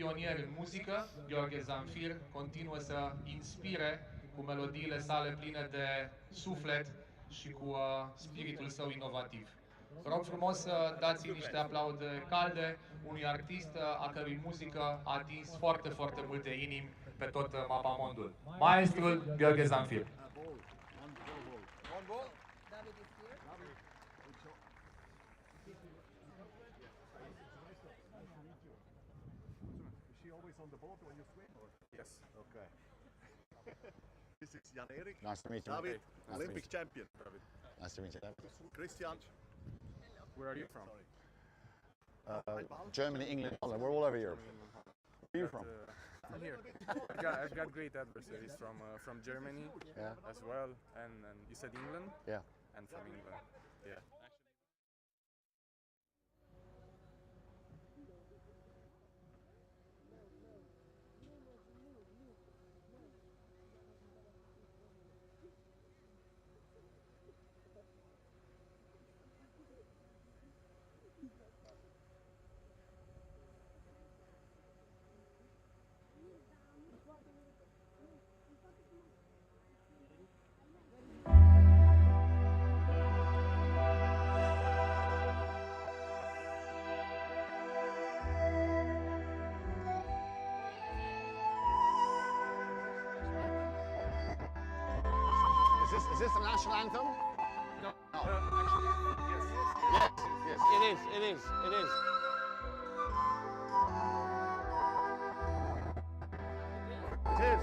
pionier în muzică, Gheorghe Zamfir, continuă să inspire cu melodiile sale pline de suflet și cu spiritul său inovativ. Vă rog frumos să dați niște aplaude calde unui artist a cărui muzică a atins foarte, foarte multe inimi pe tot mapamondul. Maestrul Gheorghe Zamfir. On the board when you swim? Yes. Okay. This is Jan Erik. Nice to meet you. David, Nice Olympic to meet champion. you. Nice to meet you, David. Christian. Where are you from? Germany, England, Holland. We're all over Europe. Where are you from? I'm here. I've got great adversaries from Germany as well, and you said England? Yeah. And from England, yeah. Is this the national anthem? No, actually, yes. Yes, yes. It is, it is, it is. It is.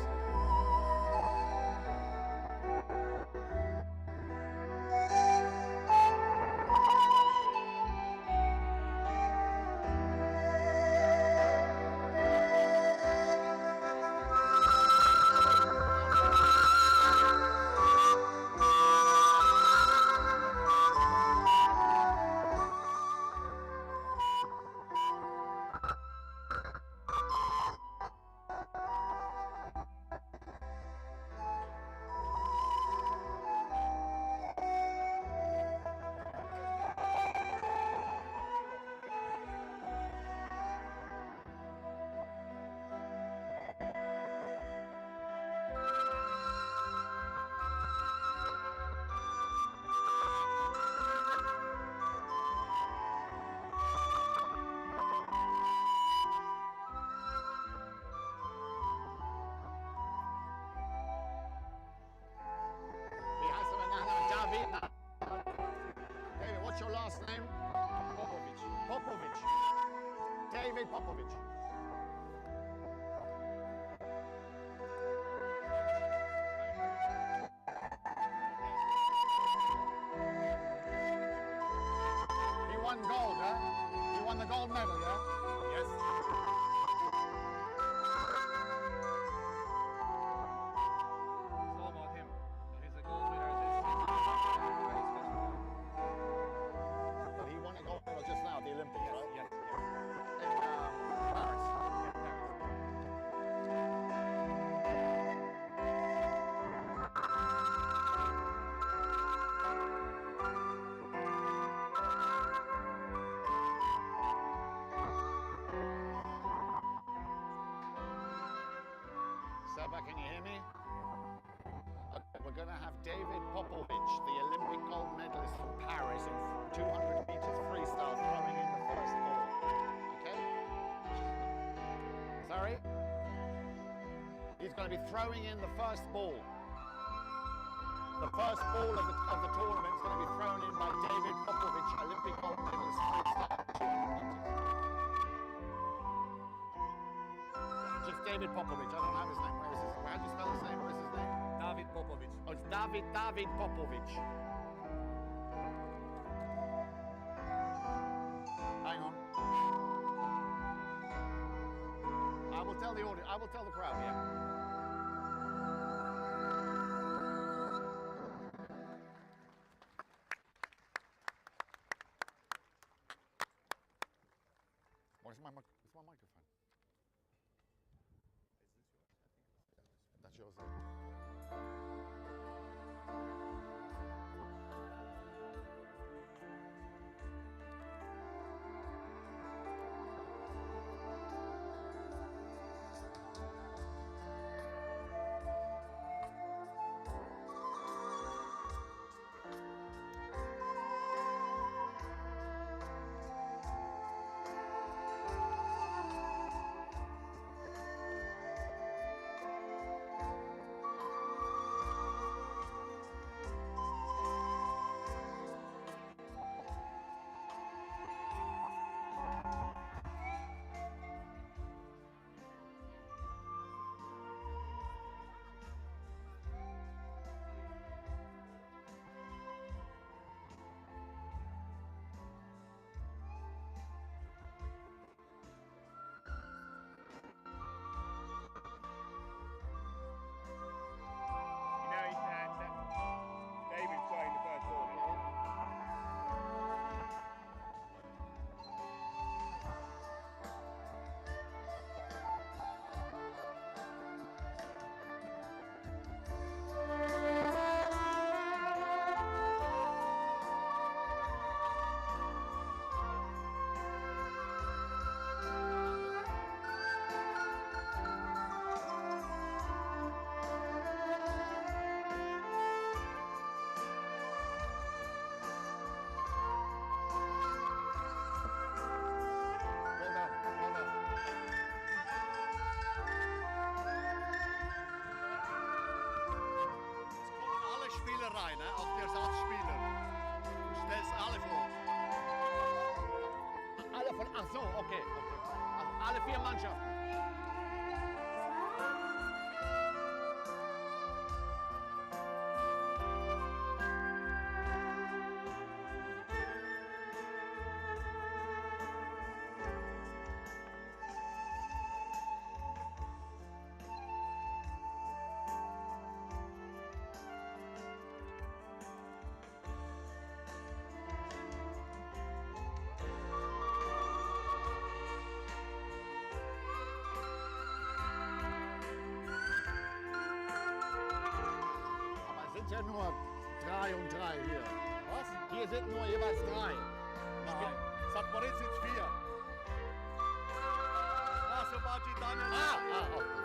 David, what's your last name? Popovic. Popovic. David Popovic. He won gold, huh? He won the gold medal, yeah? Yes. It's all about him. He's a gold winner. But he won a gold medal just now at the Olympics, right? Yes, In Paris. Saba, can you hear me? Okay, we're going to have David Popovic, the Olympic gold medalist from Paris in 200 meters freestyle, throwing in the first ball. Okay? Sorry? He's going to be throwing in the first ball. The first ball of the tournament is going to be thrown in by David Popovic, Olympic gold medalist freestyle, 200 meters. Just David Popovic. I don't have his name. Where is his? How do you spell his name? Where's his name? David Popovic. Oh, it's David Popovic. Hang on. I will tell the audience. I will tell the crowd. Yeah. Where's my microphone? That's yours. sein, ne? Auch die Ersatzspieler. Du stellst alle vor. Alle von, ach so, okay. Also alle 4 Mannschaften. Ja, nur 3 und 3 hier. Was? Hier sind nur jeweils 3. Nein. St. Moritz sind 4. Also Martin Daniel. Okay.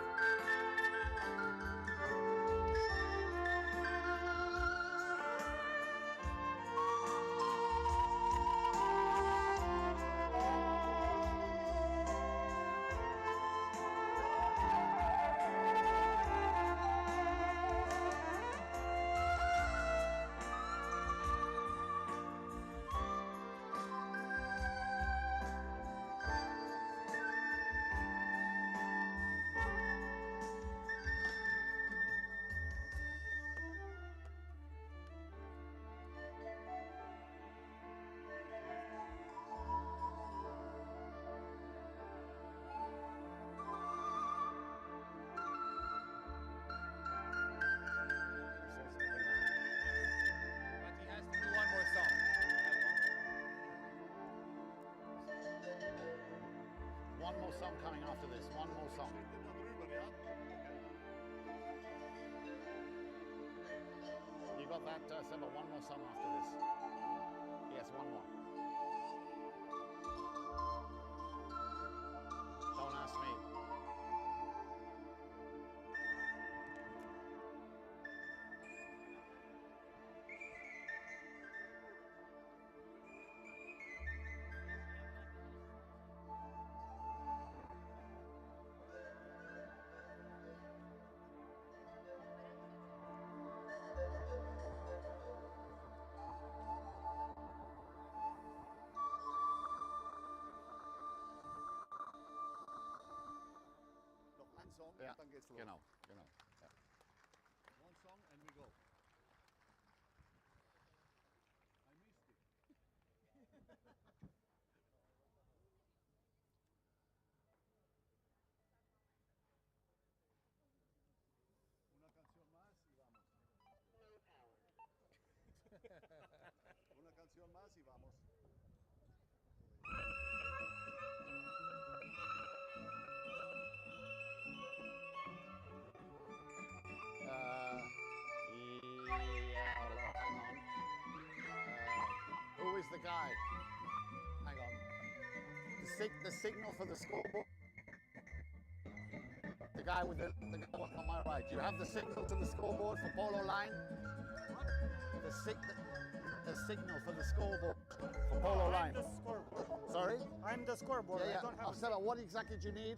One more song coming after this. One more song. You got that, Seba? One more song after this. Yes, one more. Don't ask me. Song, Ja, dann geht's los. genau. Ja. One song and we go. I missed it. Una canción más y vamos. Una canción más y vamos. Hang on. Who is the guy? Hang on. The signal for the scoreboard. The guy with the guy on my right. You have the signal to the scoreboard for Polo line. The signal for the scoreboard for Polo line. I'm the scoreboard. Sorry? I'm the scoreboard. Yeah. I don't have a Marcelo, what exactly do you need?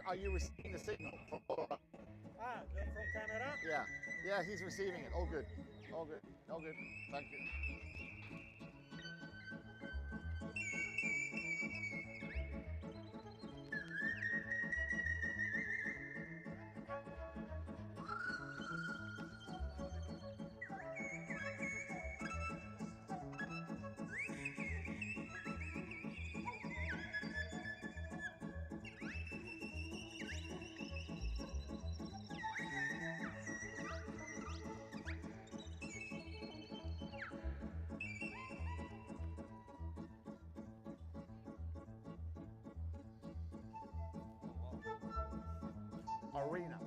Are you receiving the signal from Polo line? from camera? Yeah, he's receiving it. All good. Thank you. Arena.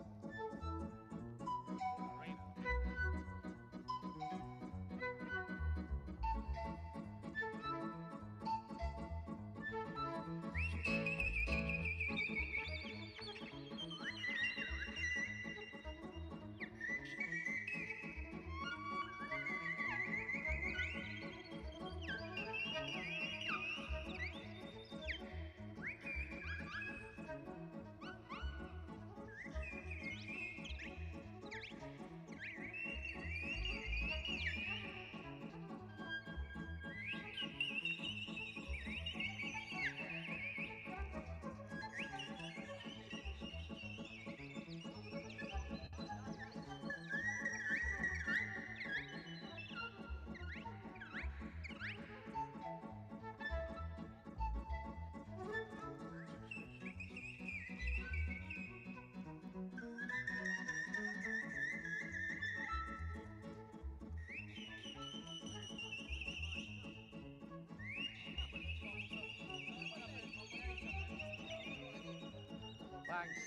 Thanks.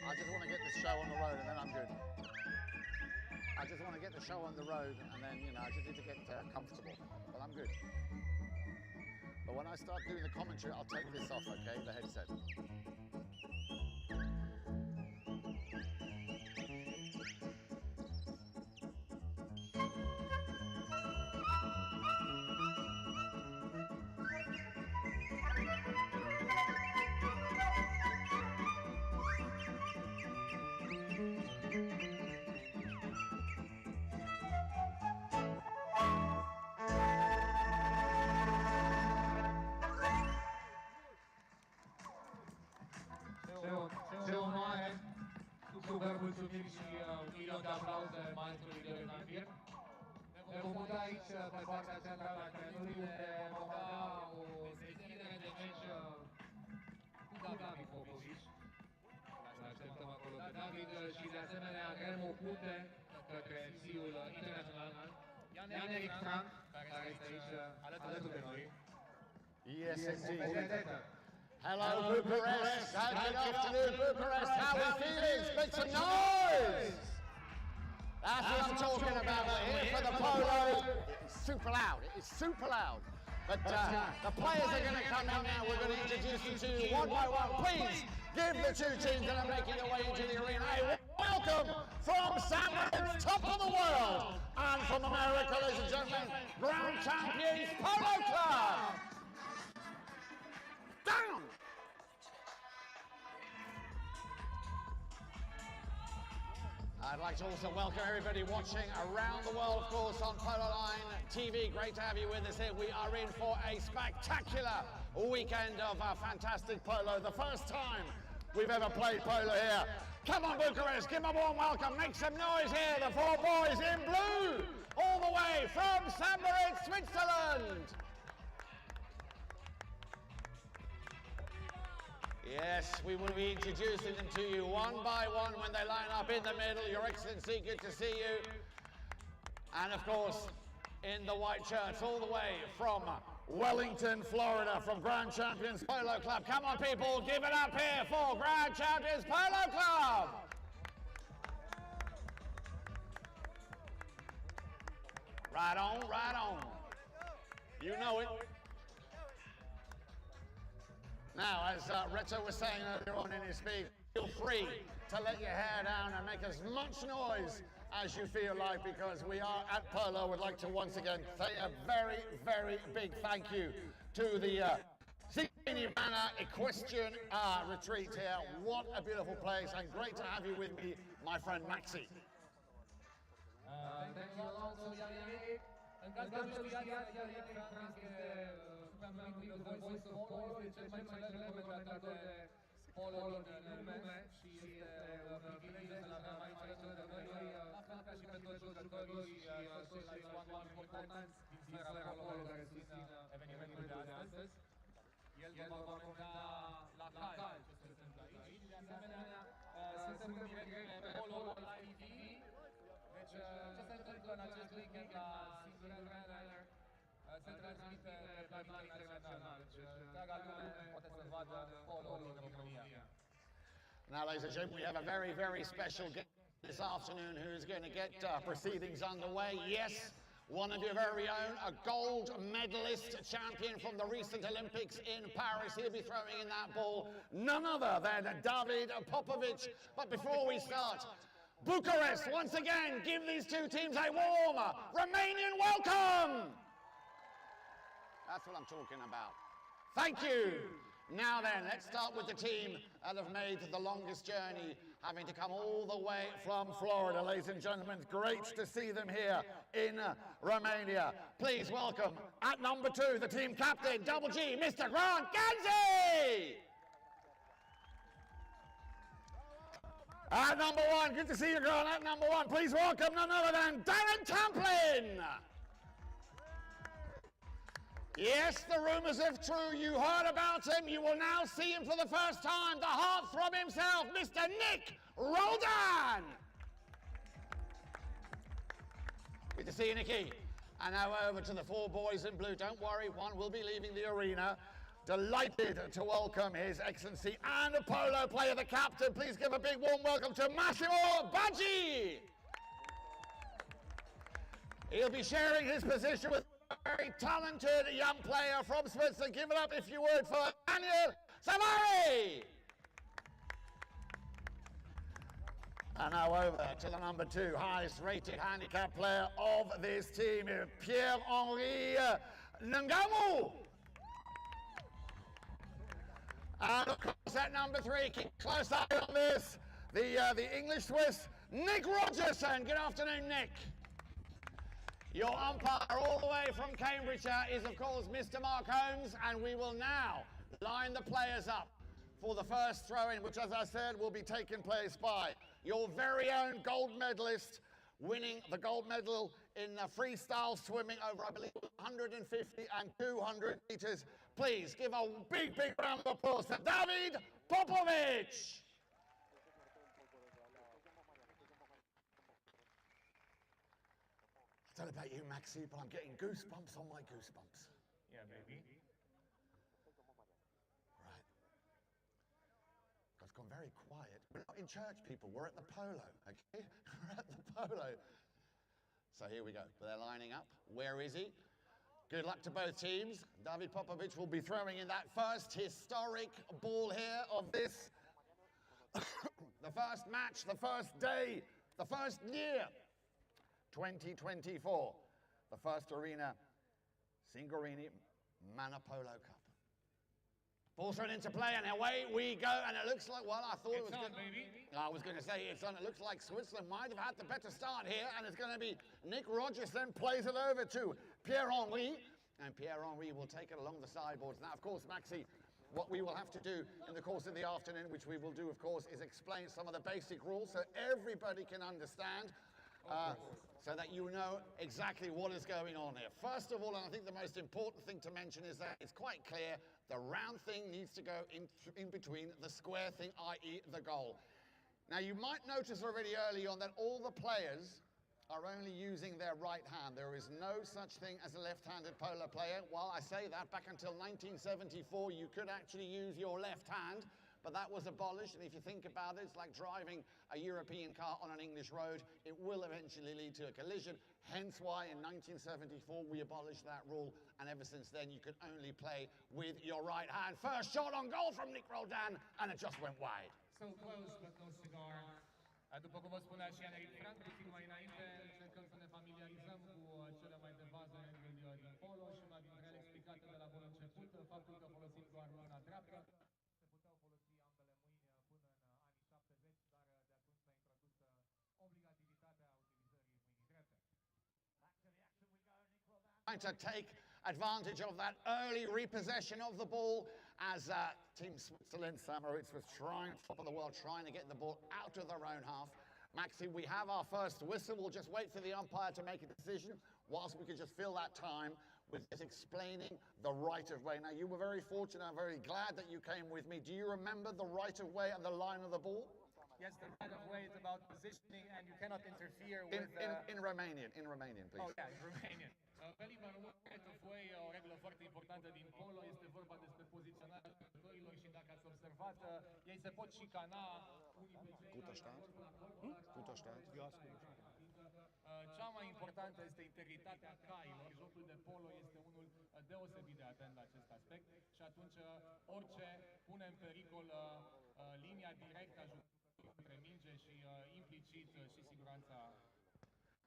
I just want to get the show on the road and then I'm good. I just want to get the show on the road and then, you know, I just need to get comfortable. But I'm good. But when I start doing the commentary, I'll take this off, okay? The headset. Se onoare, super mulțumim și milion de aplauze maestrului de Zanfir. Ne vom muta aici, pe partea centrală a terenului, unde vom avea o deschidere de meci cu David Popovici. Să așteptăm acolo pe David și de asemenea creăm o punte către MC-ul internațional, Jan-Erik Frank, care este aici alături de noi. Yes, indeed. Hello, Bucharest. Good afternoon, Bucharest. How are we feeling? Make some noise. That's what I'm talking about. We're here for the polo. It's super loud. It is super loud. But the players are going to come in now. We're going to introduce you to you one by one. Please give the two teams that are making their way into the arena a welcome from San Moritz, top of the world, and from America, ladies and gentlemen, Grand Champions Polo Club. Down. I'd like to also welcome everybody watching around the world, of course, on Polo Line TV. Great to have you with us here. We are in for a spectacular weekend of fantastic polo. The first time we've ever played polo here. Come on, Bucharest, give them a warm welcome. Make some noise here. The four boys in blue, all the way from San Moritz, Switzerland. Yes, we will be introducing them to you one by one when they line up in the middle. Your Excellency, good to see you. And of course, in the white shirts, all the way from Wellington, Florida, from Grand Champions Polo Club. Come on, people, give it up here for Grand Champions Polo Club. Right on, right on. You know it. Now, as Reto was saying earlier on in his speech, feel free to let your hair down and make as much noise as you feel like, because we are at Polo. Would like to once again say a very, very big thank you to the Singureni Manor Equestrian retreat here. What a beautiful place, and great to have you with me, my friend Maxi. Thank you also, Jan-Erik. În caz că nu știați, Jan-Erik Frank este supranumitul The Voice of Polo, e cel mai celebru comentator de polo din lume și este un privilegiu să-l avem aici alături de noi, la fel ca și pe toți jucătorii și ceilalți oameni importanți din sfera polo care susțin evenimentul de astăzi. El va comenta la cal ce se întâmplă aici și de asemenea suntem în direct pe Polo Live TV. Deci ce se întâmplă în acest weekend la Singureni Manor se transmite pe plan internațional. Deci întreaga lume poate să vadă polo în România. Now, ladies and gentlemen, we have a very, very special guest this afternoon who's going to get proceedings underway. Yes, one of your very own, a gold medalist champion from the recent Olympics in Paris. He'll be throwing in that ball, none other than David Popovic. But before we start, Bucharest, once again, give these two teams a warm Romanian welcome. That's what I'm talking about. Thank you. Now then, let's start with the team that have made the longest journey, having to come all the way from Florida. Ladies and gentlemen, it's great to see them here in Romania. Please welcome, at number 2, the team captain, Double G, Mr. Grant Ganzi! At number 1, good to see you, Grant. At number 1, please welcome none other than Darren Tamplin! Yes, the rumours are true. You heard about him. You will now see him for the first time. The heartthrob himself, Mr. Nick Roldan. Good to see you, Nicky. And now over to the four boys in blue. Don't worry, one will be leaving the arena. Delighted to welcome His Excellency and a polo player, the captain. Please give a big warm welcome to Massimo Baggi. He'll be sharing his position with a very talented young player from Switzerland. Give it up, if you would, for Daniel Savary. And now over to the number 2 highest rated handicap player of this team, Pierre-Henri Ngannou. And of course at number 3, keep close eye on this, the English Swiss, Nick Rogerson. Good afternoon, Nick. Your umpire all the way from Cambridgeshire is of course Mr. Mark Holmes, and we will now line the players up for the first throw-in, which as I said will be taking place by your very own gold medalist, winning the gold medal in freestyle swimming over, I believe, 150 and 200 meters. Please give a big, big round of applause to David Popovic. I don't know about you, Maxi, but I'm getting goosebumps on my goosebumps. Yeah, baby. Right. It's gone very quiet. We're not in church, people. We're at the Polo, okay? We're at the Polo. So here we go. They're lining up. Where is he? Good luck to both teams. David Popovic will be throwing in that first historic ball here of this. The first match, the first day, the first year. 2024, the first arena, Singureni Manor Polo Cup. Ball thrown into play, and away we go, and it looks like, well, I thought it was good. I was going to say it's on. It looks like Switzerland might have had the better start here, and it's going to be Nick Rogers then plays it over to Pierre-Henri, and Pierre-Henri will take it along the sideboards. Now, of course, Maxi, what we will have to do in the course of the afternoon, which we will do, of course, is explain some of the basic rules so everybody can understand. So that you know exactly what is going on here. First of all, and I think the most important thing to mention is that it's quite clear the round thing needs to go in between the square thing, i.e. the goal. Now you might notice already early on that all the players are only using their right hand. There is no such thing as a left-handed polo player. While I say that, back until 1974 you could actually use your left hand, but that was abolished, and if you think about it, it's like driving a European car on an English road. It will eventually lead to a collision, hence why in 1974 we abolished that rule, and ever since then you could only play with your right hand. First shot on goal from Nick Roldan, and it just went wide. So close, but no cigar. După cum vă spunea și Aneric Frank, puțin mai înainte, încercăm să ne familiarizăm cu cele mai de bază reguli din polo și una dintre ele explicate de la bun început, faptul că folosim doar mâna dreaptă. Trying to take advantage of that early repossession of the ball as Team Switzerland, Moritz was trying, top of the world, trying to get the ball out of their own half. Maxi, we have our first whistle. We'll just wait for the umpire to make a decision whilst we can just fill that time with just explaining the right of way. Now, you were very fortunate. I'm very glad that you came with me. Do you remember the right of way and the line of the ball? Yes, the right of way is about positioning, and you cannot interfere with... In Romanian, please. Oh, yeah, in Romanian. Pe limba română, right of way, o regulă foarte importantă din polo, este vorba despre poziționarea jucătorilor și dacă ați observat, ei se pot șicana unii pe ceilalți. Guter Start. Cea mai importantă este integritatea cailor. Jocul de polo este unul deosebit de atent la acest aspect și atunci orice pune în pericol linia directă a jucătorului între minge și implicit și siguranța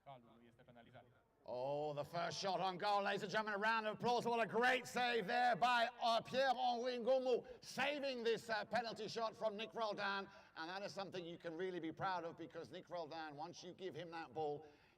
calului este penalizat. Oh, the first shot on goal, ladies and gentlemen. A round of applause. What a great save there by Pierre-Henri Ngannou, saving this penalty shot from Nick Roldan. And that is something you can really be proud of, because Nick Roldan, once you give him that ball,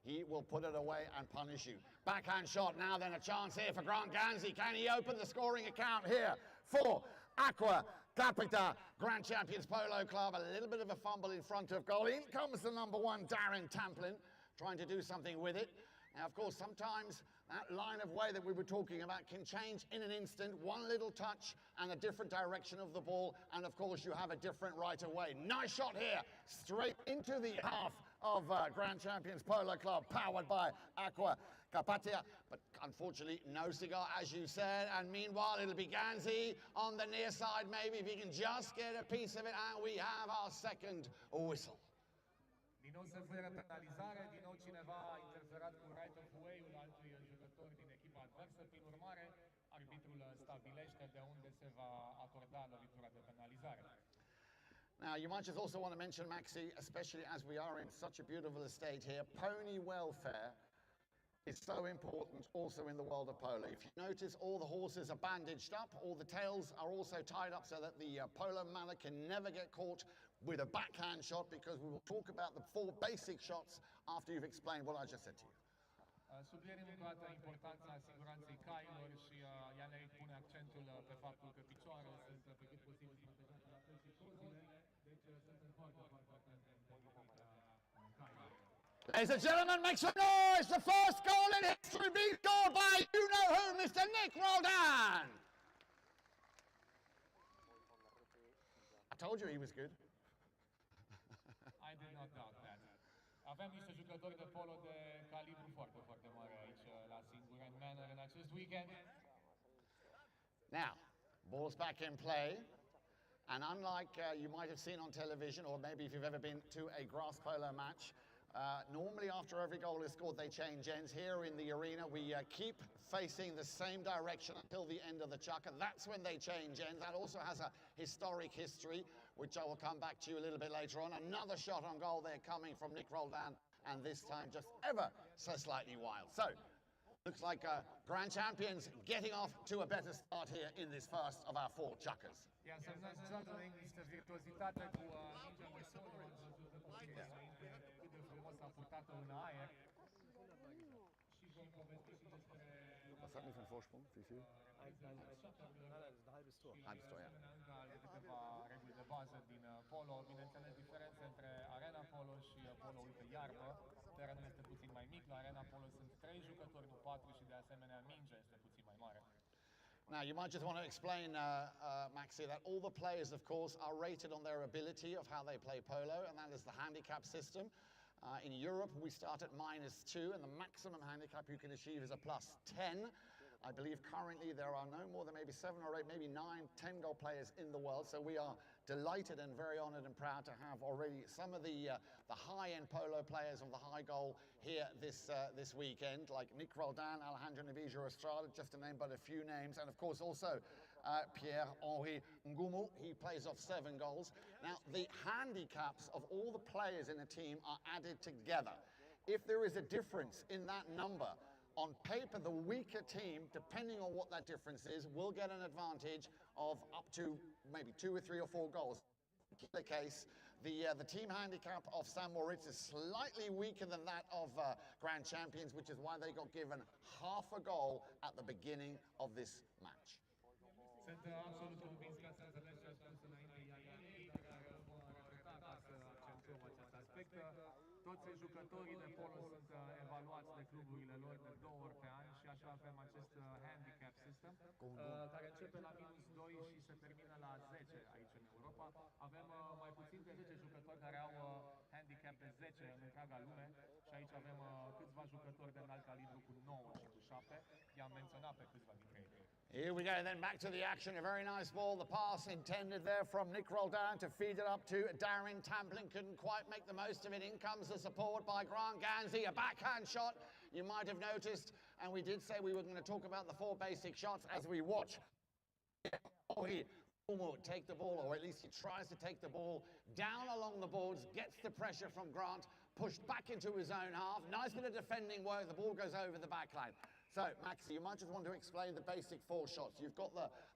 he will put it away and punish you. Backhand shot now, then a chance here for Grant Ganzi. Can he open the scoring account here for Aqua, Carpat, Grand Champions Polo Club? A little bit of a fumble in front of goal. In comes the number 1, Darren Tamplin, trying to do something with it. Now, of course, sometimes that line of way that we were talking about can change in an instant. One little touch and a different direction of the ball, and of course you have a different right of way. Nice shot here, straight into the half of Grand Champions Polo Club, powered by Aqua, Carpat. But unfortunately, no cigar, as you said. And meanwhile, it'll be Ganzi on the near side, maybe, if he can just get a piece of it. And we have our second whistle. Din nou se fără penalizare, din nou cineva a interferat cu right of way-ul altui jucător din echipa adversă. Prin urmare, arbitrul stabilește de unde se va acorda lovitura de penalizare. Now, you might just also want to mention, Maxi, especially as we are in such a beautiful estate here, pony welfare is so important also in the world of polo. If you notice, all the horses are bandaged up, all the tails are also tied up so that the polo manor can never get caught with a backhand shot, because we will talk about the 4 basic shots after you've explained what I just said to you. Subliniem încă o dată importanța siguranței cailor și Ianeric pune accentul pe faptul că picioarele sunt pe cât posibil protejate la fel și cozile, deci suntem foarte atenți în tehnica cailor. Ladies and gentlemen, make some noise! The first goal in history being scored by you-know-who, Mr. Nick Roldan! I told you he was good. I did not doubt that. Avem niște jucători de polo de calibru foarte, foarte mare aici la Singureni Manor în acest weekend. Now, ball's back in play. And unlike you might have seen on television, or maybe if you've ever been to a grass polo match, normally after every goal is scored, they change ends. Here in the arena, we keep facing the same direction until the end of the chukka. That's when they change ends. That also has a historic history, which I will come back to you a little bit later on. Another shot on goal there coming from Nick Roldan, and this time just ever so slightly wild. So, looks like grand champions getting off to a better start here in this first of our 4 chukkas. Ia să vă dați niște virtuozitate cu mingea de sol, cât de frumos a purtat-o în aer. Și vom povesti și despre... Was hat mich für einen Vorsprung? Wie viel? Nein, das ist ein halbes Tor. Halbes Tor, ja. Încă câteva reguli de bază din polo, bineînțeles diferențe între arena polo și polo-ul pe iarbă. Terenul este puțin mai mic, la arena polo sunt 3 jucători, nu 4, și de asemenea mingea este puțin mai mare. Now, you might just want to explain, Maxi, that all the players, of course, are rated on their ability of how they play polo, and that is the handicap system. In Europe, we start at -2, and the maximum handicap you can achieve is a +10. I believe currently there are no more than maybe 7 or 8, maybe 9, 10 goal players in the world. So we are delighted and very honoured and proud to have already some of the high-end polo players of the high goal here this weekend, like Nick Roldan, Alejandro Navijo Estrada, just to name but a few names, and of course also Pierre-Henri Ngumu. He plays off 7 goals. Now, the handicaps of all the players in a team are added together. If there is a difference in that number, on paper, the weaker team, depending on what that difference is, will get an advantage of up to maybe 2 or 3 or 4 goals. In the case, the team handicap of San Moritz is slightly weaker than that of Grand Champions, which is why they got given half a goal at the beginning of this match. Sunt absolut convins că ați înțeles ce a spus înainte Ianeric, dar vom repeta ca să accentuăm acest aspect. Toți jucătorii de polo sunt evaluați de cluburile lor de 2 ori pe an și așa avem acest handicap system care începe la -2 și se termină la 10 aici în Europa. Avem mai puțin de 10 jucători care au handicap de 10 în întreaga lume și aici avem câțiva jucători de înalt calibru cu 9 și cu 7. I-am menționat pe câțiva dintre ei. Here we go, then back to the action. A very nice ball. The pass intended there from Nick Roldan to feed it up to Darren Tamplin. Couldn't quite make the most of it. In comes the support by Grant Ganzi. A backhand shot, you might have noticed. And we did say we were going to talk about the 4 basic shots as we watch. He take the ball, or at least he tries to take the ball down along the boards, gets the pressure from Grant, pushed back into his own half. Nice bit of defending work. The ball goes over the back line. So, Maxi, you might just want to explain the basic 4 shots. You've got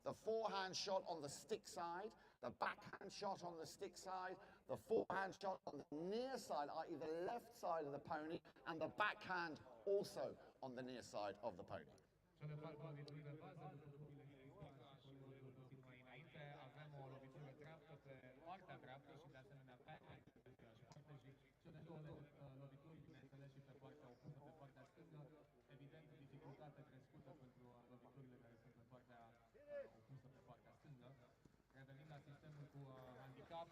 the forehand shot on the stick side, the backhand shot on the stick side, the forehand shot on the near side, i.e. the left side of the pony, and the backhand also on the near side of the pony. Cele 4 lovituri de bază, după cum bine explicat și puțin mai înainte, avem o lovitură dreaptă pe partea dreaptă și de asemenea pe aceeași parte și cele 2 lovituri, bineînțeles, și pe partea opusă, pe partea stângă. Evident, dificultate crescută pentru loviturile care sunt pe partea opusă, pe partea stângă. Revenim la sistemul cu handicap.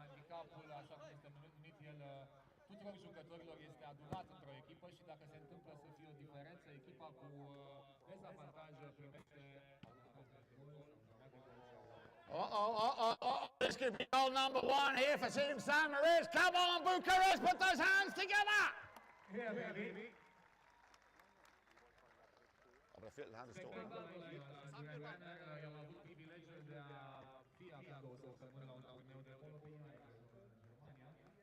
Handicapul, așa cum este numit el, tuturor jucătorilor este adunat într-o echipă și dacă se întâmplă să fie o diferență, echipa cu dezavantaj primește This could be goal number one here for Team San Moritz. Come on, Bucharest, put those hands together! Here, baby. Aber der Viertelhand ist tot. I-am avut privilegiul de a fi acum 2 săptămâni la un turneu de polo pe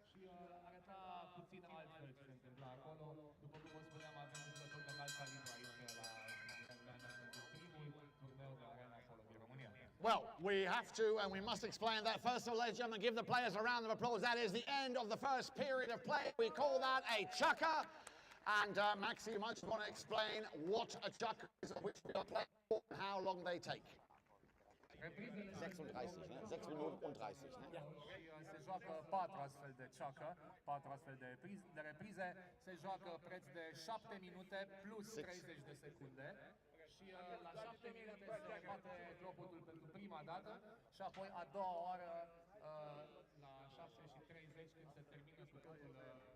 și arăta puțin altfel ce se întâmpla acolo. După cum vă spuneam, avem un jucător de înalt calibru aici la primul turneu de arena polo din România. Well, we have to and we must explain that. First of all, ladies and gentlemen, give the players a round of applause. That is the end of the first period of play. We call that a chukker. And Maxi, you might just want to explain what a chukker is, which we are playing for, and how long they take. 36, ne? 6 minute und 30, ne? Se joacă 4 astfel de chukker, 4 astfel de reprize. Se joacă preț de 7 minute plus 30 de secunde. Și la 7 minute se bate clopotul pentru prima dată și apoi a doua oară la 7:30 când se termină cu totul întregul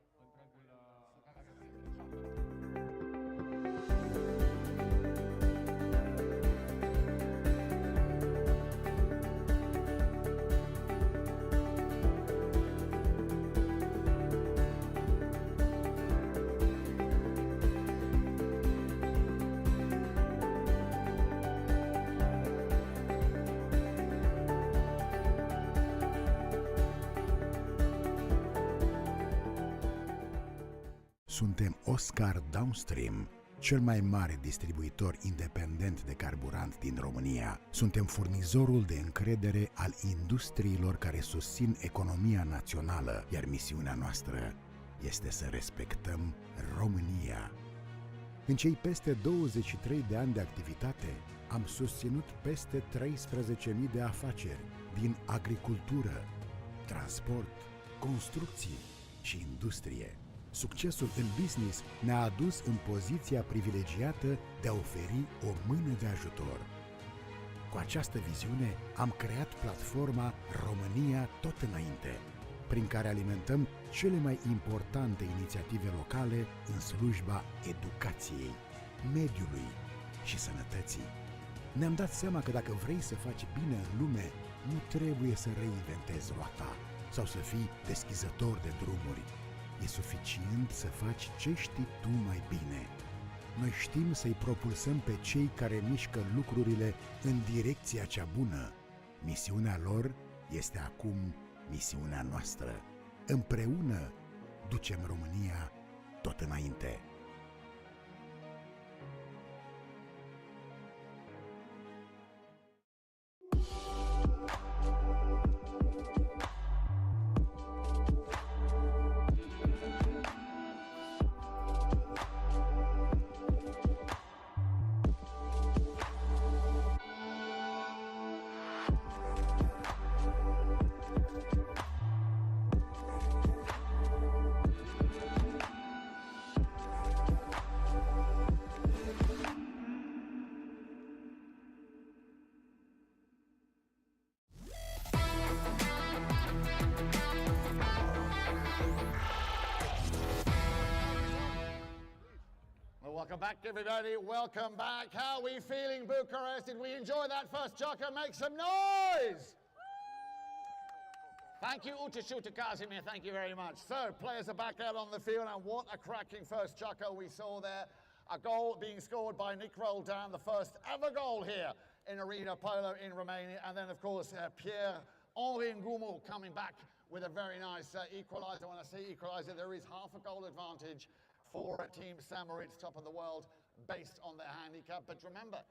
Suntem Oscar Downstream, cel mai mare distribuitor independent de carburant din România. Suntem furnizorul de încredere al industriilor care susțin economia națională, iar misiunea noastră este să respectăm România. În cei peste 23 de ani de activitate, am susținut peste 13.000 de afaceri din agricultură, transport, construcții și industrie. Succesul în business ne-a adus în poziția privilegiată de a oferi o mână de ajutor. Cu această viziune am creat platforma România tot înainte, prin care alimentăm cele mai importante inițiative locale în slujba educației, mediului și sănătății. Ne-am dat seama că dacă vrei să faci bine în lume, nu trebuie să reinventezi roata sau să fii deschizător de drumuri. E suficient să faci ce știi tu mai bine. Noi știm să-i propulsăm pe cei care mișcă lucrurile în direcția cea bună. Misiunea lor este acum misiunea noastră. Împreună ducem România tot înainte. Welcome back, everybody. Welcome back. How are we feeling, Bucharest? Did we enjoy that first chukker? Make some noise! Thank you, Uta Kazimir. Thank you very much. So, players are back out on the field, and what a cracking first chukker we saw there. A goal being scored by Nick Roldan, the first ever goal here in Arena Polo in Romania. And then, of course, Pierre-Henri Ngumu coming back with a very nice equaliser. When I say equaliser, there is half a goal advantage for Team San Moritz, top of the world, based on their handicap. But remember,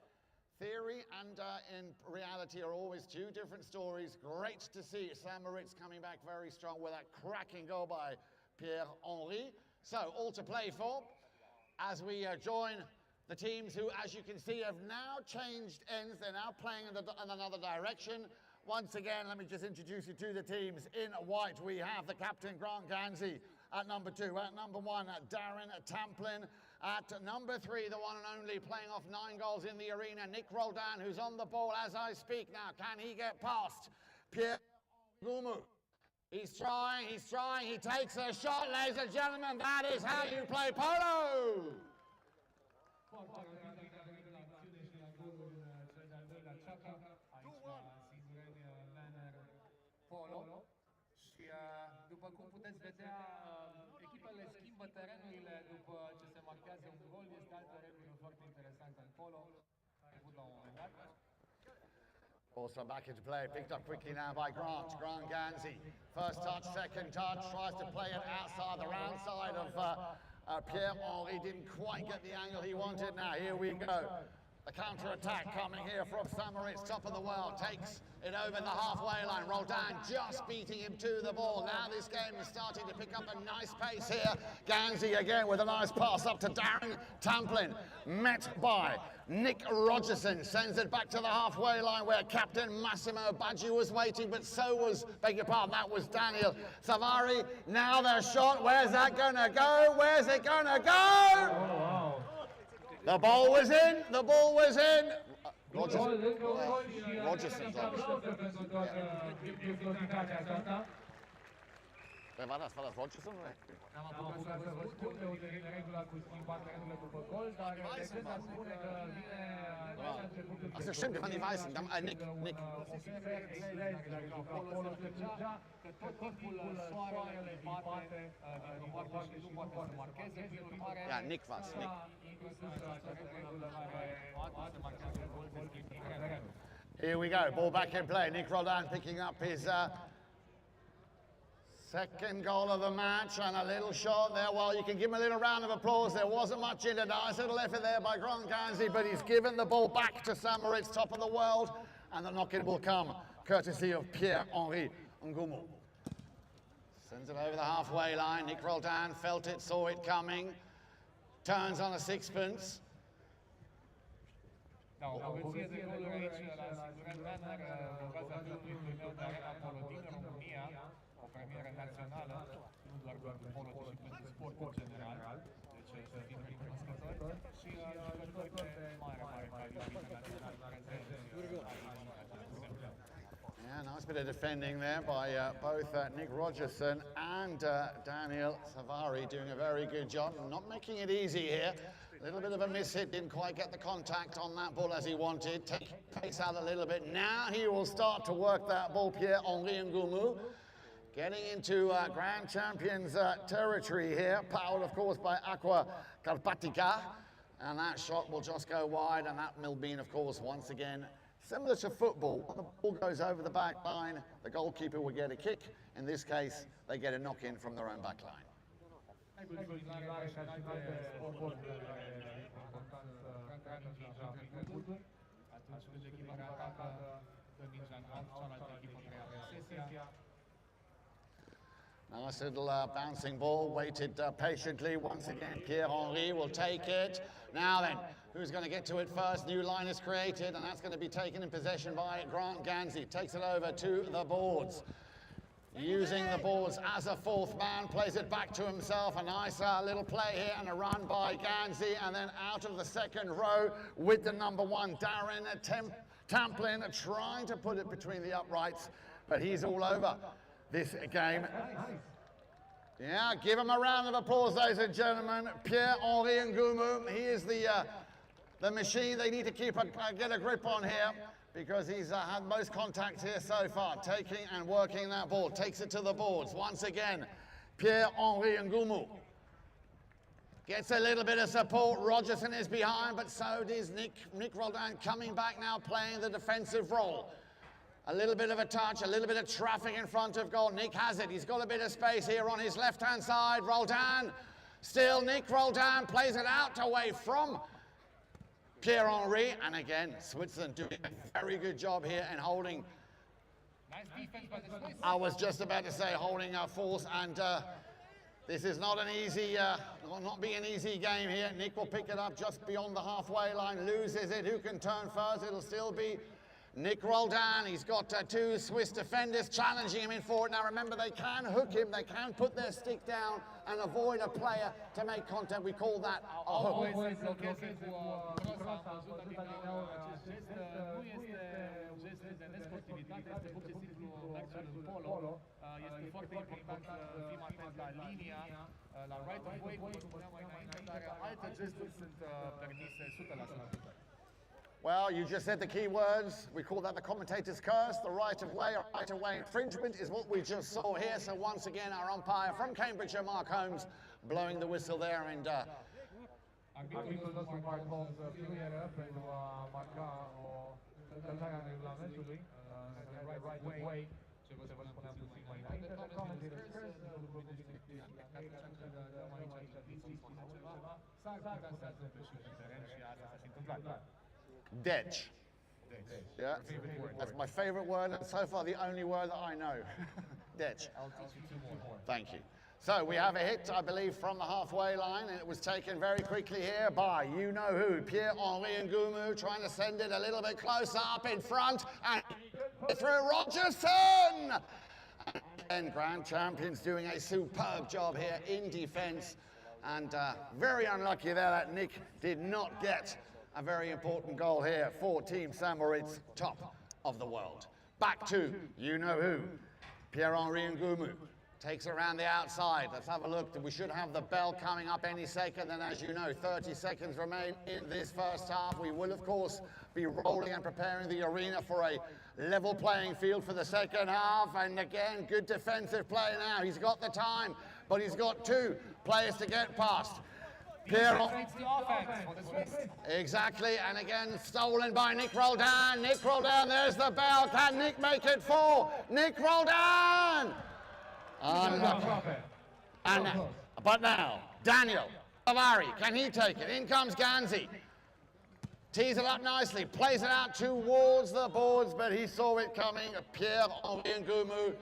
theory and in reality are always two different stories. Great to see San Moritz coming back very strong with that cracking goal by Pierre-Henri. So, all to play for as we join the teams who, as you can see, have now changed ends. They're now playing in another direction. Once again, let me just introduce you to the teams. In white, we have the captain, Grant Ganzi, at number 2. At number 1, Darren Tamplin. At number 3, the one and only, playing off 9 goals in the arena, Nick Roldan, who's on the ball as I speak now. Can he get past Pierre Ngumu? He's trying, he takes a shot, ladies and gentlemen, that is how you play polo! Polo. Și după cum puteți vedea, echipele schimbă terenurile după ce se marchează un gol. Este altă regulă foarte interesantă în polo. A avut la un moment dat. Also back into play, picked up quickly now by Grant Ganzi. First touch, second touch, tries to play it outside the round side of Pierre-Henri. Didn't quite get the angle he wanted. Now here we go. The counter-attack coming here from Moritz, top of the world, takes it over the halfway line. Roldan just beating him to the ball. Now this game is starting to pick up a nice pace here. Ganzi again with a nice pass up to Darren Tamplin, met by Nick Rogerson, sends it back to the halfway line where Captain Massimo Baggi was waiting, but so was, beg your pardon, that was Daniel Savari. Now their shot, where's that gonna go? Where's it gonna go? Oh, wow. The ball was in, the ball was in. Rogerson's War das Rogerson? Am apucat să vă spun de uite regula cu schimba terenurile după gol, dar de ce să spune că vine la începutul... Ach so, stimmt, wir waren die Weißen. Nick. Că tot timpul soarele bate din partea și nu poate să marcheze, prin urmare... Ja, Nick war's, Nick. Here we go, ball back in play. Nick Roldan picking up his second goal of the match and a little shot there. Well, you can give him a little round of applause. There wasn't much in it. Nice little effort there by Grant Ganzi, but he's given the ball back to Moritz, top of the world, and the knock-in will come courtesy of Pierre-Henri Ngumu. Sends it over the halfway line. Nick Roldan felt it, saw it coming. Turns on a sixpence. Da, o bogăție de goluri aici la Singureni Manor, ocazia turnului meu de arena Polo din România, o premieră națională, nu doar pentru polo, ci și pentru sportul general. Deci să fim recunoscători și jucători de mare calitate național Yeah, nice bit of defending there by both Nick Rogerson and Daniel Savari, doing a very good job, not making it easy here. A little bit of a miss hit, didn't quite get the contact on that ball as he wanted. Take pace out a little bit. Now he will start to work that ball, Pierre-Henri Ngumu. Getting into Grand Champions territory here, powered of course by Aqua Carpatica. And that shot will just go wide, and that will mean, of course, once again, similar to football, when the ball goes over the back line, the goalkeeper will get a kick. In this case, they get a knock-in from their own back line. Nice little bouncing ball, waited patiently. Once again, Pierre-Henri will take it. Now then, who's going to get to it first? New line is created, and that's going to be taken in possession by Grant Ganzi. Takes it over to the boards. Using the boards as a fourth man, plays it back to himself. A nice little play here and a run by Ganzi, and then out of the second row with the number one, Darren Tamplin, trying to put it between the uprights, but he's all over this game. Yeah, give him a round of applause, ladies and gentlemen. Pierre-Henri Ngumu, he is the machine they need to get a grip on here, because he's had most contacts here so far, taking and working that ball. Takes it to the boards. Once again, Pierre-Henri Ngumu gets a little bit of support. Rogerson is behind, but so does Nick Roldan, coming back now, playing the defensive role. A little bit of a touch, a little bit of traffic in front of goal. Nick has it. He's got a bit of space here on his left-hand side. Roldan, still Nick Roldan plays it out away from Pierre-Henri. And again, Switzerland doing a very good job here and holding. Nice defense by the Swiss. I was just about to say holding force, and this is not an easy, will not be an easy game here. Nick will pick it up just beyond the halfway line, loses it. Who can turn first? It'll still be Nick Roldan. He's got two Swiss defenders challenging him in forward. Now remember, they can hook him, they can put their stick down and avoid a player to make contact. We call that a hook. este foarte important să fim atenți la linia, la right of way, cum spuneam mai înainte, dar alte gesturi sunt permise 100%. Well, you just said the key words. We call that the commentator's curse. The right-of-way infringement is what we just saw here. So once again, our umpire from Cambridgeshire, Mark Holmes, blowing the whistle there. And Arbitrul nostru Mark Holmes fluieră pentru a marca o încălcare a regulamentului, right of way, ce vă spuneam puțin mai înainte. The commentator's curse, după cum bine știți, dăm aici discuții sau ceva, s-ar putea să se întâmple și pe teren și asta s-a și întâmplat. Detch. Yeah, that's my favorite word, and so far the only word that I know. Detch. I'll teach you 2 more. Thank you. So we have a hit, I believe, from the halfway line, and it was taken very quickly here by you-know-who, Pierre-Henri Ngumu, trying to send it a little bit closer up in front, and through Rogerson! And Grand Champions doing a superb job here in defence, and very unlucky there that Nick did not get a very important goal here for Team St. Moritz, top of the world. Back to you-know-who, Pierre-Henri Ngumu. Takes around the outside. Let's have a look. We should have the bell coming up any second. And as you know, 30 seconds remain in this first half. We will, of course, be rolling and preparing the arena for a level playing field for the second half. And again, good defensive play now. He's got the time, but he's got 2 players to get past. Exactly, and again stolen by Nick Roldan. Nick Roldan, there's the bell. Can Nick make it 4? Nick Roldan! But now, Daniel Avari, can he take it? In comes Ganzi. Tees it up nicely, plays it out towards the boards, but he saw it coming. Pierre-Henri Ngumu,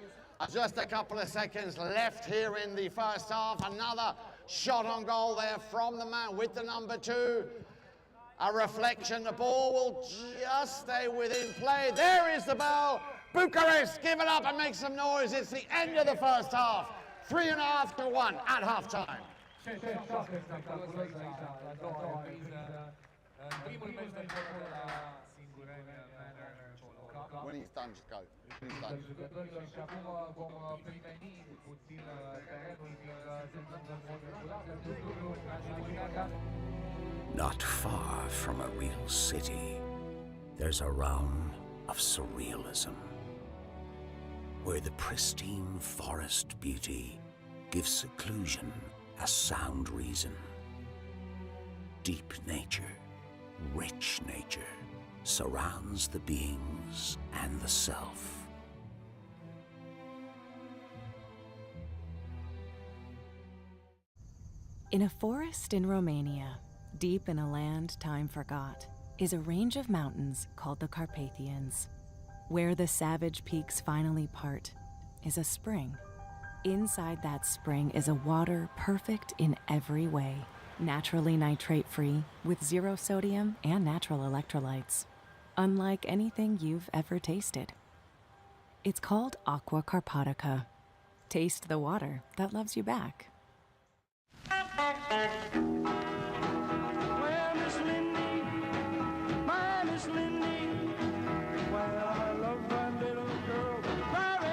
just a couple of seconds left here in the first half. Another shot on goal there from the man with the number 2. A reflection, the ball will just stay within play. There is the bell. Bucharest, give it up and make some noise. It's the end of the first half. 3.5 to 1 at half-time. When he's done, just go. When he's done. Not far from a real city, there's a realm of surrealism, where the pristine forest beauty gives seclusion a sound reason. Deep nature, rich nature, surrounds the beings and the self. In a forest in Romania, deep in a land time forgot, is a range of mountains called the Carpathians. Where the savage peaks finally part is a spring. Inside that spring is a water perfect in every way, naturally nitrate-free, with 0 sodium and natural electrolytes, unlike anything you've ever tasted. It's called Aqua Carpatica. Taste the water that loves you back. Well, Miss Lindy, my Miss Lindy, well, I love that little girl very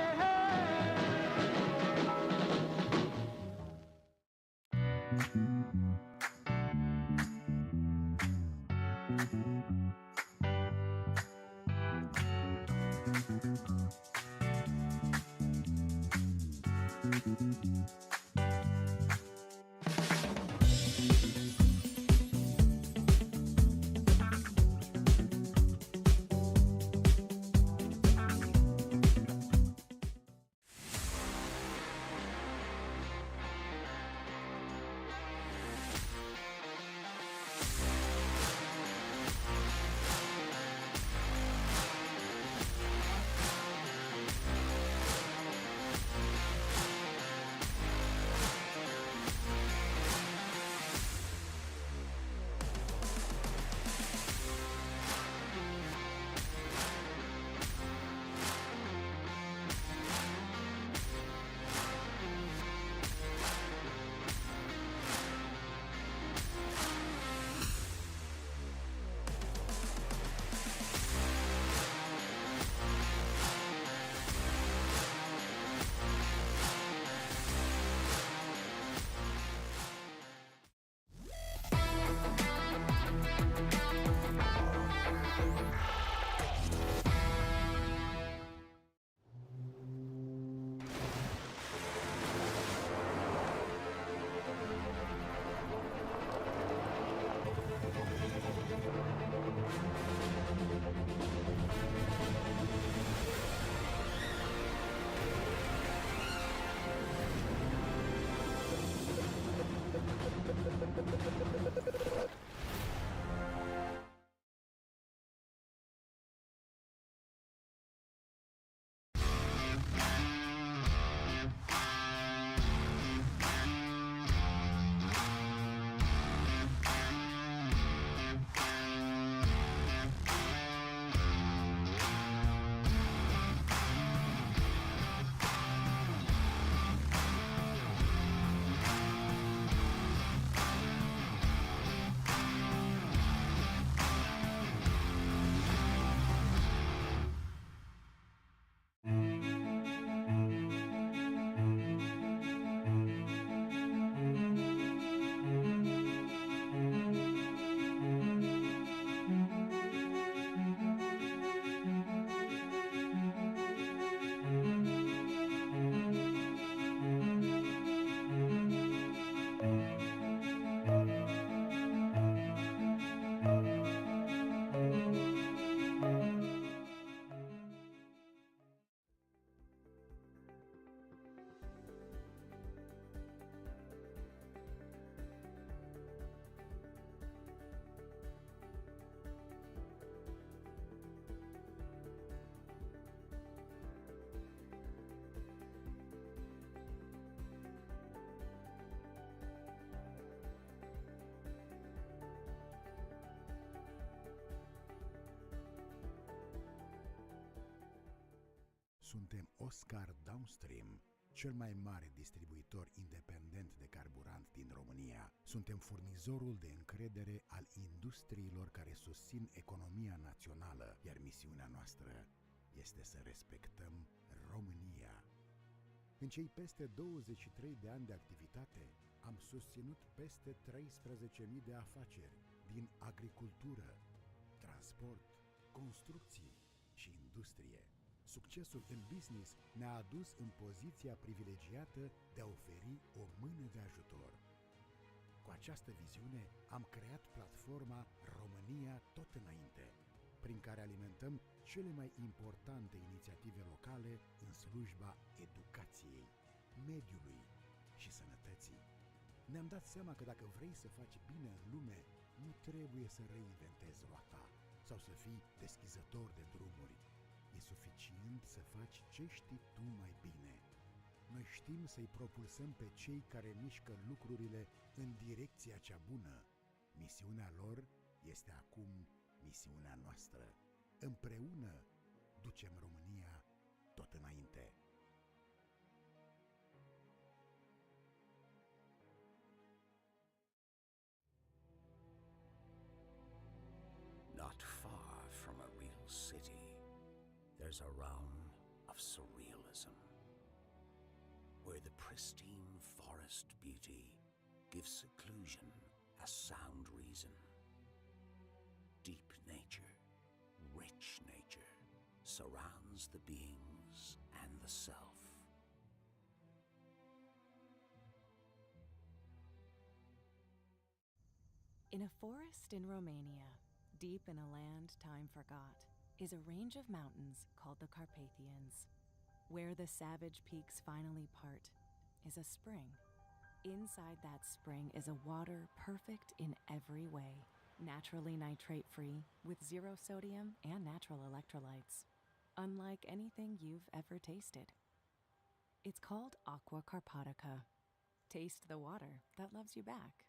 suntem Oscar Downstream, cel mai mare distribuitor independent de carburant din România. Suntem furnizorul de încredere al industriilor care susțin economia națională, iar misiunea noastră este să respectăm România. În cei peste 23 de ani de activitate, am susținut peste 13.000 de afaceri din agricultură, transport, construcții și industrie. Succesul în business ne-a adus în poziția privilegiată de a oferi o mână de ajutor. Cu această viziune am creat platforma România tot înainte, prin care alimentăm cele mai importante inițiative locale în slujba educației, mediului și sănătății. Ne-am dat seama că dacă vrei să faci bine în lume, nu trebuie să reinventezi roata sau să fii deschizător de drumuri. E suficient să faci ce știi tu mai bine. Noi știm să-i propulsăm pe cei care mișcă lucrurile în direcția cea bună. Misiunea lor este acum misiunea noastră. Împreună ducem România tot înainte. Not far from a real city, there's a realm of surrealism, where the pristine forest beauty gives seclusion a sound reason. Deep nature, rich nature, surrounds the beings and the self. In a forest in Romania, deep in a land time forgot, is a range of mountains called the Carpathians. Where the savage peaks finally part is a spring. Inside that spring is a water perfect in every way, naturally nitrate-free, with zero sodium and natural electrolytes, unlike anything you've ever tasted. It's called Aqua Carpatica. Taste the water that loves you back.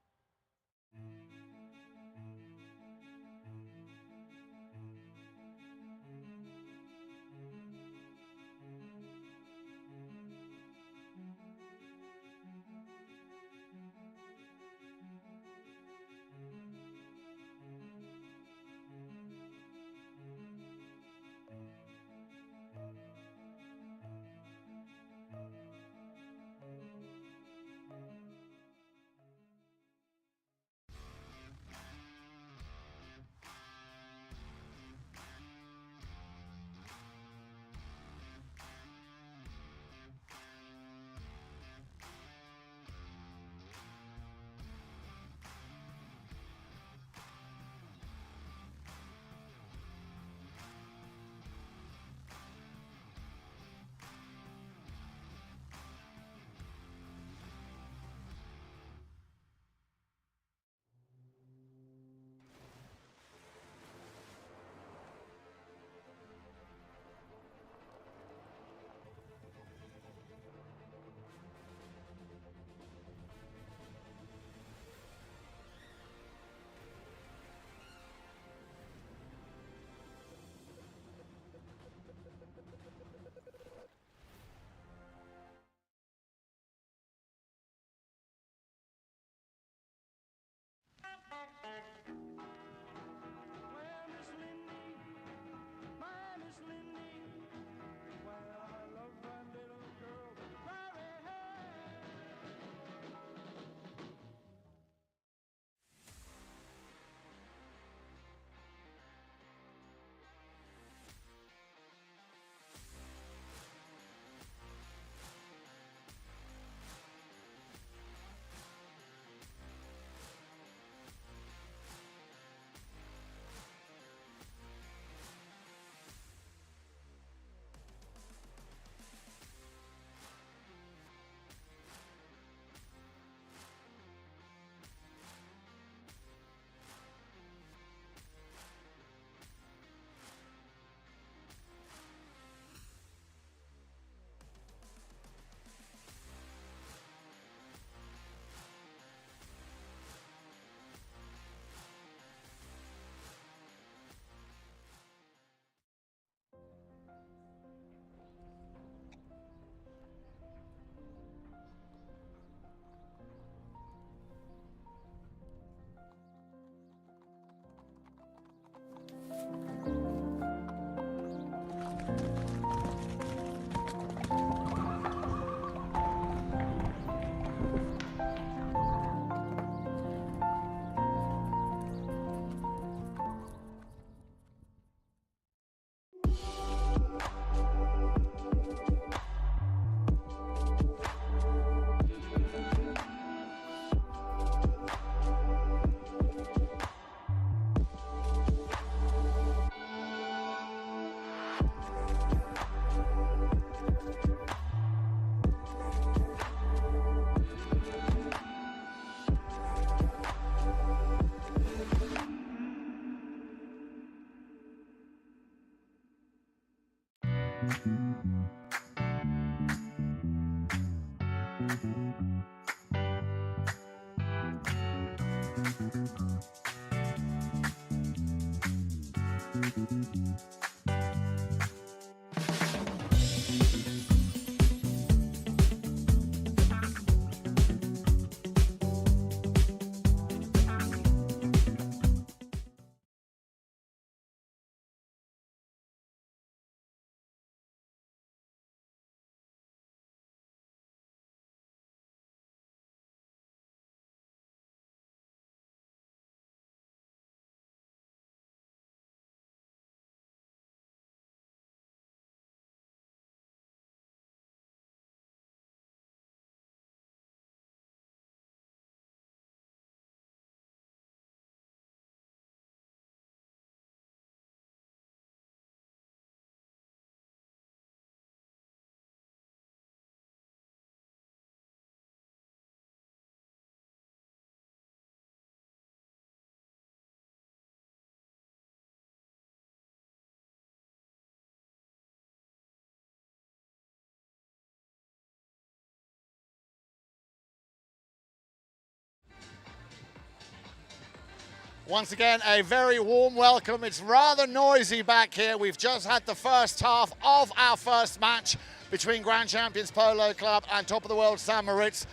Once again, a very warm welcome. It's rather noisy back here. We've just had the first half of our first match between Grand Champions Polo Club and Top of the World St. Moritz.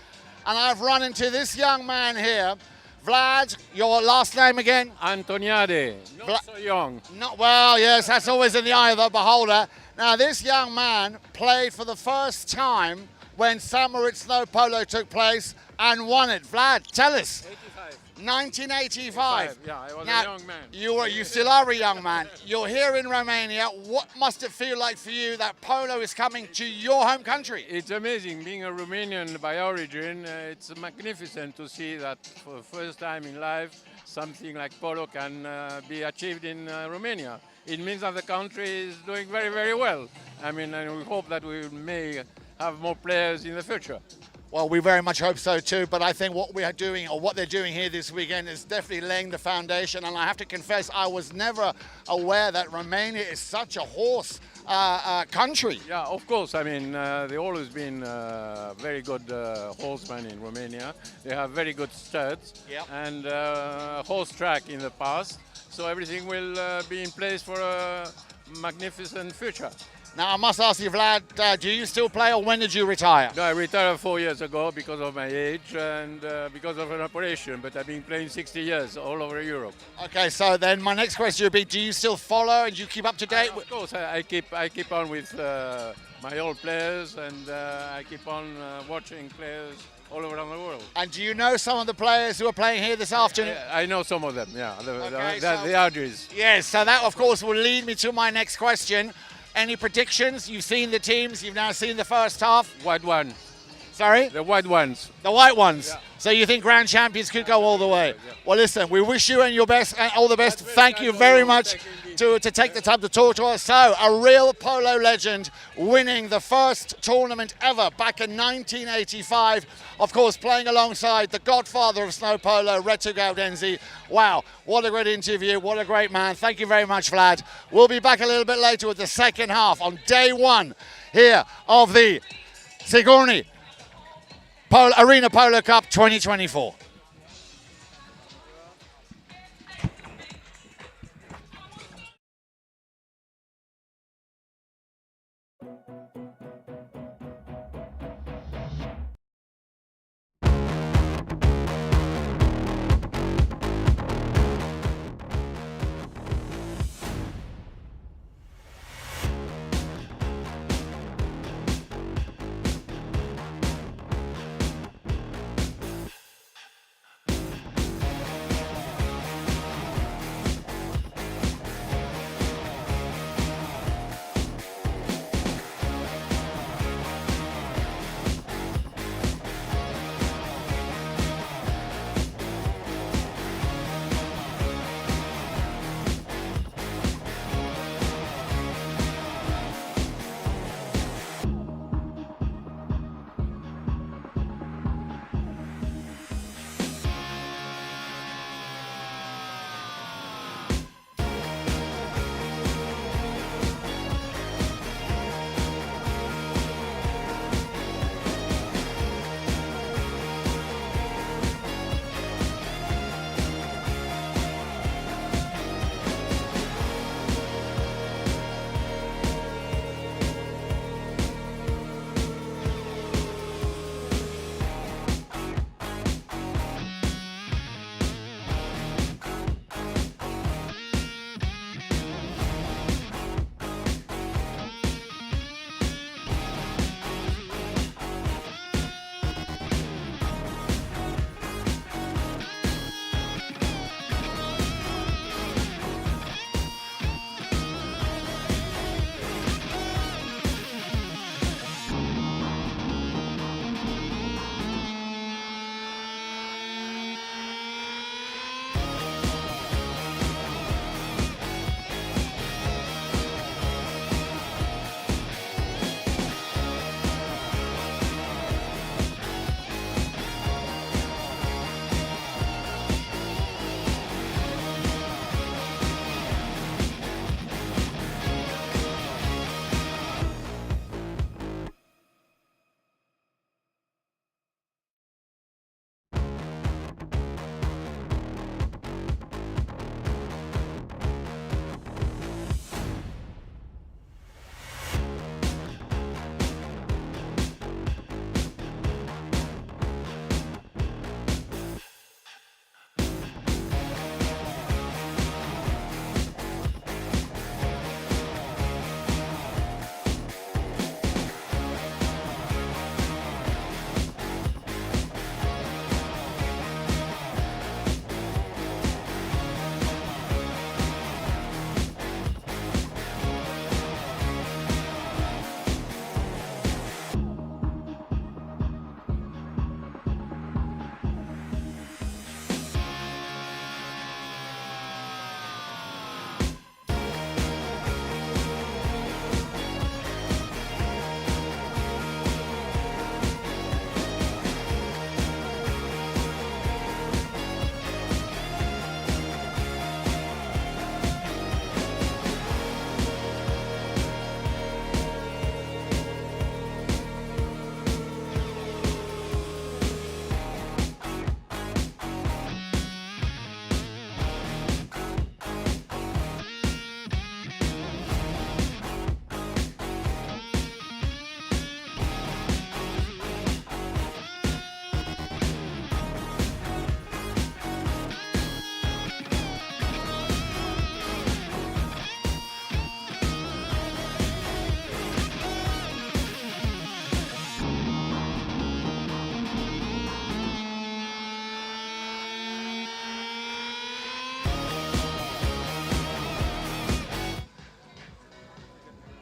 And I've run into this young man here. Vlad, your last name again? Antoniade, not so young. Not well, yes, that's always in the eye of the beholder. Now, this young man played for the first time when St. Moritz Snow Polo took place and won it. Vlad, tell us. 1985. Yeah, I was now, a young man. You still are a young man. You're here in Romania. What must it feel like for you that polo is coming to your home country? It's amazing. Being a Romanian by origin, it's magnificent to see that for the first time in life, something like polo can be achieved in Romania. It means that the country is doing very, very well. I mean, and we hope that we may have more players in the future. Well, we very much hope so too, but I think what we are doing, or what they're doing here this weekend, is definitely laying the foundation. And I have to confess, I was never aware that Romania is such a horse country. Yeah, of course. I mean, they've always been very good horsemen in Romania. They have very good studs and horse track in the past. So everything will be in place for a magnificent future. Now, I must ask you, Vlad, do you still play, or when did you retire? No, I retired 4 years ago because of my age and because of an operation, but I've been playing 60 years all over Europe. Okay, so then my next question would be, do you still follow and do you keep up to date? Of course, I keep on with my old players, and I keep on watching players all around the world. And do you know some of the players who are playing here this afternoon? I know some of them, yeah, Okay, the Argies. Yes, so that of course will lead me to my next question. Any predictions? You've seen the teams, you've now seen the first half. White one. Sorry? The white ones. The white ones. Yeah. So you think Grand Champions could go all the way? Yeah. Well, listen, we wish you and your best, all the best. Thank you very much to take the time to talk to us. So, a real polo legend winning the first tournament ever back in 1985. Of course, playing alongside the godfather of snow polo, Retu Gaudenzi. Wow, what a great interview. What a great man. Thank you very much, Vlad. We'll be back a little bit later with the second half on day one here of the Singureni Arena Polo Cup 2024.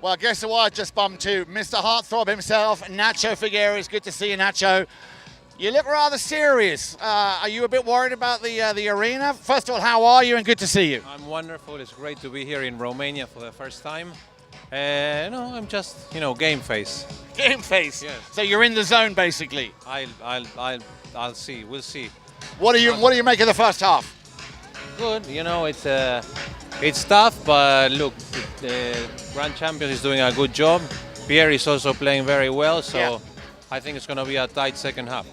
Well, guess who I just bumped to? Mr. Heartthrob himself, Nacho Figueres. Good to see you, Nacho. You look rather serious. Are you a bit worried about the arena? First of all, how are you, and good to see you. I'm wonderful. It's great to be here in Romania for the first time. No, I'm just, game face. Game face? Yes. So you're in the zone, basically? I'll see. We'll see. What do you make of the first half? Good. It's tough, but look, the Grand Champion is doing a good job. Pierre is also playing very well, so yeah. I think it's going to be a tight second half.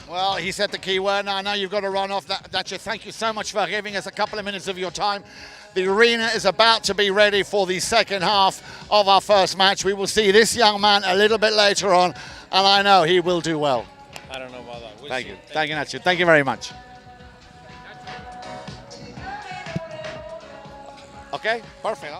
Well, he said the key word. Now I know you've got to run off. Nacho, thank you so much for giving us a couple of minutes of your time. The arena is about to be ready for the second half of our first match. We will see this young man a little bit later on, and I know he will do well. I don't know about that. Thank you. Thank you, Nacho. Thank you very much. Okay, perfect.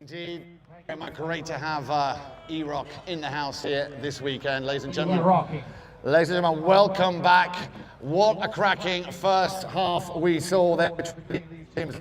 Indeed, great to have E-Rock in the house here this weekend, ladies and gentlemen. Ladies and gentlemen, welcome back. What a cracking first half we saw there.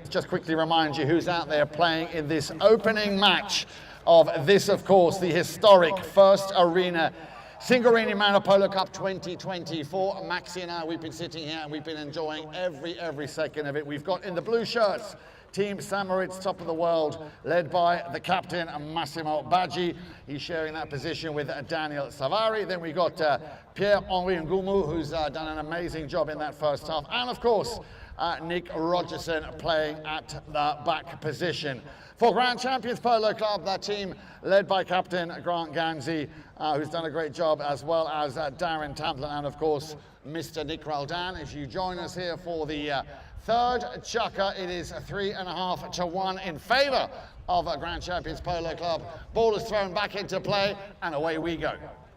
Just quickly remind you who's out there playing in this opening match of this, of course, the historic first arena Singureni Manor Polo Cup 2024. Maxi and I, we've been sitting here and we've been enjoying every second of it. We've got in the blue shirts, Team Moritz, top of the world, led by the captain, Massimo Baggi. He's sharing that position with Daniel Savari. Then we got Pierre-Henri Ngumu, who's done an amazing job in that first half. And of course, Nick Rogerson playing at the back position. For Grand Champions Polo Club, that team led by captain Grant Ganzi, who's done a great job, as well as Darren Tamplin, and of course, Mr. Nick Roldan. As you join us here for the third chukker, it is 3.5 to 1 in favour of Grand Champions Polo Club. Ball is thrown back into play, and away we go.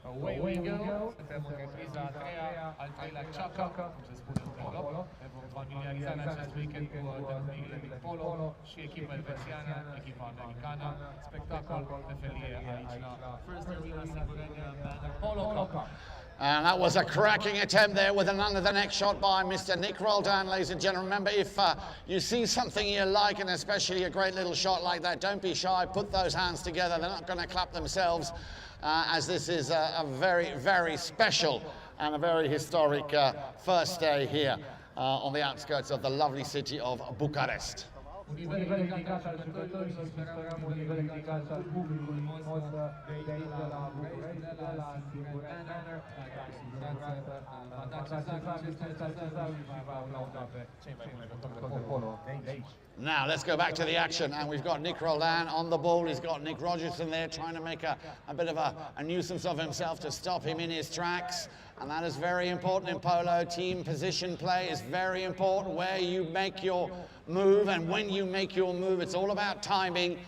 Away we go. Suntem în repriza a treia, al treilea chukker, cum se spune în Polo. Ne vom familiariza în acest weekend cu denumirile din Polo și echipa elvețiană, echipa americană. Spectacol de felie aici la First Arena Singureni Manor Polo Club. And that was a cracking attempt there with an under-the-neck shot by Mr. Nick Roldan, ladies and gentlemen. Remember, if you see something you like, and especially a great little shot like that, don't be shy, put those hands together. They're not going to clap themselves, as this is a very special and a very historic first day here on the outskirts of the lovely city of Bucharest. Un nivel ridicat al jucătorii și sperăm un nivel ridicat al publicului nostru de aici de la București, de la Singureni Manor, cu siguranță va da cezarul ce este cezarul și va aplauda pe cei mai buni jucători de polo de aici. Now let's go back to the action, and we've got Nick Roldan on the ball. He's got Nick Rogerson there trying to make a bit of a nuisance of himself to stop him in his tracks. And that is very important in polo. Team position play is very important, where you make your move, and when you make your move, it's all about timing.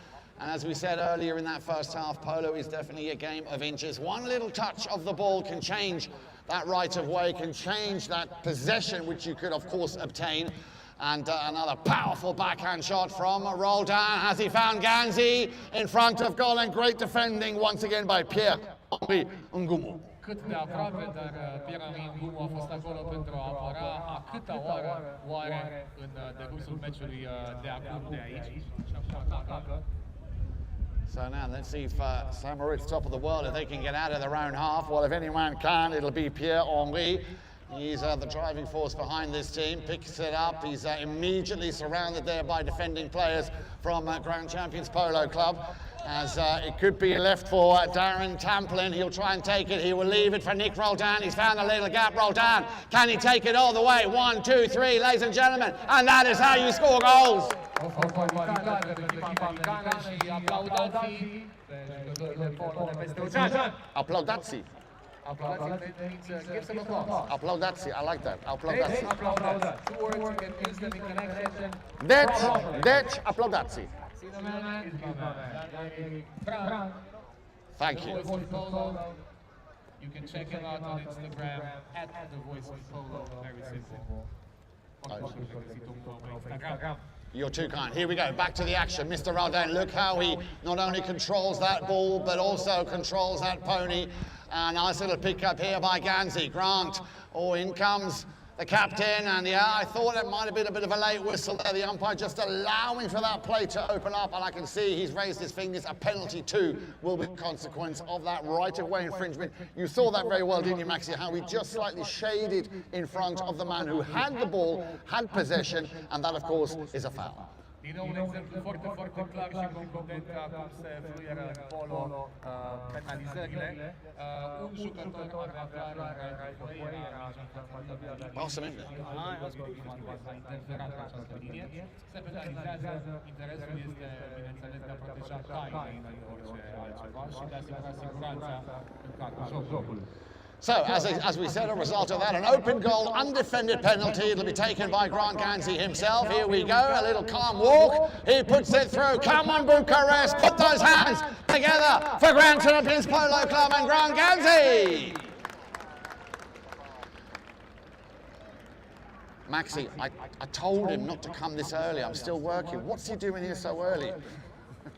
And as we said earlier in that first half, Polo is definitely a game of inches. One little touch of the ball can change that right of way, can change that possession, which you could, of course, obtain. And another powerful backhand shot from Roldan. Has he found Ganzi in front of goal? And great defending once again by Pierre-Henri Ngumu. Cât de aproape, dar Pierre-Henri Ngumu a fost acolo pentru a apăra. A câta oară oare în decursul meciului de acum de aici? So now let's see if St. Moritz, top of the world, if they can get out of their own half. Well, if anyone can, it'll be Pierre-Henri. He's the driving force behind this team, picks it up. He's immediately surrounded there by defending players from Grand Champions Polo Club. As it could be left for Darren Tamplin. He'll try and take it. He will leave it for Nick Roldan. He's found a little gap. Roldan, can he take it all the way? 1, 2, 3, ladies and gentlemen. And that is how you score goals. Applaudați. Applaudați, I like that. Applaudați. Deci, applaudați. Thank you. You can check him out on Instagram at The Voice of Polo. Very simple. You're too kind. Here we go, back to the action. Mr. Roldan, look how he not only controls that ball, but also controls that pony. A nice little pick up here by Ganzi. Grant, in comes the captain, and yeah, I thought it might have been a bit of a late whistle there. The umpire just allowing for that play to open up, and I can see he's raised his fingers. A penalty too will be the consequence of that right-of-way infringement. You saw that very well, didn't you, Maxi, how he just slightly shaded in front of the man who had the ball, had possession, and that, of course, is a foul. Din nou un exemplu foarte, foarte clar și concludent a cum se fluieră în Polo penalizările. Un jucător avea clar că era interferat pe această linie. Se penalizează. Interesul este, bineînțeles, de a proteja caii în orice altceva și de a asigura siguranța în cadrul jocului. So, as we said, a result of that, an open goal, undefended penalty. It'll be taken by Grant Ganzi himself. Here we go, a little calm walk. He puts it through. Come on, Bucharest, put those hands together for Grand Champions Polo Club and Grant Ganzi. Maxi, I told him not to come this early. I'm still working. What's he doing here so early?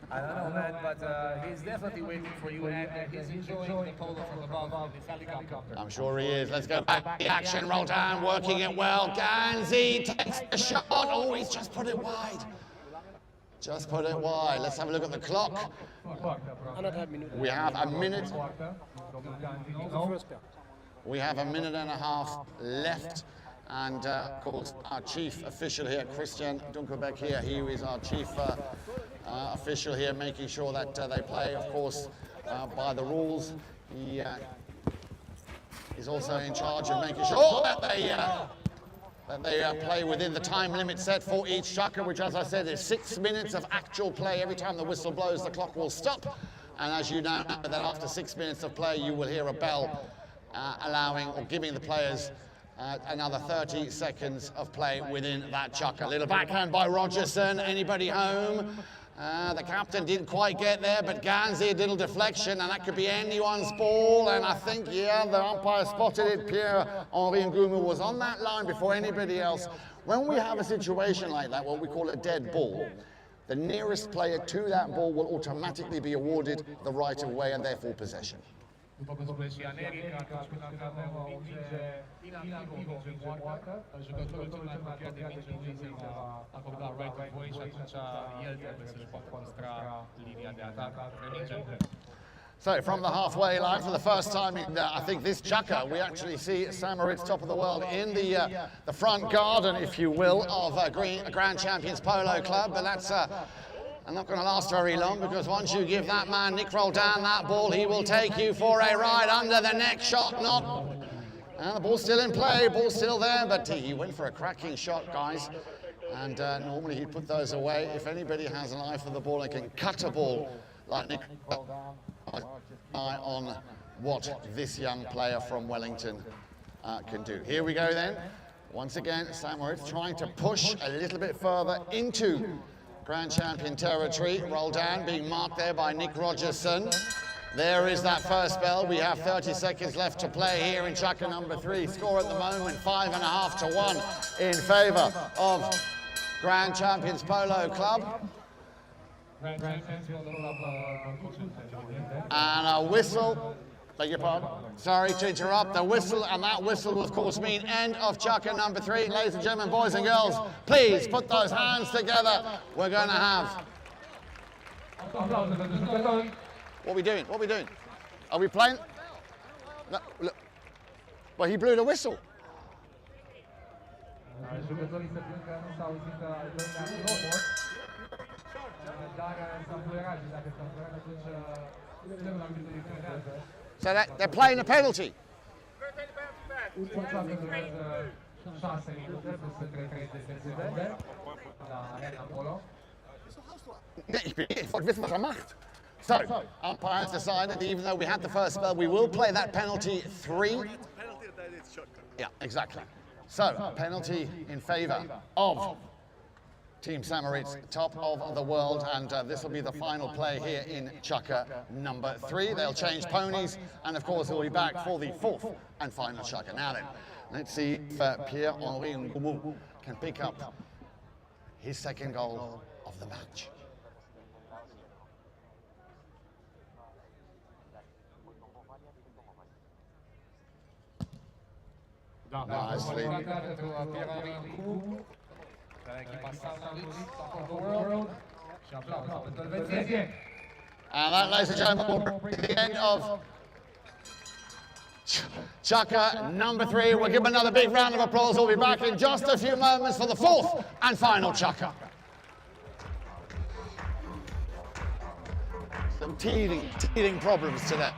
I don't know, man, but he's definitely waiting for you, and he's enjoying the polo from above in his helicopter. I'm sure he is. Let's go back to the action. Roldan working it well. Ganzi takes the shot. Oh, he's just put it wide. Just put it wide. Let's have a look at the clock. We have a minute. We have a minute and a half left. And of course, our chief official here, Christian Dunkelbeck here, he is our chief official here, making sure that they play, of course, by the rules. He is also in charge of making sure that they play within the time limit set for each chukka, which, as I said, is 6 minutes of actual play. Every time the whistle blows, the clock will stop. And as you know, that after 6 minutes of play, you will hear a bell allowing or giving the players another 30 seconds of play within that chukka. A little backhand by Rogerson. Anybody home? The captain didn't quite get there, but Ganzi, a little deflection, and that could be anyone's ball. And I think, yeah, the umpire spotted it. Pierre-Henri Ngumu was on that line before anybody else. When we have a situation like that, what we call a dead ball, the nearest player to that ball will automatically be awarded the right of way and therefore possession. După cum spune și Aneric, atunci când avem o minge inactivă, o minge moartă, jucătorul cel mai apropiat de minge îi va acorda right of way și atunci el trebuie să-și poată păstra linia de atac pe minge. So from the halfway line, for the first time in, I think, this chukka, we actually see St. Moritz, top of the world, in the front garden, if you will, of Grand Champions Polo Club. But that's not going to last very long, because once you give that man, Nick Roldan, that ball, he will take you for a ride under the neck shot. And the ball's still in play, ball's still there, but he went for a cracking shot, guys. And normally he'd put those away. If anybody has an eye for the ball and can cut a ball like Nick Roldan, eye on what this young player from Wellington can do. Here we go then. Once again, St. Moritz trying to push a little bit further into Grand champion territory. Roll down, being marked there by Nick Rogerson. There is that first bell. We have 30 seconds left to play here in chukka number 3. Score at the moment 5.5 to 1 in favour of Grand Champions Polo Club. And a whistle, beg your pardon, sorry to interrupt, the whistle, and that whistle will of course mean end of chukka number 3. Ladies and gentlemen, boys and girls, please put those hands together. We're going to have... What are we doing? What are we doing? Are we playing? No, look. Well, he blew the whistle. So they're playing a penalty. So, umpire has decided that even though we had the first spell, we will play that penalty 3. Yeah, exactly. So, penalty in favour of Team Moritz, top of the world, and this will be the final play here in chukka number 3. They'll change ponies, and of course we'll be back for the 4th and final chukka. Now then, let's see if Pierre-Henri Ngoumou can pick up his second goal of the match. Nicely. And that, ladies and gentlemen, will be the end of chukka number 3. We'll give another big round of applause. We'll be back in just a few moments for the 4th and final chukka. Some teething problems today.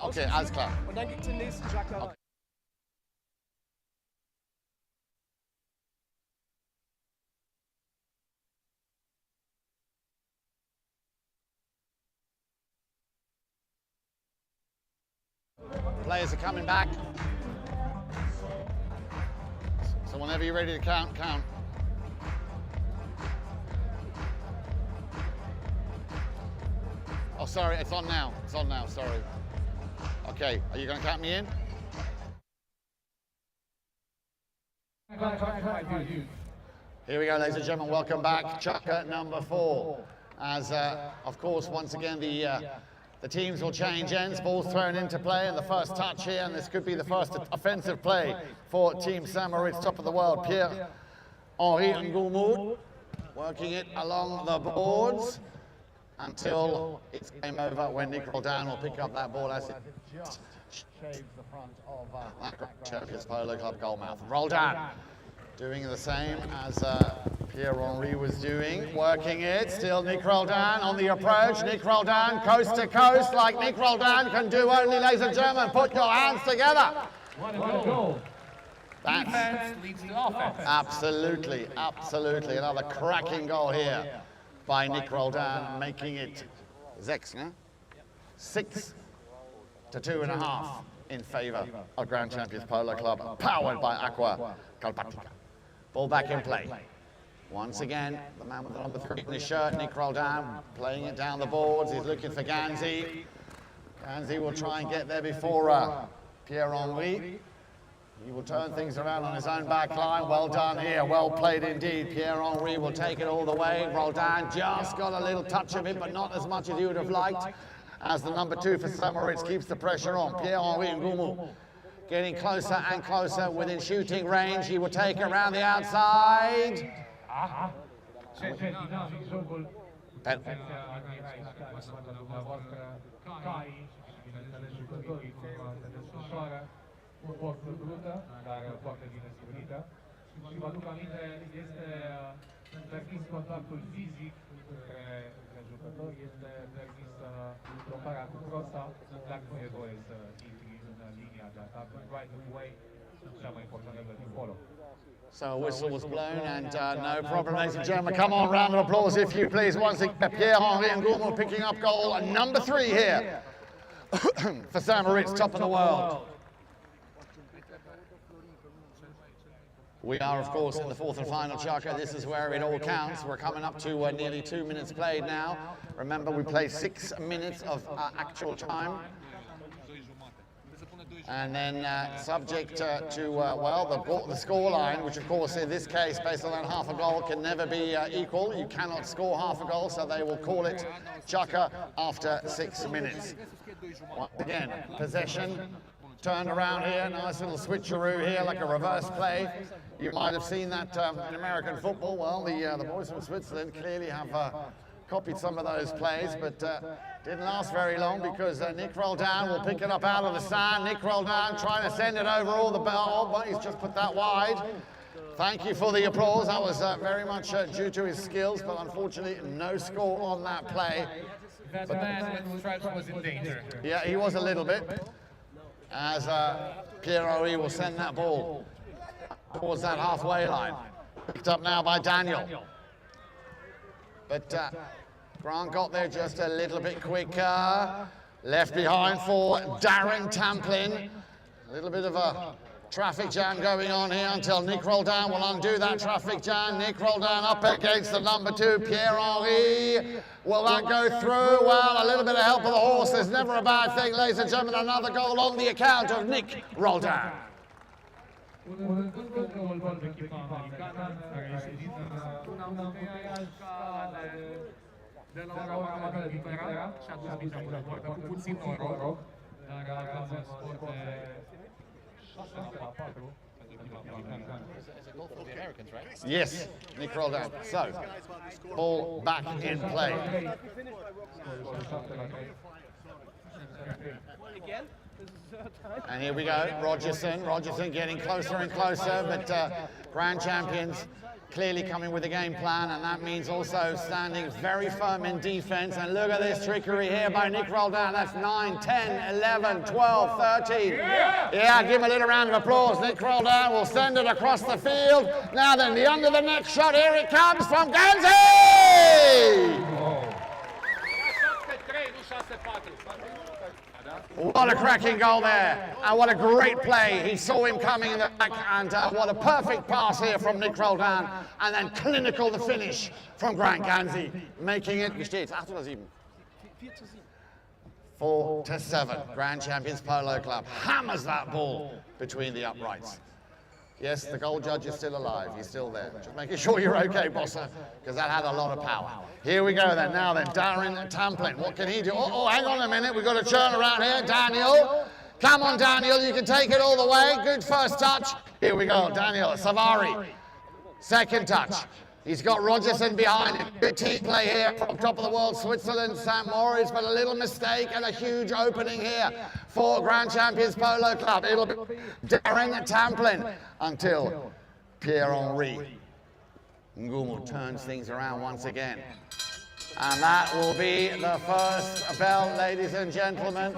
Okay, alles klar. Und dann geht den nächsten Chukka. Okay. Players are coming back. So whenever you're ready to count, count. Oh, sorry, it's on now. It's on now, sorry. Okay, are you going to count me in? Here we go, ladies and gentlemen. Welcome back. Chukka number 4. As, of course, once again, the The teams will change ends, balls thrown into play, and the first touch here, and this could be the first offensive play for Team Moritz, top of the world. Pierre-Henri Ngoumou working it along the boards until it's game over when Nick Roldan will pick up that ball as it shaves the front of that Champions Polo Club goalmouth. Roldan doing the same as Pierre-Henri was doing, working it, still Nick Roldan on the approach. Nick Roldan coast to coast like Nick Roldan can do only, ladies and gentlemen. Put your hands together. Defense leads to offense. Absolutely, absolutely. Another cracking goal here by Nick Roldan, making it 6 to 2.5 in favour of Grand Champions Polo Club, powered by Aqua, Carpat. Ball back in play. Once again, the man with the number 3 in his shirt, Nick Roldan, playing it down the boards. He's looking for Ganzi. Ganzi will try and get there before Pierre-Henri. He will turn things around on his own back line. Well done here, well played indeed. Pierre-Henri will take it all the way. Roldan just got a little touch of it, but not as much as he would have liked, as the number 2 for Moritz keeps the pressure on. Pierre-Henri Ngoumou getting closer and closer within shooting range. He will take it around the outside. Foarte brută, dar foarte bine stabilită. Și vă aduc aminte, este permis contactul fizic între jucători, este permis roparea cu crosa, dar nu e voie să intri în linia de atac. Right of way, cea mai importantă din polo. So a whistle was blown and no problem, ladies and gentlemen. Come on, round of applause if you please. Once again, Pierre-Henri Ngoumou picking up goal number 3 here for Moritz, top of the world. We are, of course, in the 4th and final chaka. This is where it all counts. We're coming up to nearly 2 minutes played now. Remember, we play 6 minutes of actual time. And then subject to, well, the score line, which, of course, in this case, based on that half a goal, can never be equal. You cannot score half a goal, so they will call it chaka after 6 minutes. Once again, possession. Turned around here, nice little switcheroo here, like a reverse play. You might have seen that in American football. Well, the boys from Switzerland clearly have copied some of those plays, but didn't last very long because Nick Roldan will pick it up out of the sand. Nick Roldan trying to send it over all the ball, but he's just put that wide. Thank you for the applause. That was very much due to his skills, but unfortunately no score on that play. That man when Stripes was in danger. Yeah, he was a little bit. As Pierre-Henri will send that ball towards that halfway line. Picked up now by Daniel. But Grant got there just a little bit quicker. Left behind for Darren Tamplin. A little bit of a traffic jam going on here until Nick Roldan will undo that traffic jam. Nick Roldan up against the number 2, Pierre-Henri. Will that go through? Well, a little bit of help of the horse is never a bad thing, ladies and gentlemen. Another goal on the account of Nick Roldan. Yes, Nick Roldan. So, ball back in play. And here we go, Rogerson getting closer and closer, but Grand Champions clearly coming with a game plan, and that means also standing very firm in defense. And look at this trickery here by Nick Roldan. That's 9, 10, 11, 12, 13. Yeah, give him a little round of applause. Nick Roldan will send it across the field. Now then, the under the neck shot, here it comes from Ganzi! What a cracking goal there, and what a great play. He saw him coming in the back, and what a perfect pass here from Nick Roldan, and then clinical the finish from Grant Ganzi, making it, wie steht's, 8 oder 7? 4-7, Grand Champions Polo Club hammers that ball between the uprights. Yes, the goal judge is still alive. He's still there. Just making sure you're okay, Bossa, because that had a lot of power. Here we go then. Now then, Darren Tamplin. What can he do? Oh, hang on a minute. We've got to turn around here. Daniel. Come on, Daniel. You can take it all the way. Good first touch. Here we go. Daniel Savari. Second touch. He's got Rogerson behind him. Good team play here from top of the world, Switzerland, St. Moritz, but a little mistake and a huge opening here for Grand Champions Polo Club. It'll be Darren Tamplin until Pierre-Henri Ngumu turns things around once again. And that will be the first bell, ladies and gentlemen.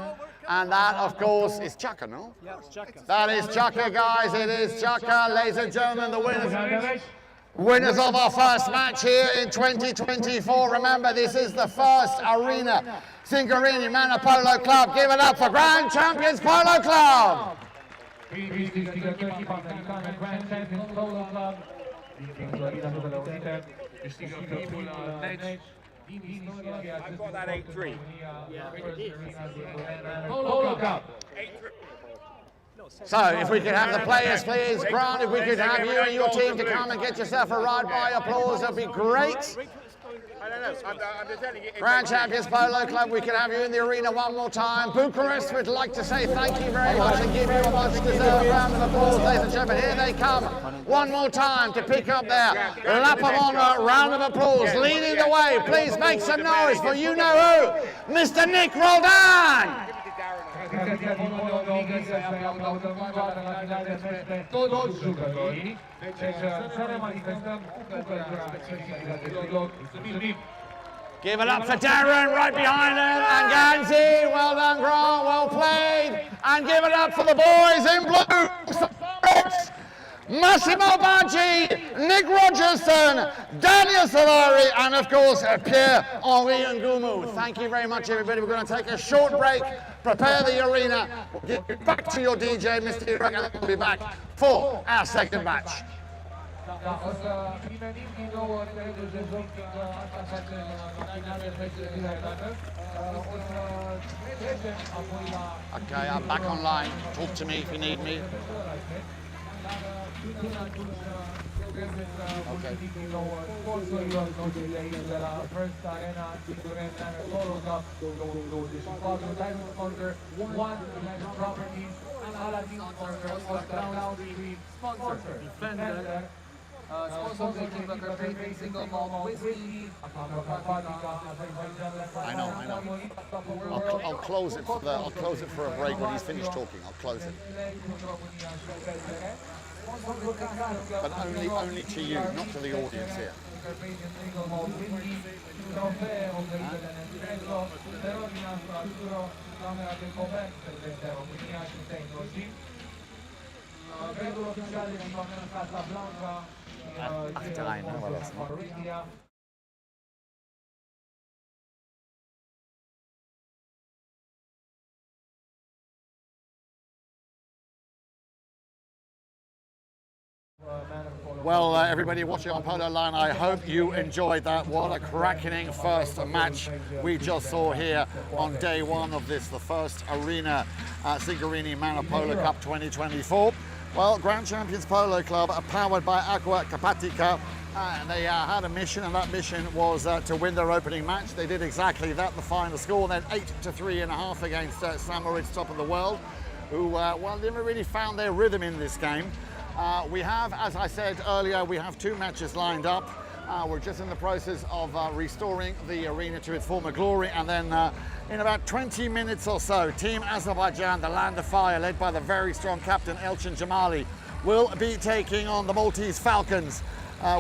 And that, of course, is Chaka, no? Yeah, it's Chaka. That is Chaka, guys. It is Chaka, ladies and gentlemen, the winners of our first match here in 2024. Remember, this is the first arena. Singureni Manor Polo Club. Give it up for Grand Champions Polo Club. I've got that 8-3. Polo Cup. So, if we could have the players, please, Grant, if we could have you and your team to come and get yourself a ride by applause, that'd be great. I don't know. I'm just telling you. Grand Champions Polo Club, we could have you in the arena one more time. Bucharest, we'd like to say thank you very much and give you a much-deserved round of applause, ladies and gentlemen. Here they come one more time to pick up their lap of honor, round of applause. Leading the way, please make some noise for you know who, Mr. Nick Roldan. Give it up for Darren, right behind him, and Ganzi. Well done, Grant, well played. And give it up for the boys in blue. Massimo Baggi, Nick Rogerson, Daniel Savari, and of course Pierre-Henri Ngumu. Thank you very much, everybody. We're going to take a short break, prepare the arena, get back to your DJ, Mr. Iraq, and we'll be back for our second match. Okay, I'm back online. Talk to me if you need me. I know. I'll close it for a break when he's finished talking. I'll close it. But only to you, not to the audience here. I know what that's not. Well, everybody watching on Polo Line, I hope you enjoyed that. What a cracking first match we just saw here on day one of this, the first arena Singureni Manor Polo Cup 2024. Well, Grand Champions Polo Club are powered by Aqua Carpatica. They had a mission, and that mission was to win their opening match. They did exactly that. The final score then 8-3.5 against St. Moritz, top of the world, who well, never really found their rhythm in this game. We have, as I said earlier, we have two matches lined up. We're just in the process of restoring the arena to its former glory, and then in about 20 minutes or so, Team Azerbaijan, the Land of Fire, led by the very strong captain Elchin Jamali, will be taking on the Maltese Falcons,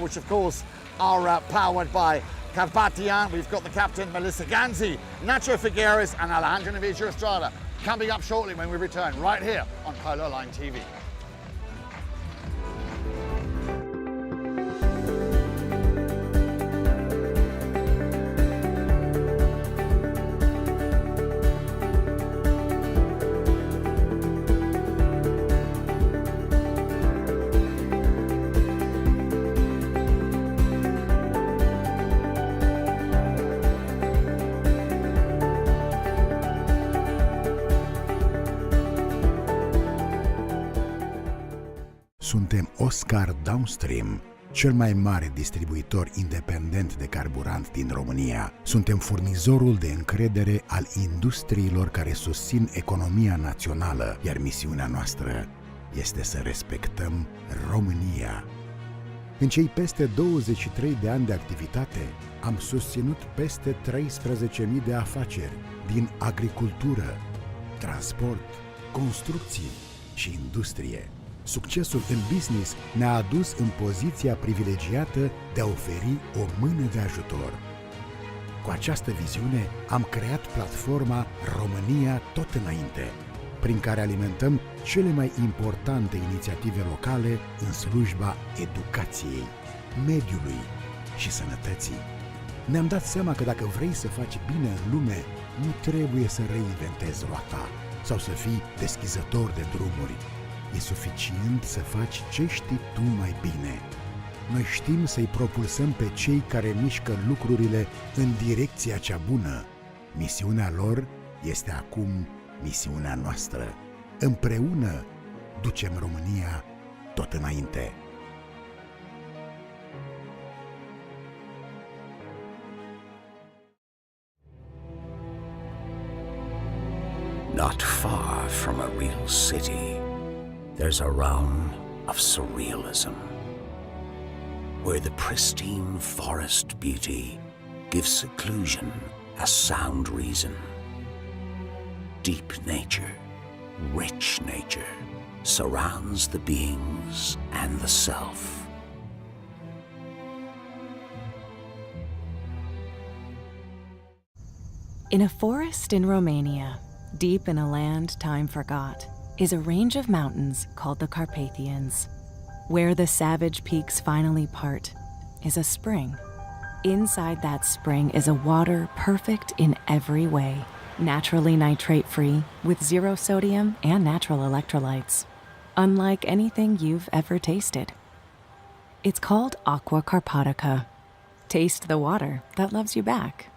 which of course are powered by Carpatian. We've got the captain Melissa Ganzi, Nacho Figueres, and Alejandro Navigia Estrada coming up shortly when we return right here on Polo Line TV. Suntem Oscar Downstream, cel mai mare distribuitor independent de carburant din România. Suntem furnizorul de încredere al industriilor care susțin economia națională, iar misiunea noastră este să respectăm România. În cei peste 23 de ani de activitate, am susținut peste 13.000 de afaceri din agricultură, transport, construcții și industrie. Succesul în business ne-a adus în poziția privilegiată de a oferi o mână de ajutor. Cu această viziune am creat platforma România tot înainte, prin care alimentăm cele mai importante inițiative locale în slujba educației, mediului și sănătății. Ne-am dat seama că dacă vrei să faci bine în lume, nu trebuie să reinventezi roata sau să fii deschizător de drumuri. E suficient să faci ce știi tu mai bine. Noi știm să-i propulsăm pe cei care mișcă lucrurile în direcția cea bună. Misiunea lor este acum misiunea noastră. Împreună ducem România tot înainte. Not far from a real city, there's a realm of surrealism, where the pristine forest beauty gives seclusion a sound reason. Deep nature, rich nature, surrounds the beings and the self. In a forest in Romania, deep in a land time forgot, is a range of mountains called the Carpathians. Where the savage peaks finally part is a spring. Inside that spring is a water perfect in every way, naturally nitrate-free, with zero sodium and natural electrolytes, unlike anything you've ever tasted. It's called Aqua Carpatica. Taste the water that loves you back.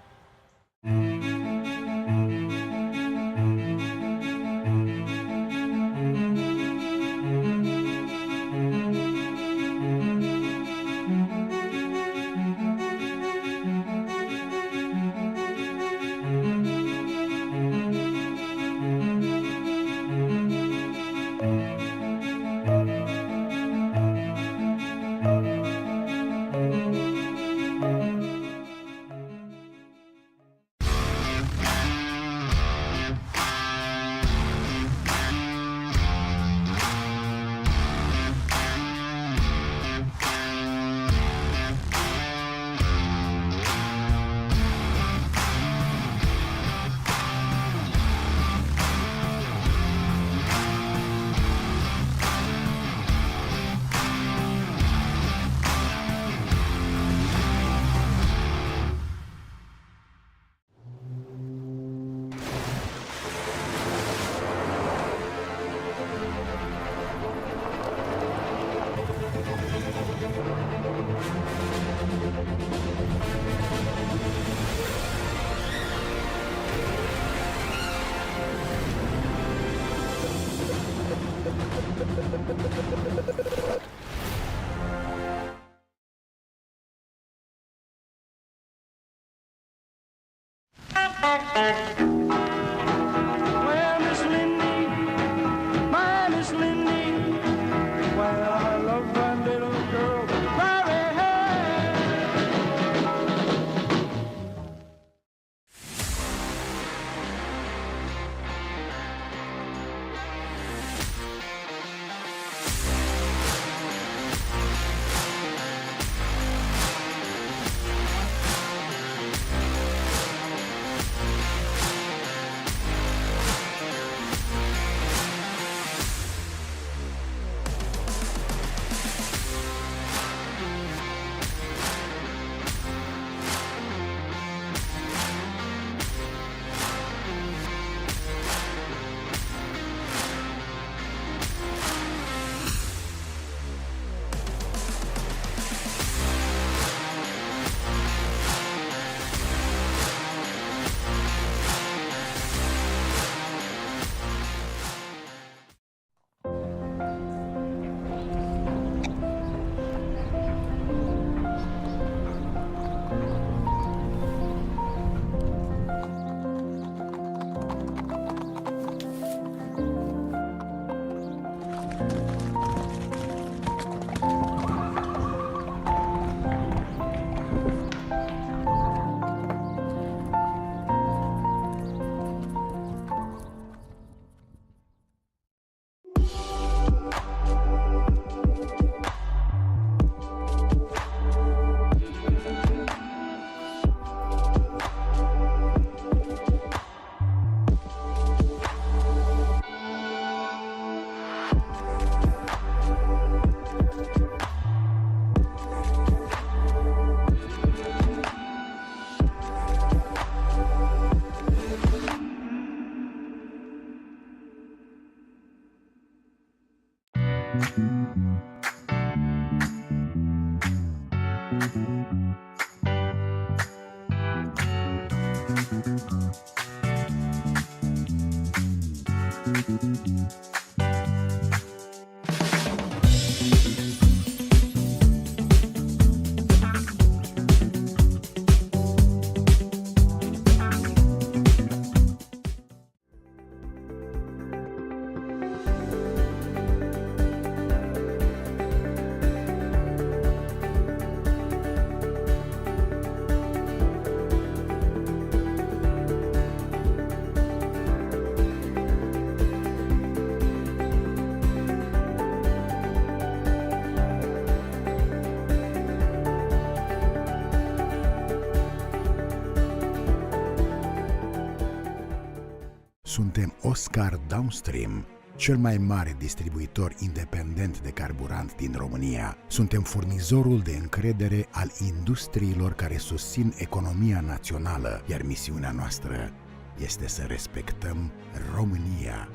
Suntem Oscar Downstream, cel mai mare distribuitor independent de carburant din România. Suntem furnizorul de încredere al industriilor care susțin economia națională, iar misiunea noastră este să respectăm România.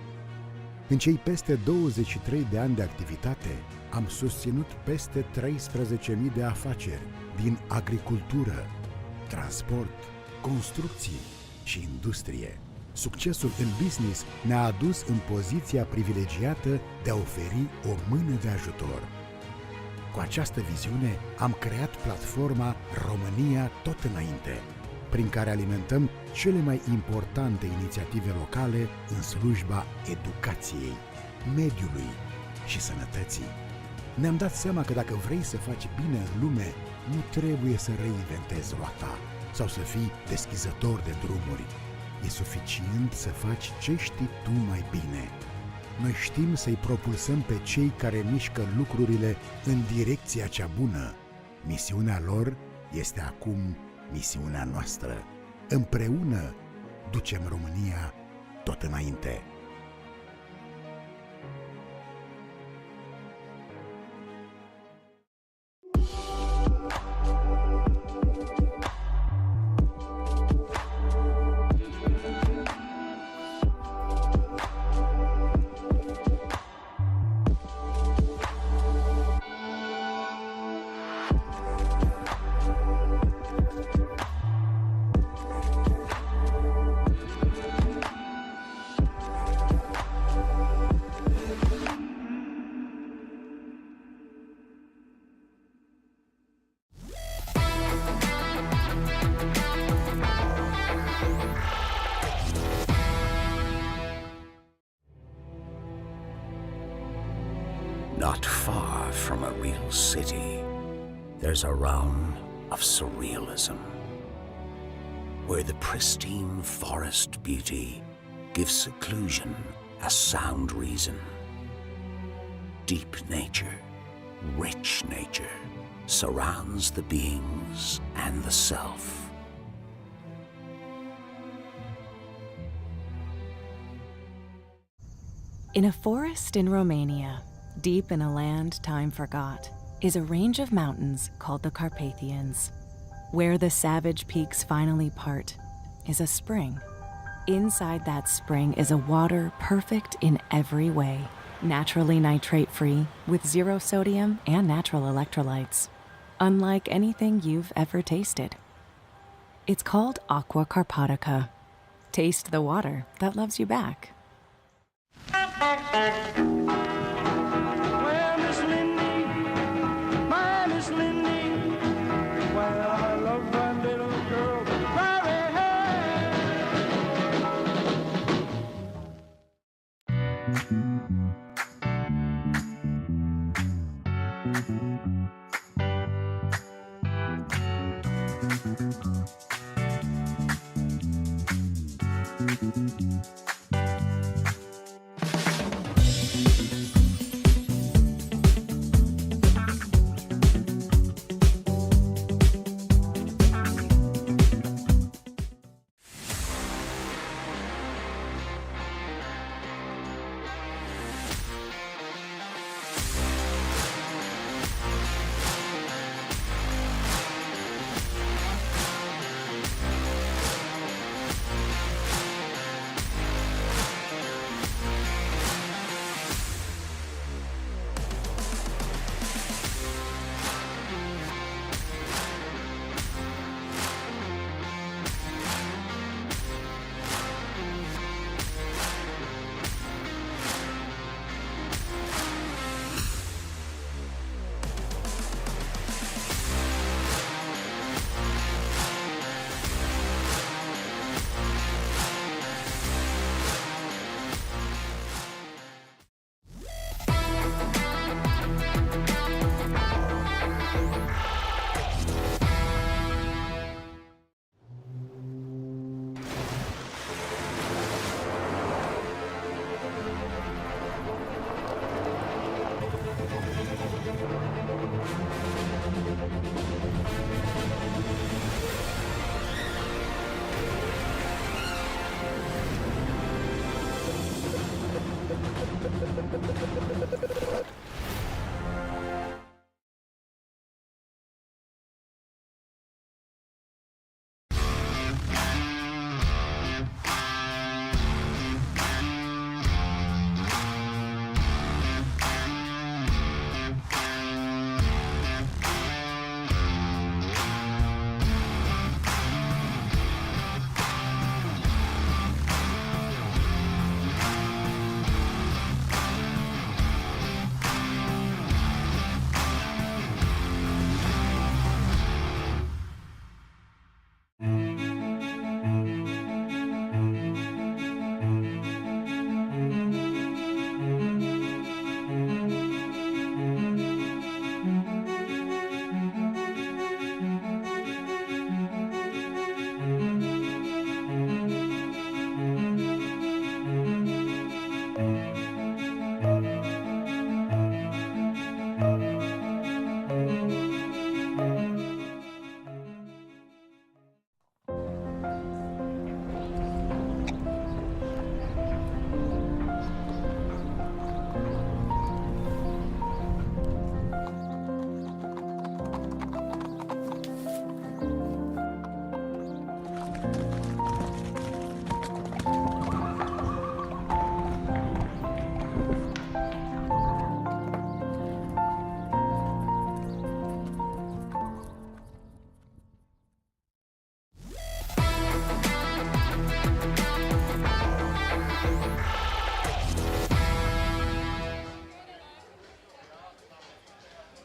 În cei peste 23 de ani de activitate, am susținut peste 13.000 de afaceri din agricultură, transport, construcții și industrie. Succesul în business ne-a adus în poziția privilegiată de a oferi o mână de ajutor. Cu această viziune am creat platforma România tot înainte, prin care alimentăm cele mai importante inițiative locale în slujba educației, mediului și sănătății. Ne-am dat seama că dacă vrei să faci bine în lume, nu trebuie să reinventezi roata sau să fii deschizător de drumuri. E suficient să faci ce știi tu mai bine. Noi știm să-i propulsăm pe cei care mișcă lucrurile în direcția cea bună. Misiunea lor este acum misiunea noastră. Împreună ducem România tot înainte. Not far from a real city, there's a realm of surrealism, where the pristine forest beauty gives seclusion a sound reason. Deep nature, rich nature, surrounds the beings and the self. In a forest in Romania, deep in a land time forgot, is a range of mountains called the Carpathians. Where the savage peaks finally part is a spring. Inside that spring is a water perfect in every way, naturally nitrate-free, with zero sodium and natural electrolytes, unlike anything you've ever tasted. It's called Aqua Carpatica. Taste the water that loves you back. Well, Miss Lindy, my Miss Lindy, well, I love that little girl very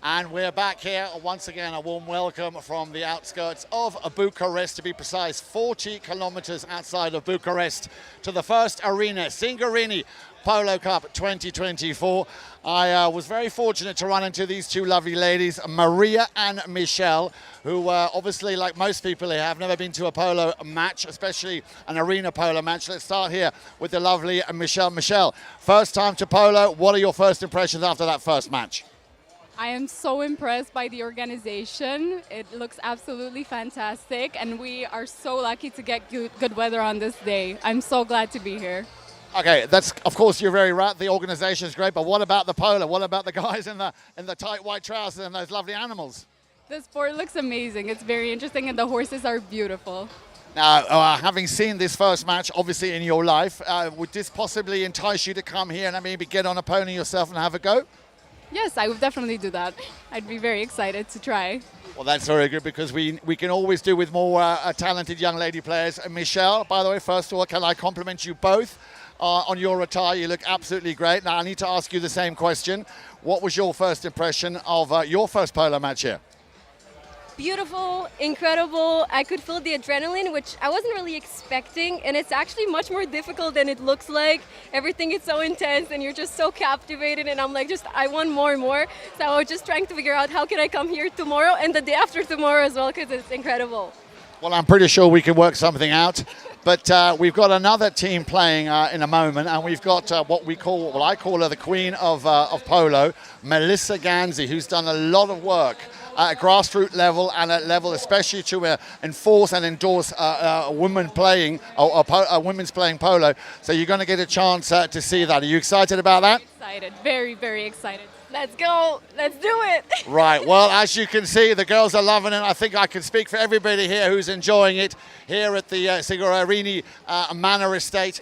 And we're back here. Once again, a warm welcome from the outskirts of Bucharest, to be precise, 40 kilometers outside of Bucharest, to the first arena, Singureni Polo Cup 2024. I was very fortunate to run into these two lovely ladies, Maria and Michelle, who obviously, like most people here, have never been to a polo match, especially an arena polo match. Let's start here with the lovely Michelle. Michelle, first time to polo. What are your first impressions after that first match? I am so impressed by the organization. It looks absolutely fantastic, and we are so lucky to get good weather on this day. I'm so glad to be here. Okay, that's, of course, you're very right. The organization is great, but what about the polo? What about the guys in the tight white trousers and those lovely animals? The sport looks amazing. It's very interesting, and the horses are beautiful. Now, having seen this first match, obviously, in your life, would this possibly entice you to come here and maybe get on a pony yourself and have a go? Yes, I would definitely do that. I'd be very excited to try. Well, that's very good, because we can always do with more talented young lady players. Michelle, by the way, first of all, can I compliment you both on your attire? You look absolutely great. Now, I need to ask you the same question. What was your first impression of your first polo match here? Beautiful, incredible. I could feel the adrenaline, which I wasn't really expecting, and it's actually much more difficult than it looks like. Everything is so intense, and you're just so captivated, and I'm like, I want more and more. So I was just trying to figure out how can I come here tomorrow and the day after tomorrow as well, because it's incredible. Well, I'm pretty sure we can work something out. But we've got another team playing in a moment, and we've got what I call her the queen of polo, Melissa Ganzi, who's done a lot of work at a grassroots level and at level especially to enforce and endorse women's playing polo. So you're going to get a chance to see that. Are you excited about that? Excited, very, very excited. Let's go. Let's do it. Right. Well, as you can see, the girls are loving it. I think I can speak for everybody here who's enjoying it here at the Singureni Manor estate.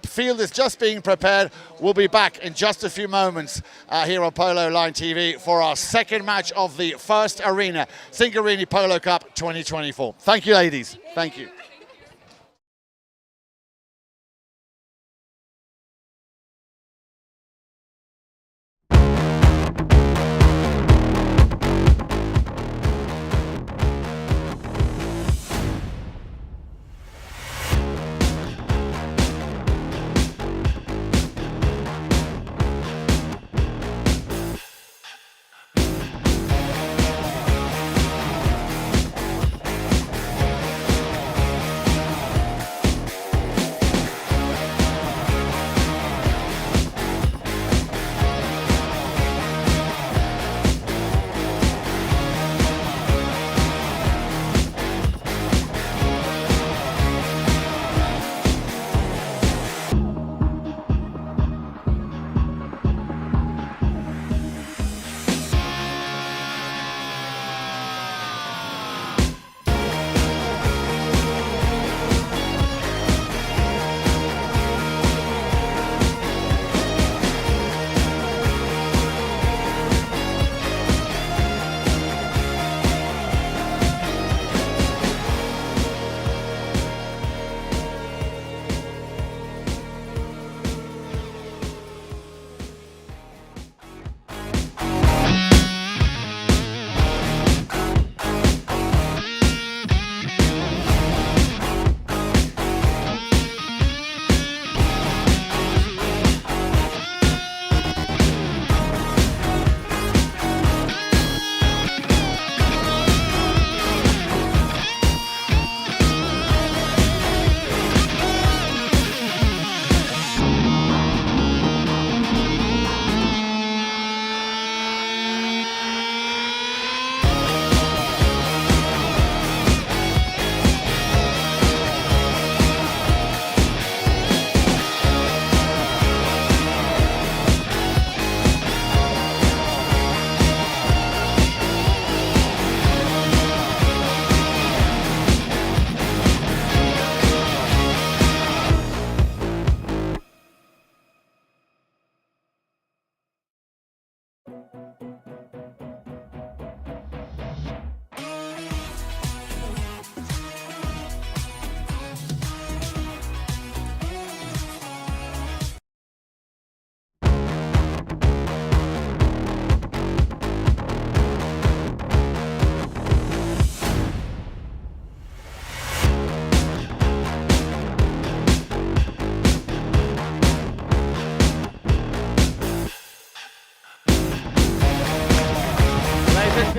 Field is just being prepared. We'll be back in just a few moments here on Polo Line TV for our second match of the first arena, Singureni Polo Cup 2024. Thank you, ladies. Thank you.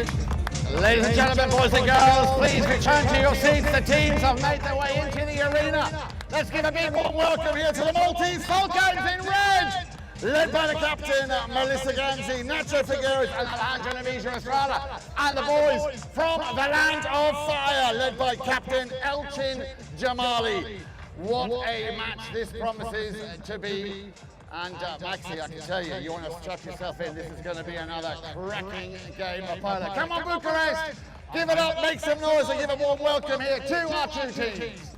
Ladies and gentlemen, boys and girls, please return to your seats. The teams have made their way into the arena. Let's give a big warm welcome here to the Maltese Falcons in red, led by the captain, Melissa Ganzi, Nacho Figueres, and Alejandro Navijo Estrada, and the boys from the Land of Fire, led by Captain Elchin Jamali. What a match this promises to be. And Maxi, I can tell you, you want to strap yourself in. This is going to be another cracking game of polo. Come on, Bucharest! Give it up, make some noise, and give a warm welcome here to our two teams.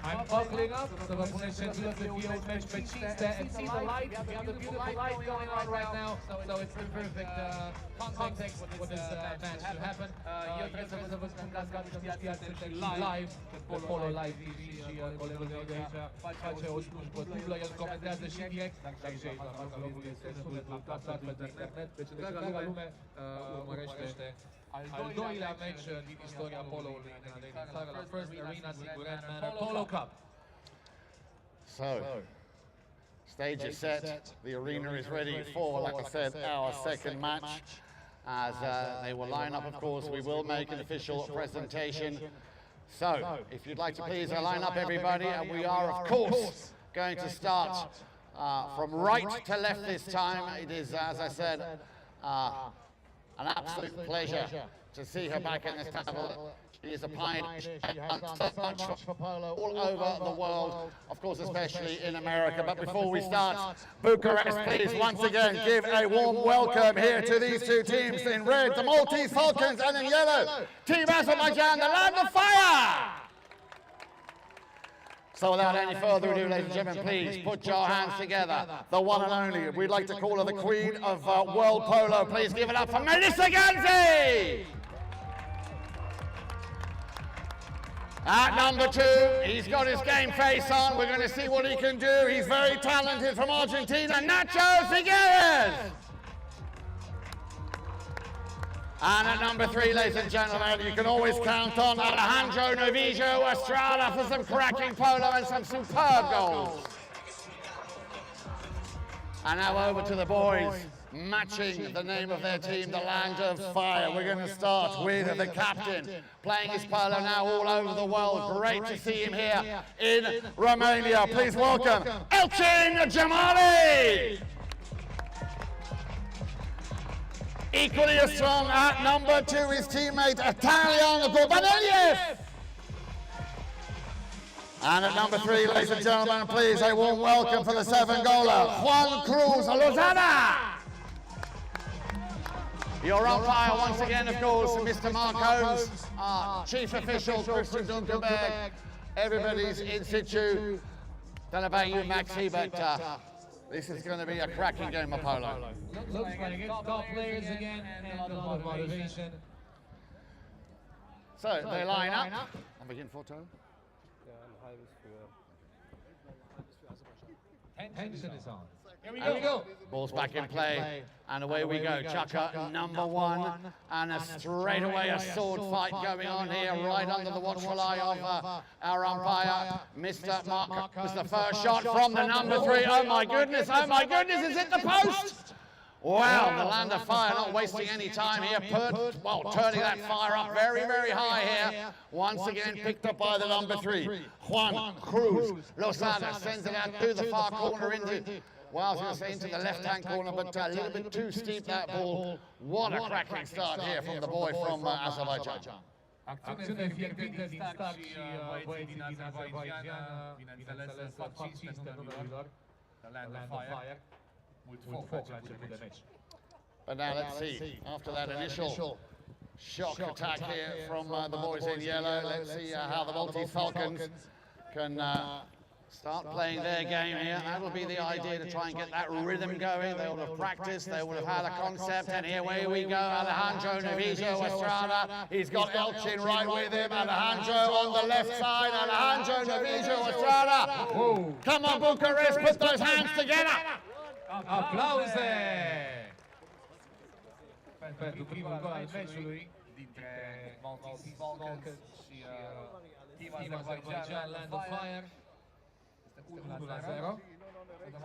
I'm buckling up, să vă puneți ședule să fie un meci pe cinste, and see the light, we have the beautiful light going on right now, so it's the perfect context for this match to happen. Eu trebuie să vă spun că ați știați și live, pe Polo Live TV și colegul meu de aici face o slujbă dublă, el comentează și direct, dar și aici, la locul este sunetul captat pe internet, deci întreaga lume urmărește al doilea meci din istoria poloului din țară, la First Arena Singureni Manor Polo Cup. So, stage is set, the arena is ready for, like I said, our second match. As they will line up, of course, we will make an official presentation. So, if you'd like to please line up everybody, and we are, of course, going to start from right to left this time. It is, as I said, an absolute pleasure to see her back in this table. She is a pioneer. She has done so much for polo all over the world, of course, especially in America. But before we start, Bucharest, please once again give a warm welcome here to these two teams in red, the Maltese Falcons, and in yellow, Team Azerbaijan, the Land of Fire. So without any further ado, ladies and gentlemen, please put your hands together. The one and only, we'd like to call her the Queen of World Polo. Please give it up for Melissa Ganzi! At number 2, he's got his game face on. We're going to see what he can do. He's very talented from Argentina, Nacho Figueres! And at number 3, ladies and gentlemen, you can always count on Alejandro Navijo Estrada for some cracking polo and some superb goals. And now over to the boys, matching the name of their team, the Land of Fire. We're going to start with the captain, playing his polo now all over the world. Great to see him here in Romania. Please welcome Elchin Jamali! Equally as strong at number 2, his teammate Italian Gorbaneliev. And at number 3, ladies and gentlemen, please a warm welcome for the 7-goaler, Juan Cruz Lozada. Your umpire once again, of course, Mr. Mark Holmes, our chief official, Christian Dunkelberg. Everybody's in situ. Don't know about you, Maxi, but this is going to be a cracking game of polo. Looks like it. Top players again and a lot of motivation. So they line up. And begin photo. Tension is on. Here we go. Ball's back in play, and away we go. Chukka, number 1, and straight away a sword fight going on here, right under the watchful eye of our umpire, Mr. Mark. Was the first shot from the number 3. Oh my goodness, is it the post? Wow, the Land of Fire not wasting any time here, turning that fire up very, very high here. Once again picked up by the number 3, Juan Cruz Lozada, sends it out to the far corner into, well, I was going to say into the left-hand corner, but a little bit too steep that ball. What a cracking start here from the boy from Azerbaijan. Acțiune fierbinte din start și băieții din Azerbaijan, bineînțeles, fac cinste numelor, the Land of Fire. Mult foc la început de meci. But now let's see, after that initial shock attack here from the boys in yellow, let's see how the Maltese Falcons can start playing their game here. That will be the idea, to try and get that rhythm going. They will have practiced, they will have had a concept, and here we go, Alejandro Navijo Estrada. He's got Elchin right with him, Alejandro on the left side, Alejandro Navijo Estrada. Come on, Bucharest, put those hands together. Aplauze! Pentru primul gol al meciului dintre Maltese Falcons și Team Azerbaijan Land of Fire. Este 1-0.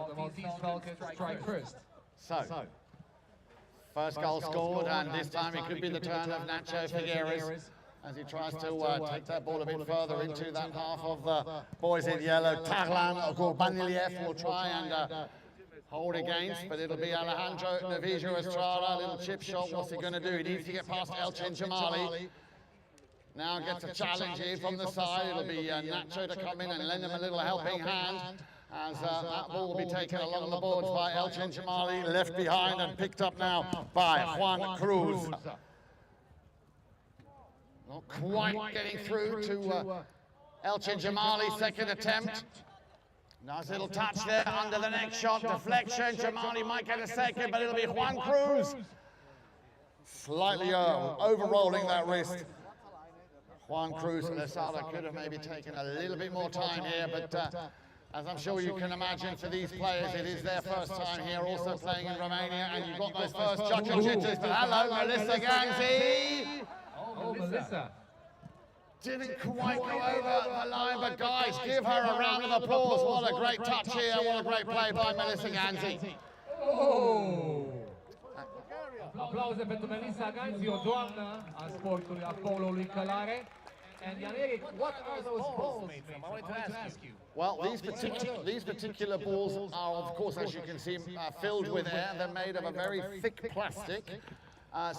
The Maltese Falcons strike first. So, First goal scored, and this time it could be the turn of Nacho Figueres as he tries to take that ball a bit further into that half of the boys in yellow. Tarlan Gorbaniliev will try and hold against, but it'll be Alejandro Novijo Estrada, a little chip shot. What's he going to do? He needs to get past Elchin Jamali. Now gets a challenge here from the side. It'll be Nacho to come in and lend him a little helping hand, as that ball will be taken along the boards by Elchin Jamali, left behind and picked up now by Juan Cruz. Not quite getting through to Elchin Jamali, second attempt. Nice little touch there under the neck shot, deflection. Jamali might get a second, but it'll be Juan Cruz. Slightly over-rolling that wrist. Juan Cruz and Losada could have maybe taken a little bit more time here, but as I'm sure you can imagine, for these players, it is their first time here, also playing in Romania, and you've got those first judging jitters. But hello, Melissa Ganzi. Oh, Melissa. Didn't quite go over the line, but guys, give her a round of applause. What a great touch here, what a great play by Melissa Ganzi. Oh! Aplauze pentru Melissa Ganzi, o doamnă a sportului, a polului călare. And Jan Erik, what are those balls made from? I wanted to ask you. Well, these particular balls are, of course, as you can see, filled with air. They're made of a very thick plastic,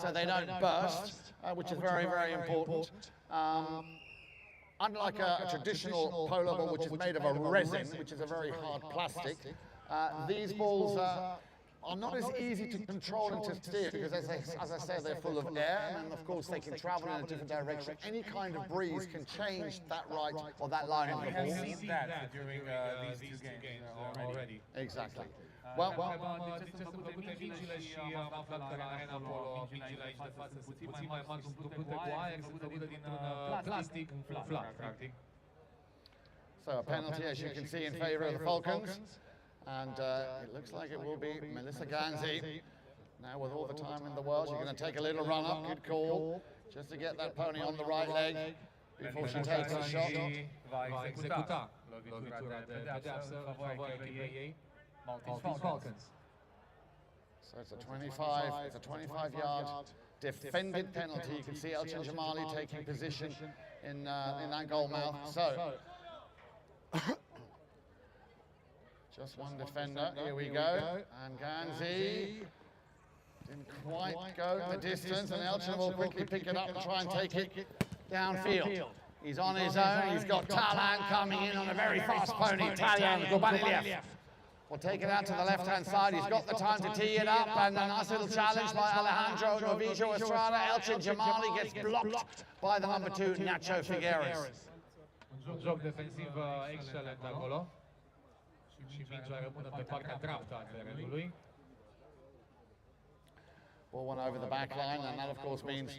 so they don't burst, which is very, very important. Unlike a traditional polo ball, which is made of a resin, which is a very hard plastic, these balls are not as easy to control and to steer, because as I said, they're full of air, and of course they can travel in a different direction. Any kind of breeze can change that right or that line of the ball. We have seen that during these two games already. Exactly. Well, ce sunt făcute mingile și am aflat că la arena Polo mingile aici de față sunt puțin mai mari, sunt umplute cu aer, sunt făcute dintr-un plastic umflat, practic. So a penalty, as you can see, in favour of the Falcons. And it looks like it will be Melissa Ganzi. Now with all the time in the world, she's going to take a little run up, good call, just to get that pony on the right leg before she takes a shot. Va executa lovitura de pedeapsă în favoarea echipei ei, Maltese Falcons. So it's a 25-yard defended penalty. You can see Elchin Jamali taking position in that goal mouth. So just one defender, here we go, and Ganzi didn't quite go the distance, and Elchin will quickly pick it up and try and take it downfield. He's on his own, he's got Talan coming in on a very fast pony, Talian Gorbaniliev. Will take it out to the left-hand side, he's got the time to tee it up, and a nice little challenge by Alejandro Novijo Estrada. Elchin Jamali gets blocked by the number 2, Nacho Figueres. Un joc defensiv excelent acolo. Și mingea rămâne pe partea dreaptă a terenului. Ball went over the back line, and that of course means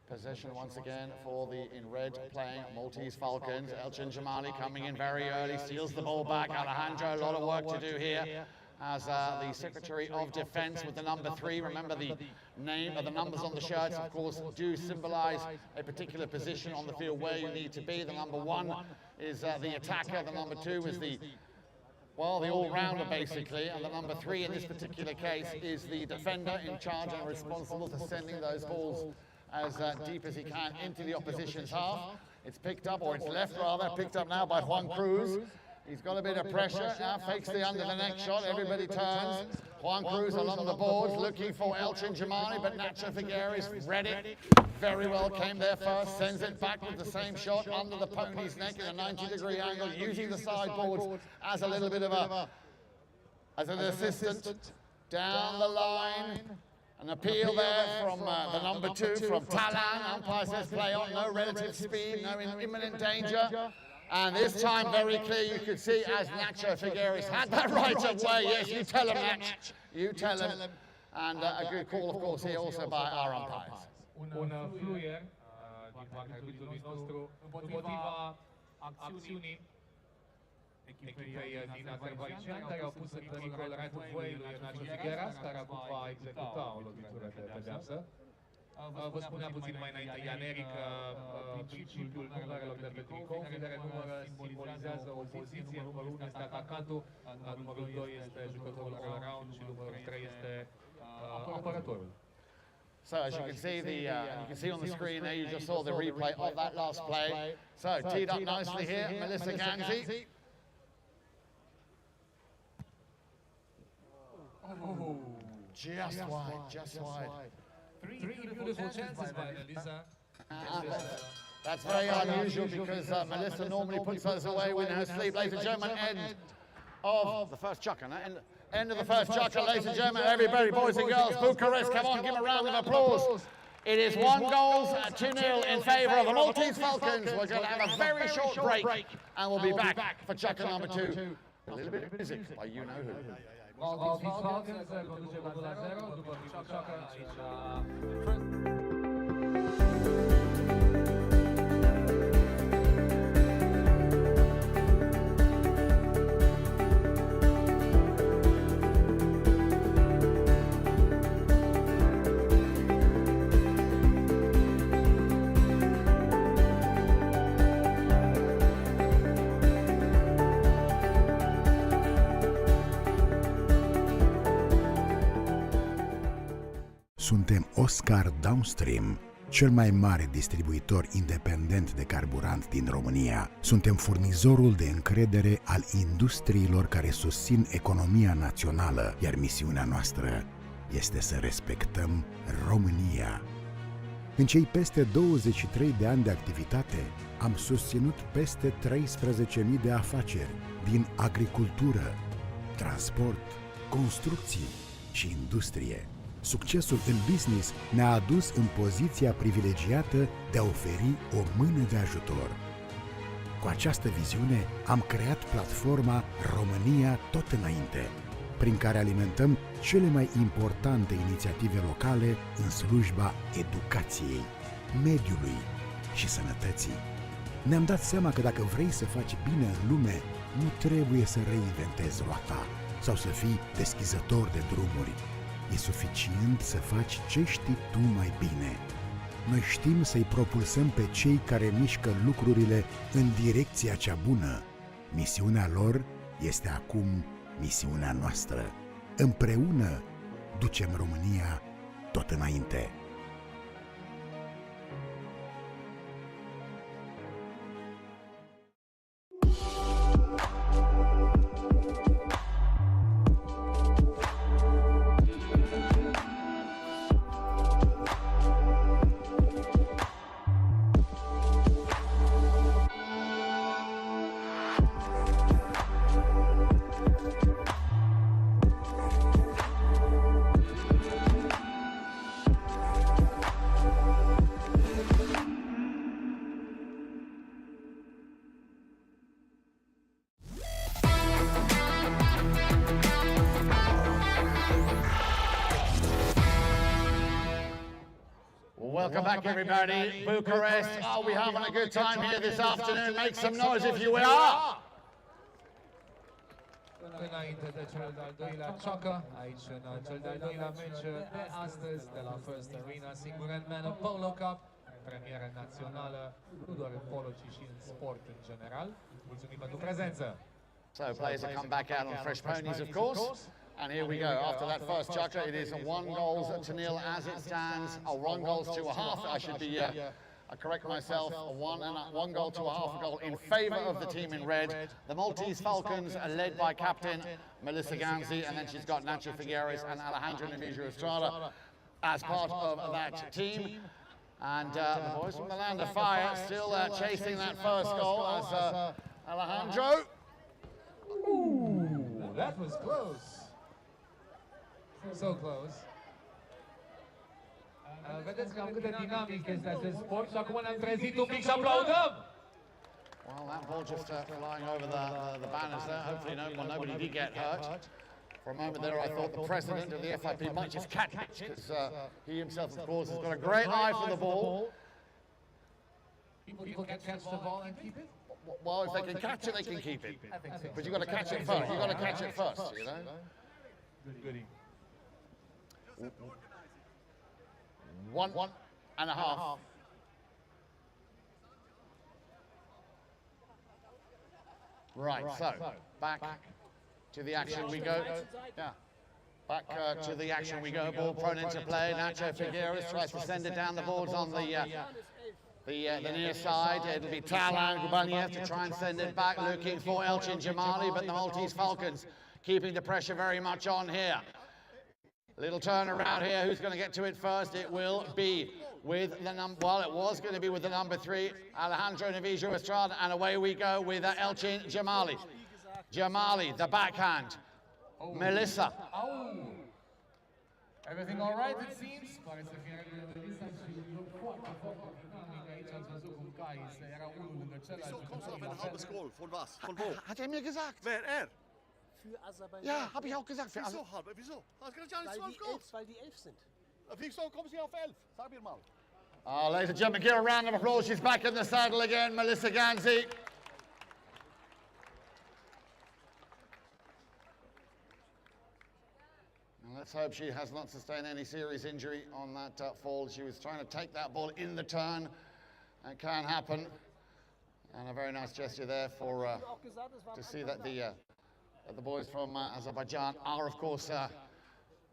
possession once again for the in red playing Maltese Falcons. Elchin Jamali coming in very early, steals the ball back. Alejandro, a lot of work to do here as the Secretary of Defence with the number 3. Remember, the name of the numbers on the shirts, of course, do symbolise a particular position on the field where you need to be. The number 1 is the attacker, the number 2 is the all-rounder, basically, and the number 3 in this particular case is the defender in charge and responsible for sending those balls as deep as he can into the opposition's half. It's picked up, or it's left rather, picked up now by Juan Cruz. He's got a bit of pressure, now fakes the under-the-neck shot, everybody turns. Juan Cruz along the boards, looking for Elchin Jamali, but Nacho Figueres read it very well, came there first, sends it back with the same shot under the pony's neck in a 90-degree angle, using the sideboards as a little bit of as an assistant. Down the line, an appeal there from the number 2, from Talan. Umpire says play on, no relative speed, no imminent danger. And this time, very clear, you could see as Nacho Figueres had that right of way. Yes, you tell him, Nach. You tell him. And a good call, of course, here also by our umpires. Un fluier din partea arbitrului nostru împotriva acțiunii echipei din Azerbaijan, care au pus în pericol right of way-ul Nacho Figueres, care acum va executa o lovitură de pedeapsă. Vă spunea puțin mai înainte Jan Erik că principiul numerelor de pe tricou, fiecare număr simbolizează o poziție, numărul 1 este atacantul, numărul 2 este jucătorul all-around și numărul 3 este apărătorul. So as you can see, you can see on the screen there, you just saw the replay of that last play. So teed up nicely here, Melissa Ganzi. Oh, Just wide, just wide. Three beautiful chances by Melissa. That's very unusual because Melissa normally puts those away with her sleeve. Ladies and gentlemen, end of the first chucker. End of the first chucker, ladies and gentlemen. Everybody, boys and girls, Bucharest, come on, give a round of applause. It is 1-2 in favour of the Maltese Falcons. We're going to have a very short break and we'll be back for chucker number 2. A little bit of music by you know who. Maltese Falcons conduce 1-0 după primul joacă aici la Suntem Oscar Downstream, cel mai mare distribuitor independent de carburant din România. Suntem furnizorul de încredere al industriilor care susțin economia națională, iar misiunea noastră este să respectăm România. În cei peste 23 de ani de activitate, am susținut peste 13.000 de afaceri din agricultură, transport, construcții și industrie. Succesul în business ne-a adus în poziția privilegiată de a oferi o mână de ajutor. Cu această viziune am creat platforma România tot înainte, prin care alimentăm cele mai importante inițiative locale în slujba educației, mediului și sănătății. Ne-am dat seama că dacă vrei să faci bine în lume, nu trebuie să reinventezi roata sau să fii deschizător de drumuri. E suficient să faci ce știi tu mai bine. Noi știm să-i propulsăm pe cei care mișcă lucrurile în direcția cea bună. Misiunea lor este acum misiunea noastră. Împreună ducem România tot înainte. Welcome back, everybody. Bucharest. Are we having a good time here this afternoon? Make some noise if you are. Înainte de cel de-al doilea cioacă, aici în cel de-al doilea meci de astăzi de la First Arena Singureni Manor Polo Cup, premieră națională, nu doar în polo, ci și în sport în general. Mulțumim pentru prezență. So players have come back out on fresh ponies, of course. And here we go. After that first chucker, it is 1-0 as it stands. 1-2. I should be correct myself. One goal to a half a goal in favour of the team in red. The Maltese Falcons are led by captain Melissa Ganzi, and then she's got Nacho Figueres and Alejandro Nemesio Estrada as part of that team. And the boys from the Land of Fire still chasing that first goal as Alejandro. Ooh, that was close. So close. Vedeți cam cât de dinamic este acest sport și acum ne-am trezit un pic și aplaudăm! Well, that ball just flying over the banners there. Hopefully nobody did get hurt. For a moment there, I thought the president of the FIP might just catch it, because he himself, of course, has got a great eye for the ball. People can catch the ball and keep it? Well, if they can catch it, they can keep it. But you've got to catch it first. You've got to catch it first, you know? Goodie. 1.5. Right, so back to the action we go. Yeah. Back to the action we go. Ball thrown into play. Nacho Figueres tries to send it down the boards on the near side. It'll be Talan Gubaniev to try and send it back, looking for Elchin Jamali, but the Maltese Falcons keeping the pressure very much on here. Little turnaround here. Who's going to get to it first? It will be with the number, well, it was going to be with the number 3, Alejandro Navijo Estrada, and away we go with Elchin Jamali. Jamali, the backhand. Oh. Melissa. Oh. Everything all right, it seems? Pare să fie Melissa și un joc foarte, foarte dinamic. Aici ați văzut cum Kais era unul lângă celălalt. Von wo? Hat er mir gesagt. Wer, er? Für Aserbaidschan. Ja, habe ich auch gesagt. Für Wieso? Wieso? Weil die 11 sind. Wieso kommen Sie auf 11? Sag mir mal. Ladies and gentlemen, give her a round of applause. She's back in the saddle again, Melissa Ganzi. And let's hope she has not sustained any serious injury on that fall. She was trying to take that ball in the turn. That can happen. And a very nice gesture there for to see that the boys from Azerbaijan are, of course,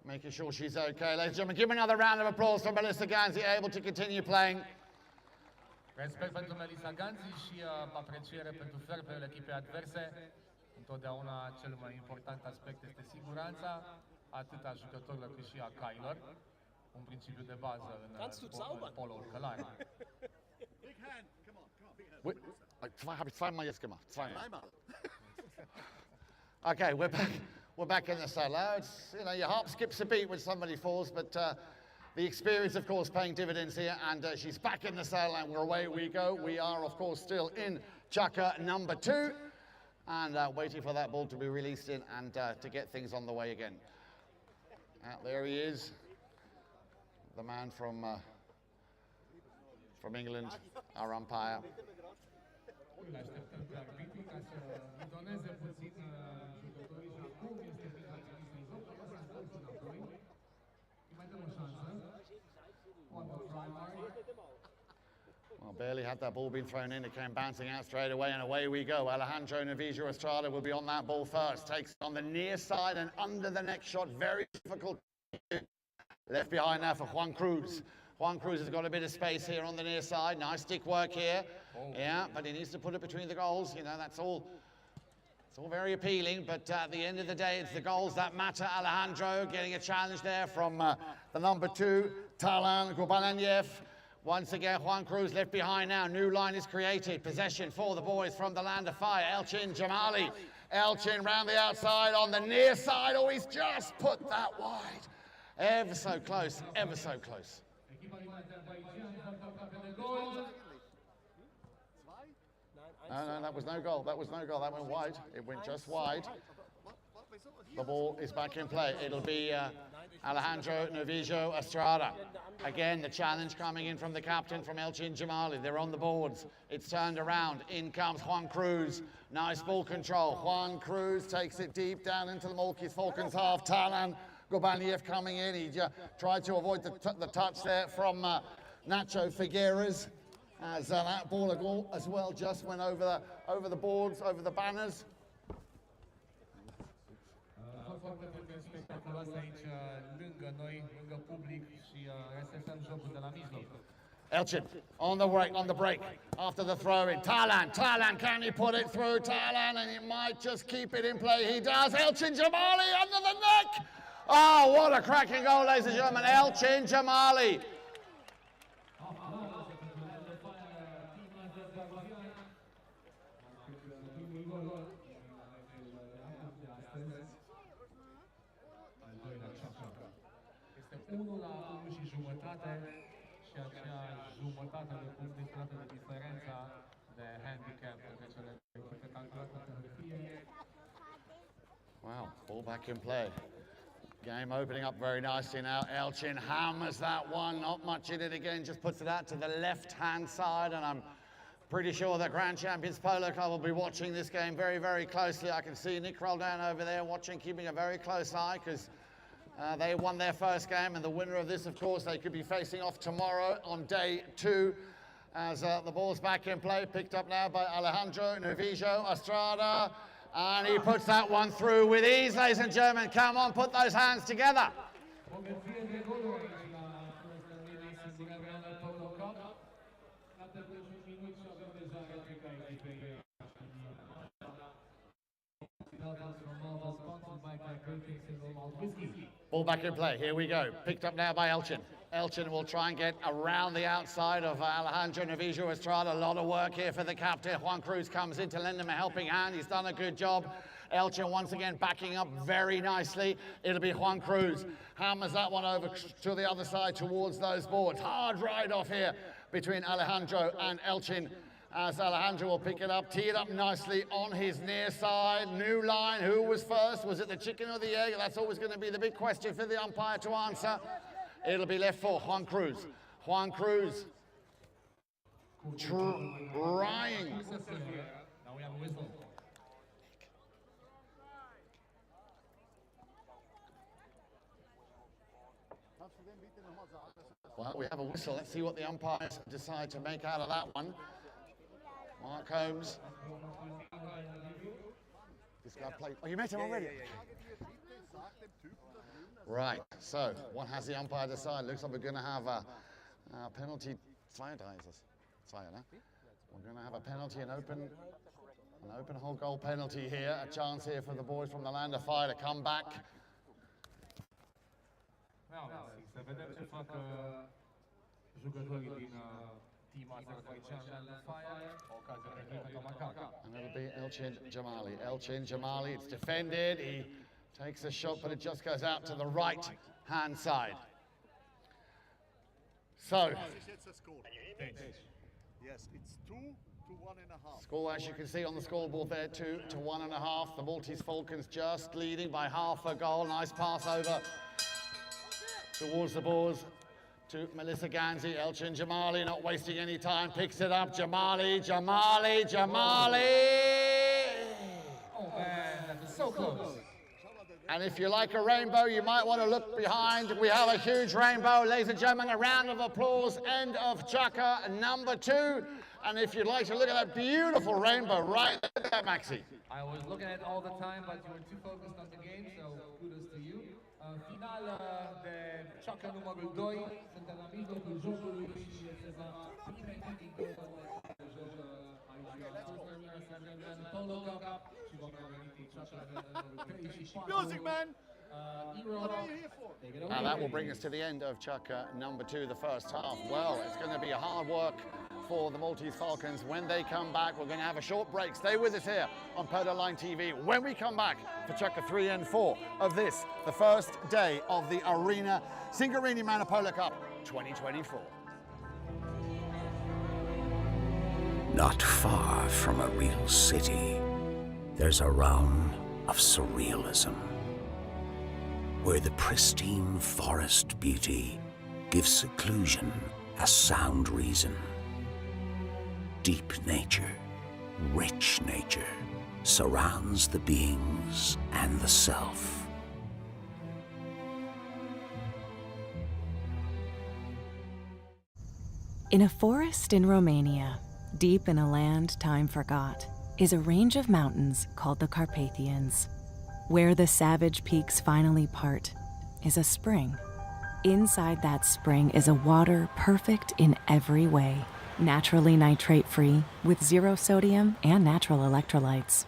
making sure she's okay. Ladies and gentlemen, give me another round of applause for Melissa Ganzi, able to continue playing. Respect pentru Melissa Ganzi și apreciere pentru fair play-ul echipei adverse. Întotdeauna cel mai important aspect este siguranța, atât a jucătorilor cât și a cailor. Un principiu de bază în polo-ul călare. Habe ich zweimal jetzt gemacht. Zweimal. Okay, we're back in the saddle. It's, you know, your heart skips a beat when somebody falls, but the experience, of course, paying dividends here, and she's back in the saddle, and away we go. We are, of course, still in chukka number 2, and waiting for that ball to be released in and to get things on the way again. There he is, the man from England, our umpire. Îl așteptăm pe arbitru ca să idoneze puțin jucătorii și acum este bine trimis în joc, lăsa întorsul înapoi. Îi mai dăm o șansă. On the primary. Well, barely had that ball been thrown in, it came bouncing out straight away, and away we go. Alejandro Navijo Estrada will be on that ball first. Takes it on the near side and under the next shot. Very difficult. Left behind now for Juan Cruz. Juan Cruz has got a bit of space here on the near side. Nice stick work here. Yeah, but he needs to put it between the goals. You know, that's all. It's all very appealing, but at the end of the day, it's the goals that matter. Alejandro getting a challenge there from the number 2, Talan Gubaniev. Once again, Juan Cruz left behind now. New line is created. Possession for the boys from the land of fire. Elchin Jamali. Elchin round the outside on the near side. Oh, he's just put that wide. Ever so close, ever so close. No, that was no goal. That was no goal. That went wide. It went just wide. The ball is back in play. It'll be Alejandro Navijo Estrada. Again, the challenge coming in from the captain, from Elchin Jamali. They're on the boards. It's turned around. In comes Juan Cruz. Nice ball control. Juan Cruz takes it deep down into the Maltese Falcons half. Talan Gubaniev coming in. He tried to avoid the touch there from Nacho Figueres. As that ball as well just went over the boards, over the banners. Foarte spectaculoasă aici, lângă noi, lângă public și resetăm jocul de la mijloc. Elchin on the break after the throw in. Talan, can he put it through? Talan, and he might just keep it in play. He does. Elchin Jamali under the neck. Oh, what a cracking goal, ladies and gentlemen. Elchin Jamali. Unul la 1 și jumătate și acea jumătate de punct disperată de diferența de handicap între cele echipe calculate pe hârtie. Wow, ball back in play. Game opening up very nicely now. Elchin hammers that one, not much in it again, just puts it out to the left-hand side, and I'm pretty sure the Grand Champions Polo Club will be watching this game very, very closely. I can see Nick Roldan over there watching, keeping a very close eye, because they won their first game, and the winner of this, of course, they could be facing off tomorrow on day 2. As the ball's back in play, picked up now by Alejandro Navijo Estrada. And he puts that one through with ease, ladies and gentlemen. Come on, put those hands together. Ball back in play, here we go. Picked up now by Elchin. Elchin will try and get around the outside of Alejandro Navijo Estrada. A lot of work here for the captain. Juan Cruz comes in to lend him a helping hand. He's done a good job. Elchin once again backing up very nicely. It'll be Juan Cruz. Hammers that one over to the other side towards those boards. Hard ride off here between Alejandro and Elchin, as Alejandro will pick it up, tee it up nicely on his near side. New line, who was first? Was it the chicken or the egg? That's always going to be the big question for the umpire to answer. It'll be left for Juan Cruz. Juan Cruz trying. Well, we have a whistle. Let's see what the umpires decide to make out of that one. Mark Holmes. This guy played. Oh, you met him already? Right, so what has the umpire decided? Looks like we're going to have a penalty. We're going to have a penalty, an open hole goal penalty here. A chance here for the boys from the Land of Fire to come back. Se vedem ce fac jucătorii din team Azerbaijan Land Fire, ocazia pentru Maccabi. And it'll be Elchin Jamali. Elchin Jamali, it's defended. He takes a shot, but it just goes out to the right-hand side. So, yes, it's 2 to 1.5. Score, as you can see on the scoreboard there, 2 to 1.5. The Maltese Falcons just leading by half a goal. Nice pass over towards the boards to Melissa Ganzi. Elchin Jamali not wasting any time, picks it up. Jamali. Oh man, that's so close. And if you like a rainbow, you might want to look behind. We have a huge rainbow. Ladies and gentlemen, a round of applause. End of Chaka number 2. And if you'd like to look at that beautiful rainbow right there, Maxi. I was looking at it all the time, but you were too focused on the game, so kudos to you. Final de Chaka numărul 2, suntem la mijlocul jocului și este prima ediție de joc aici Polo Cup și vom reveni cu Chaka numărul 3 și 4. Music, man! What are you here for? And that will bring us to the end of Chaka number 2, the first half. Well, it's going to be hard work for the Maltese Falcons. When they come back, we're going to have a short break. Stay with us here on Polo Line TV when we come back for Chaka 3 and 4 of this, the first day of the Arena Singureni Manor Polo Cup 2024. Not far from a real city, there's a realm of surrealism, where the pristine forest beauty gives seclusion a sound reason. Deep nature, rich nature, surrounds the beings and the self. In a forest in Romania, deep in a land time forgot, is a range of mountains called the Carpathians. Where the savage peaks finally part is a spring. Inside that spring is a water perfect in every way. Naturally nitrate-free, with 0 sodium and natural electrolytes.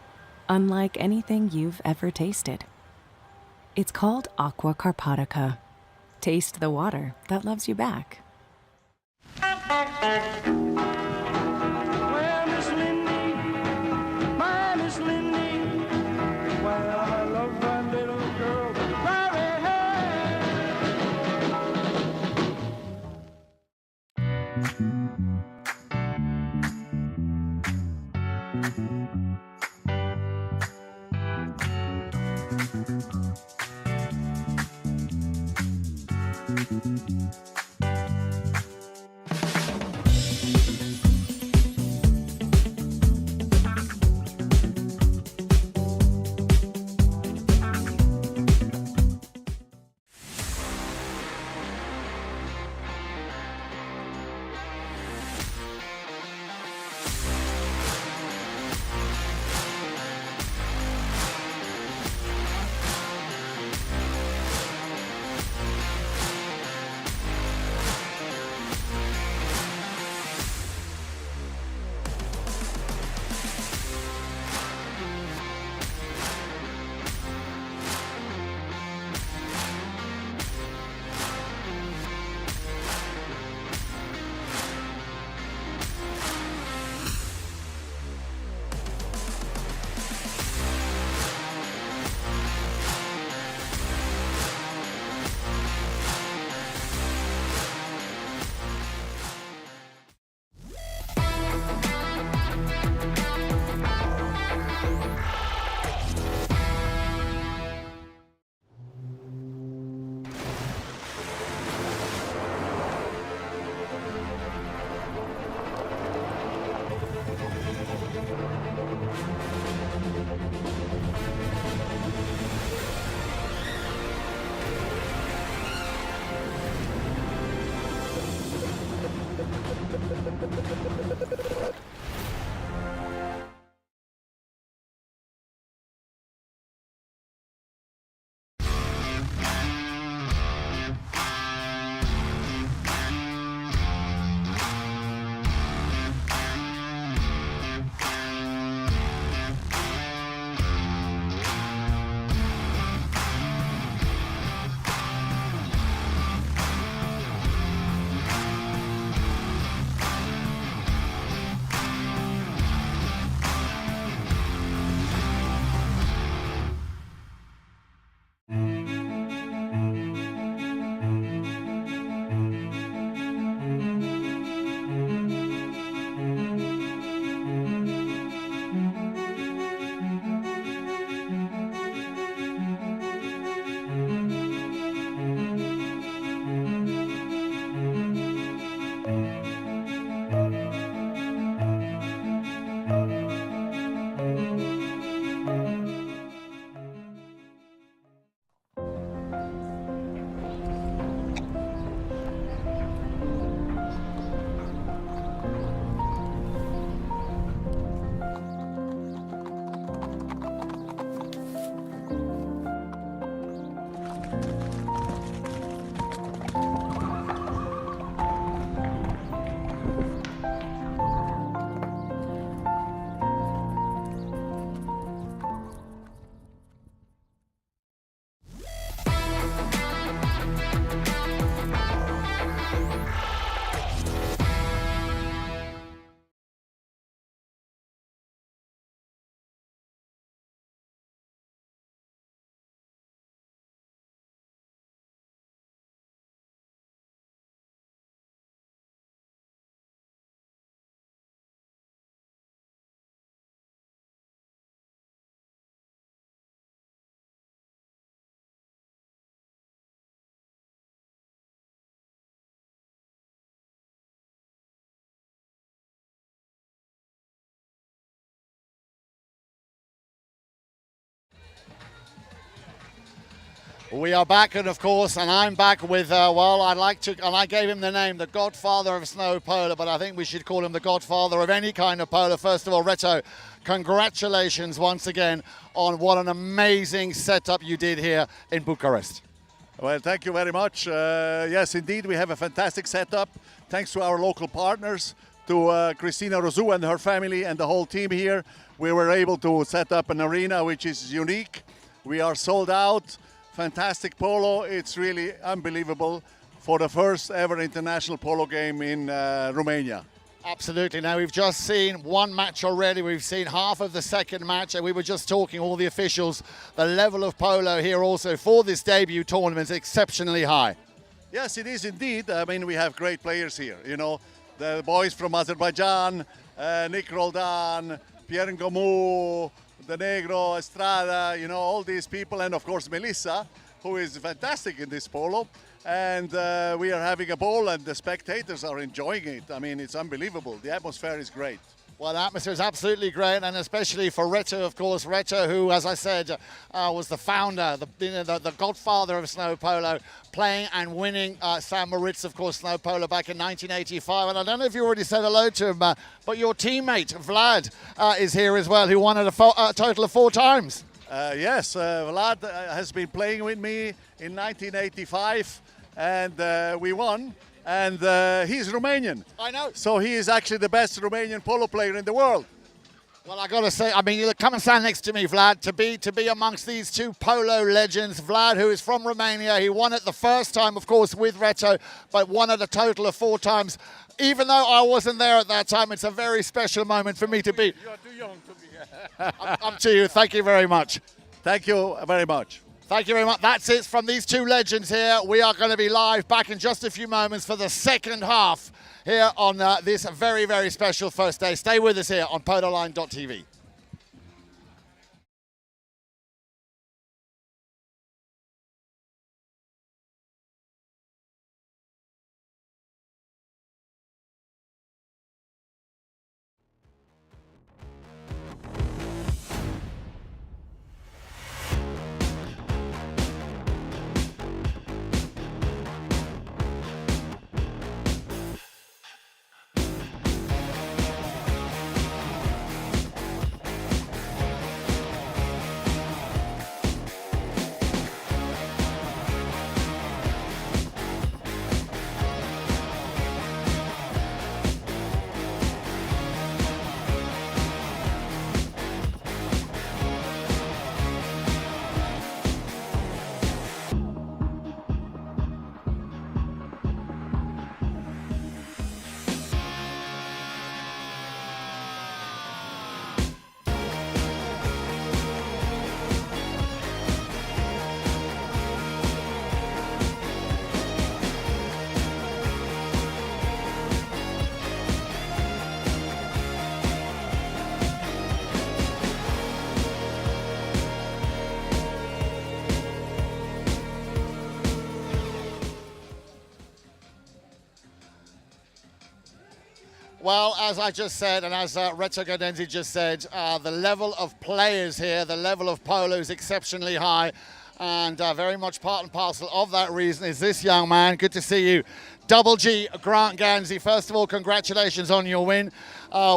Unlike anything you've ever tasted. It's called Aqua Carpatica. Taste the water that loves you back. Well, Miss Lindy, my Miss Lindy, well, I love that little girl very We are back, and of course, and I'm back with, well, I gave him the name, the Godfather of Snow Polo, but I think we should call him the Godfather of any kind of polo. First of all, Reto, congratulations once again on what an amazing setup you did here in Bucharest. Well, thank you very much. Yes, indeed, we have a fantastic setup. Thanks to our local partners, to Christina Rosu and her family and the whole team here. We were able to set up an arena which is unique. We are sold out. Fantastic polo. It's really unbelievable for the first ever international polo game in Romania. Absolutely. Now, we've just seen one match already. We've seen half of the second match, and we were just talking, all the officials, the level of polo here also for this debut tournament is exceptionally high. Yes, it is indeed. I mean, we have great players here. You know, the boys from Azerbaijan, Nick Roldan, Pierre Ngomou, the Negro, Estrada, you know, all these people, and of course Melissa, who is fantastic in this polo. And we are having a ball, and the spectators are enjoying it. I mean, it's unbelievable. The atmosphere is great. Well, the atmosphere is absolutely great, and especially for Reto, of course. Reto, who, as I said, was the founder, the godfather of snow polo, playing and winning St. Moritz, of course, snow polo back in 1985. And I don't know if you already said hello to him, but your teammate, Vlad, is here as well, who won it a total of 4 times. Yes, Vlad has been playing with me in 1985, and we won. And he's Romanian. I know. So he is actually the best Romanian polo player in the world. Well, I got to say, I mean, you come and stand next to me, Vlad, to be amongst these 2 polo legends. Vlad, who is from Romania, he won it the first time, of course, with Reto, but won it a total of 4 times. Even though I wasn't there at that time, it's a very special moment for me to be. You're too young to be. Up to you. Thank you very much. Thank you very much. Thank you very much. That's it from these 2 legends here. We are going to be live back in just a few moments for the second half here on this very, very special first day. Stay with us here on pololine.tv. Well, as I just said, and as Reto Gaudenzi just said, the level of players here, the level of polo is exceptionally high, and very much part and parcel of that reason is this young man. Good to see you. Double G, Grant Ganzi. First of all, congratulations on your win.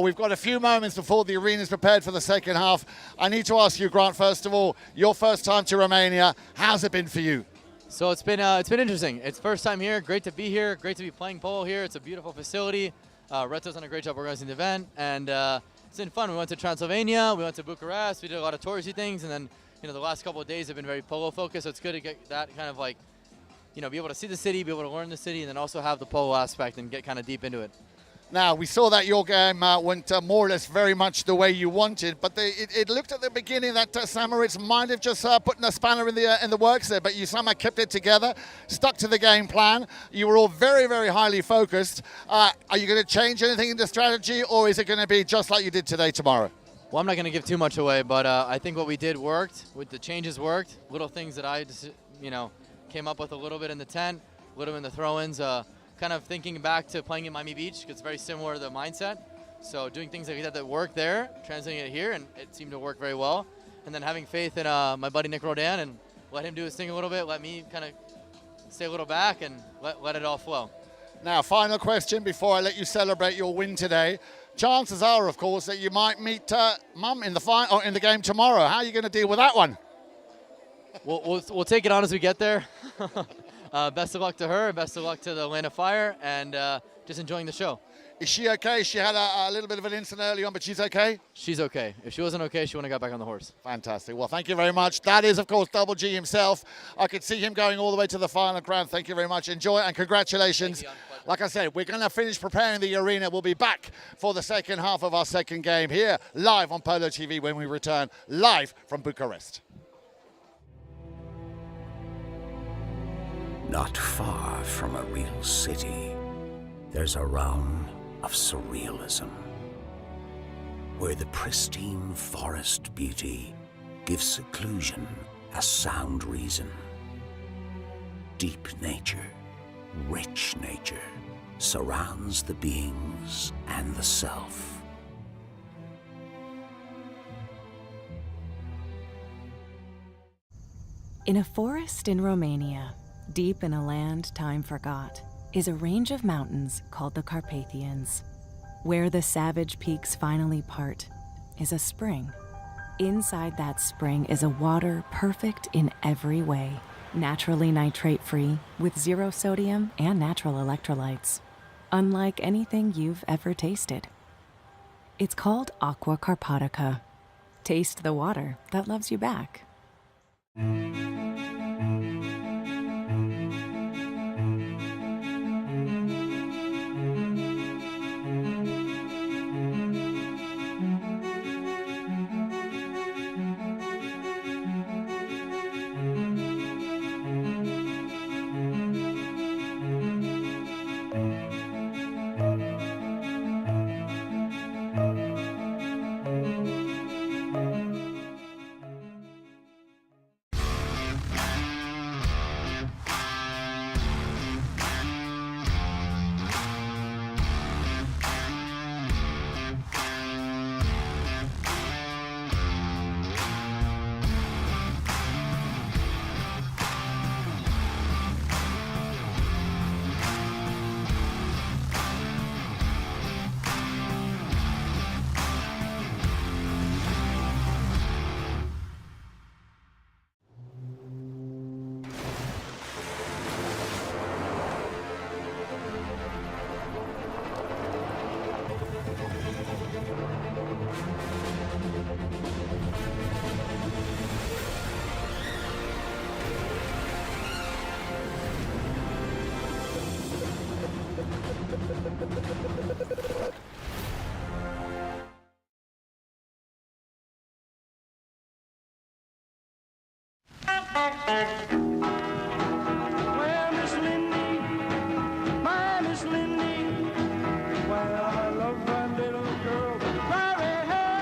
We've got a few moments before the arena is prepared for the second half. I need to ask you, Grant, first of all, your first time to Romania. How's it been for you? So it's been interesting. It's first time here. Great to be here. Great to be playing polo here. It's a beautiful facility. Reto's done a great job organizing the event, and it's been fun. We went to Transylvania, we went to Bucharest, we did a lot of touristy things, and then the last couple of days have been very polo focused. So it's good to get that kind of like, be able to see the city, be able to learn the city, and then also have the polo aspect and get kind of deep into it. Now, we saw that your game went more or less very much the way you wanted, but it looked at the beginning that St. Moritz might have just put a spanner in the works there, but you somehow kept it together, stuck to the game plan. You were all very, very highly focused. Are you going to change anything in the strategy, or is it going to be just like you did today, tomorrow? Well, I'm not going to give too much away, but I think what we did worked. With the changes worked. Little things that I just, came up with a little bit in the tent, a little bit in the throw-ins. Kind of thinking back to playing in Miami Beach, because it's very similar to the mindset. So doing things like that work there, translating it here, and it seemed to work very well. And then having faith in my buddy Nick Roldan, and let him do his thing a little bit, let me kind of stay a little back and let it all flow. Now, final question before I let you celebrate your win today. Chances are, of course, that you might meet Mum in the game tomorrow. How are you going to deal with that one? We'll take it on as we get there. Best of luck to her, best of luck to the Land of Fire, and just enjoying the show. Is she okay? She had a little bit of an incident early on, but she's okay? She's okay. If she wasn't okay, she wouldn't have got back on the horse. Fantastic. Well, thank you very much. That is, of course, Double G himself. I could see him going all the way to the final round. Thank you very much. Enjoy and congratulations. Like I said, we're going to finish preparing the arena. We'll be back for the second half of our second game here live on Polo TV when we return live from Bucharest. Not far from a real city, there's a realm of surrealism, where the pristine forest beauty gives seclusion a sound reason. Deep nature, rich nature, surrounds the beings and the self. In a forest in Romania, deep in a land time forgot, is a range of mountains called the Carpathians. Where the savage peaks finally part is a spring. Inside that spring is a water perfect in every way, naturally nitrate-free with 0 sodium and natural electrolytes, unlike anything you've ever tasted. It's called Aqua Carpatica. Taste the water that loves you back. Well, Miss Lindy, my Miss Lindy, well, I love that little girl very hard.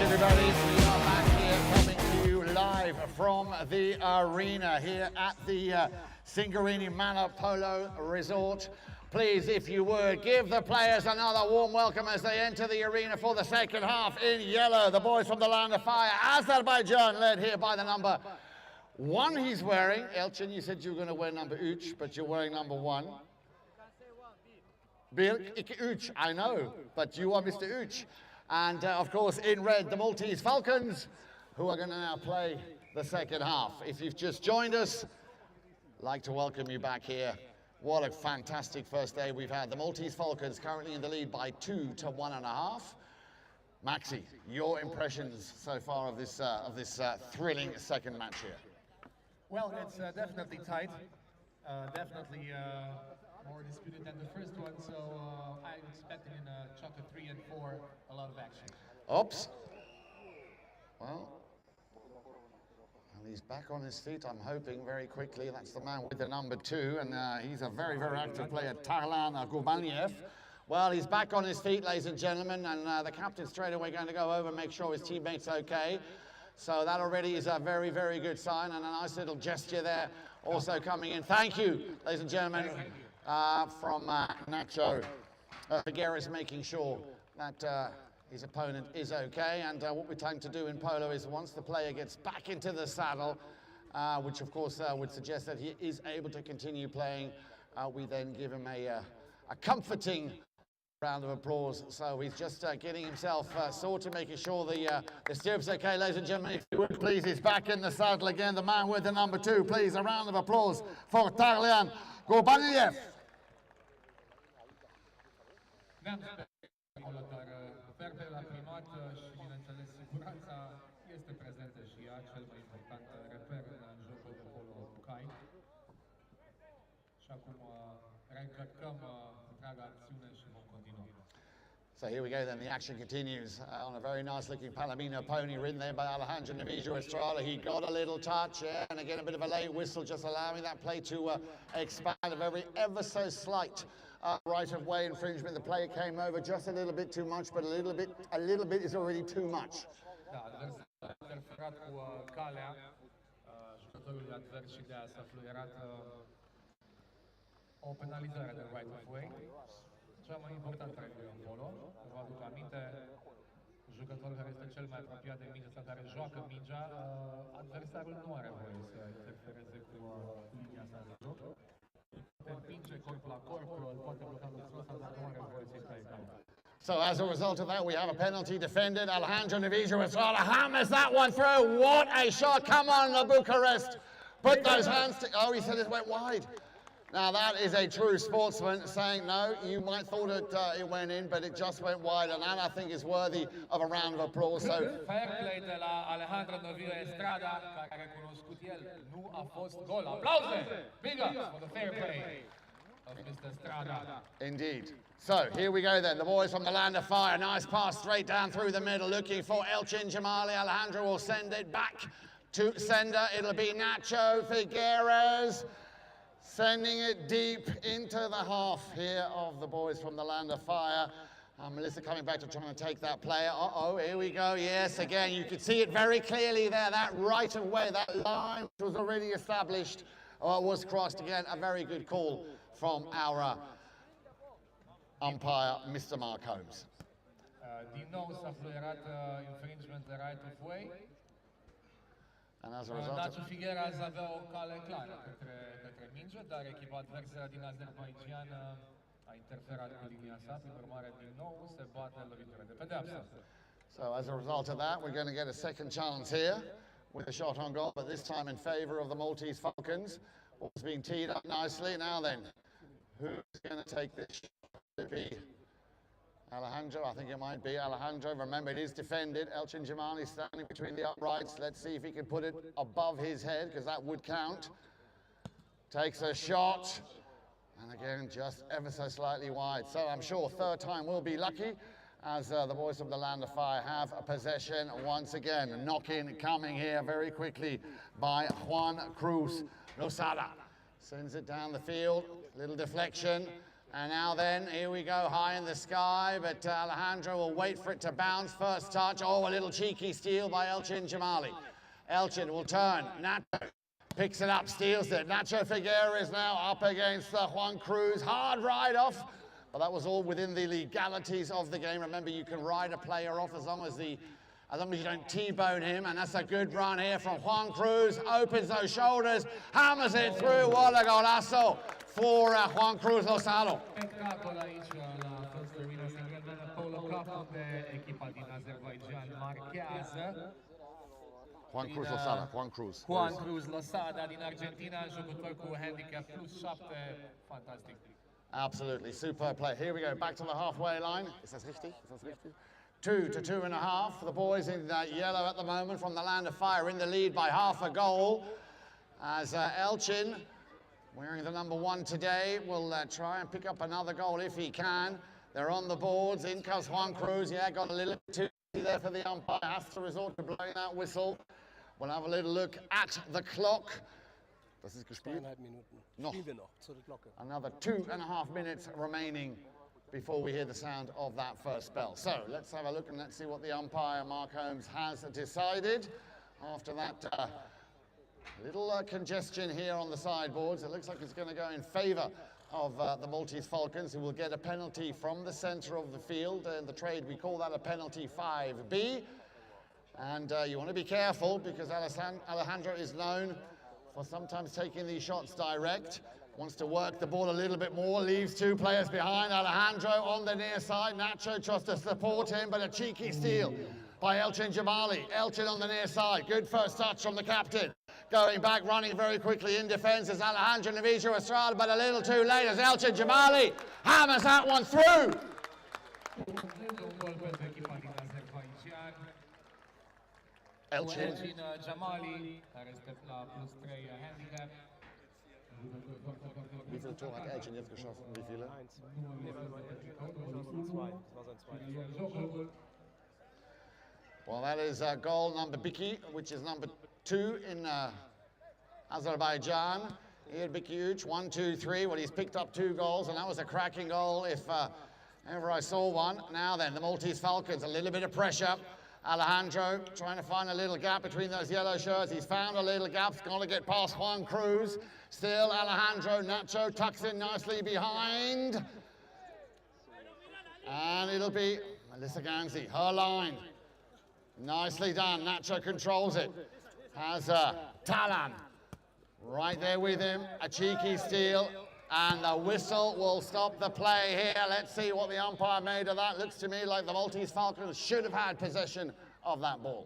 Everybody, we are back here coming to you live from the arena here at the Singureni Manor Polo Resort. Please, if you would, give the players another warm welcome as they enter the arena for the second half. In yellow, the boys from the land of fire, Azerbaijan, led here by the number 1 he's wearing. Elchin, you said you were going to wear number 3, but you're wearing number 1. Birk, ik Uch, I know, but you are Mr. Uch. And of course, in red, the Maltese Falcons, who are going to now play the second half. If you've just joined us, I'd like to welcome you back here. What a fantastic first day we've had. The Maltese Falcons currently in the lead by 2 to 1.5. Maxi, your impressions so far of this thrilling second match here? Well, it's definitely tight. Definitely more disputed than the first one, so I'm expecting in chapter 3 and 4 a lot of action. Oops. Well, and he's back on his feet, I'm hoping, very quickly. That's the man with the number 2, and he's a very, very active player, Tarlan Gurbaniev. Well, he's back on his feet, ladies and gentlemen, and the captain straight away going to go over and make sure his teammate's okay. So that already is a very, very good sign, and a nice little gesture there also coming in. Thank you, ladies and gentlemen. From Nacho. Figueres making sure that his opponent is okay, and what we're trying to do in polo is once the player gets back into the saddle, which of course would suggest that he is able to continue playing, we then give him a comforting round of applause. So he's just getting himself sorted, making sure the stirrup's okay. Ladies and gentlemen, if you would please, he's back in the saddle again, the man with the number 2. Please, a round of applause for Tarlan Gurbaniev. Dar verbele la primat și, bineînțeles, siguranța este prezentă și ea, cel mai important reper în jocul de polo cu cai. Și acum reîncărcăm întreaga acțiune și vom continua. So here we go then, the action continues on a very nice looking Palomino pony ridden there by Alejandro Navijo Estrada. He got a little touch, yeah, and again a bit of a late whistle just allowing that play to expand. A very ever so slight right of way infringement. The player came over just a little bit too much, but a little bit is already too much. Da, a interferat cu calea jucătorului advers și de aia s-a fluierat o penalizare de right of way. Cea mai importantă regulă în polo, vă aduc aminte, jucătorul care este cel mai apropiat de mingea sau care joacă mingea, adversarul nu are voie să interfereze cu linia sa de joc. Poate împinge corp la corp, poate bloca lucrul ăsta, dar nu are voie să-i taie calea. So as a result of that, we have a penalty defended. Alejandro Navijo Estrada hammers that one through. What a shot! Come on, Bucharest. Put those hands to... Oh, he said it went wide. Now that is a true sportsman saying, no, you might thought it went in, but it just went wide, and that I think is worthy of a round of applause. So fair play de la Alejandro Navijo Estrada, care a recunoscut el, nu a fost gol. Aplauze! Big up for the fair play of Mr. Estrada. Indeed. So here we go then, the boys from the land of fire. Nice pass straight down through the middle, looking for Elchin Jamali. Alejandro will send it back to sender. It'll be Nacho Figueres. Sending it deep into the half here of the boys from the land of fire. Melissa coming back to try and take that player. Uh-oh, here we go. Yes, again, you could see it very clearly there. That right of way, that line which was already established was crossed again. A very good call from our umpire, Mr. Mark Holmes. Din nou s-a fluierat infringement de right of way. And as a result, Nacho Figueras avea o cale clară către minge, dar echipa adversă din Azerbaijan a interferat cu linia sa, prin urmare din nou se bate lovitură de pedeapsă. So as a result of that, we're going to get a second chance here with a shot on goal, but this time in favour of the Maltese Falcons. Ball's being teed up nicely. Now then, who's going to take this shot? Will it be Alejandro? I think it might be Alejandro. Remember, it is defended. Elchin Jamali standing between the uprights. Let's see if he can put it above his head, because that would count. Takes a shot. And again, just ever so slightly wide. So I'm sure third time will be lucky, as the boys from the Land of Fire have a possession once again. Knock-in coming here very quickly by Juan Cruz Losada. Sends it down the field, little deflection. And now then, here we go, high in the sky, but Alejandro will wait for it to bounce. First touch, oh, a little cheeky steal by Elchin Jamali. Elchin will turn, Nacho picks it up, steals it. Nacho Figueira is now up against Juan Cruz. Hard ride off, but that was all within the legalities of the game. Remember, you can ride a player off as long as you don't T-bone him, and that's a good run here from Juan Cruz. Opens those shoulders, hammers it through. What a golazo for Juan Cruz Losado. Spectacol aici la fostul Arena Singureni Polo Cup, unde echipa din Azerbaijan marchează. Juan Cruz Losada, Juan Cruz. Juan Cruz Losada din Argentina, jucător cu handicap +7, fantastic. Absolutely, superb play. Here we go, back to the halfway line. Is that richtig? Is that richtig? 2 to 2.5. The boys in yellow at the moment from the Land of Fire in the lead by half a goal. As Elchin, wearing the number 1 today, will try and pick up another goal if he can. They're on the boards. In comes Juan Cruz. Yeah, got a little bit too easy there for the umpire. Has to resort to blowing that whistle. We'll have a little look at the clock. Das ist gespielt. 2,5 Minuten. Noch. Spielen wir noch zur Glocke. Another 2.5 minutes remaining before we hear the sound of that first spell. So let's have a look and let's see what the umpire, Mark Holmes, has decided. After that little congestion here on the sideboards, it looks like it's going to go in favour of the Maltese Falcons, who will get a penalty from the centre of the field. In the trade, we call that a penalty 5B. And you want to be careful, because Alejandro is known for sometimes taking these shots direct. Wants to work the ball a little bit more, leaves 2 players behind. Alejandro on the near side. Nacho tries to support him, but a cheeky steal by Elchin Jamali. Elchin on the near side. Good first touch from the captain. Going back, running very quickly in defence is Alejandro Navijo Estrada, but a little too late as Elchin Jamali hammers that one through. Elchin Jamali, care este la +3 handicap. Wie viele Tore hat Elchin jetzt geschossen? Wie viele? 1. Das war sein zweites. Well, that is goal number Biki, which is number 2 in Azerbaijan. Here, Bikiuc, 1, 2, 3. Well, he's picked up 2 goals, and that was a cracking goal if ever I saw one. Now then, the Maltese Falcons, a little bit of pressure. Alejandro trying to find a little gap between those yellow shirts. He's found a little gap. He's going to get past Juan Cruz. Still Alejandro. Nacho tucks in nicely behind. And it'll be Melissa Ganzi, her line. Nicely done. Nacho controls it. Has Talan right there with him. A cheeky steal. And the whistle will stop the play here. Let's see what the umpire made of that. Looks to me like the Maltese Falcons should have had possession of that ball.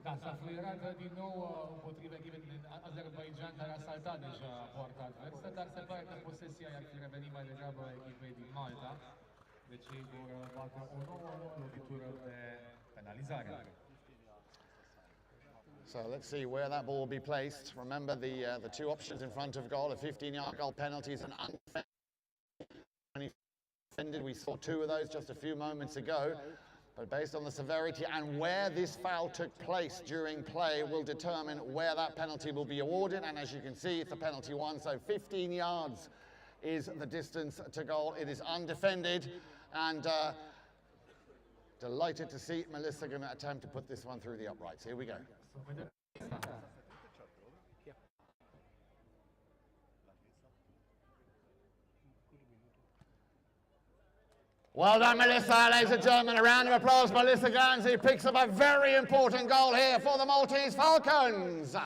Da, s-a fluierat din nou împotriva echipei din Azerbaijan, care a saltat deja poarta adversă, dar se pare că posesia i-ar fi revenit mai degrabă echipei din Malta. Deci ei vor bate o nouă lovitură de penalizare. So let's see where that ball will be placed. Remember the 2 options in front of goal, a 15-yard goal penalty and undefended. We saw 2 of those just a few moments ago. But based on the severity and where this foul took place during play will determine where that penalty will be awarded. And as you can see, it's a penalty 1, so 15 yards is the distance to goal. It is undefended, and delighted to see Melissa going to attempt to put this one through the uprights. Here we go. Well done, Melissa, ladies and gentlemen. A round of applause. Melissa Ganzi picks up a very important goal here for the Maltese Falcons.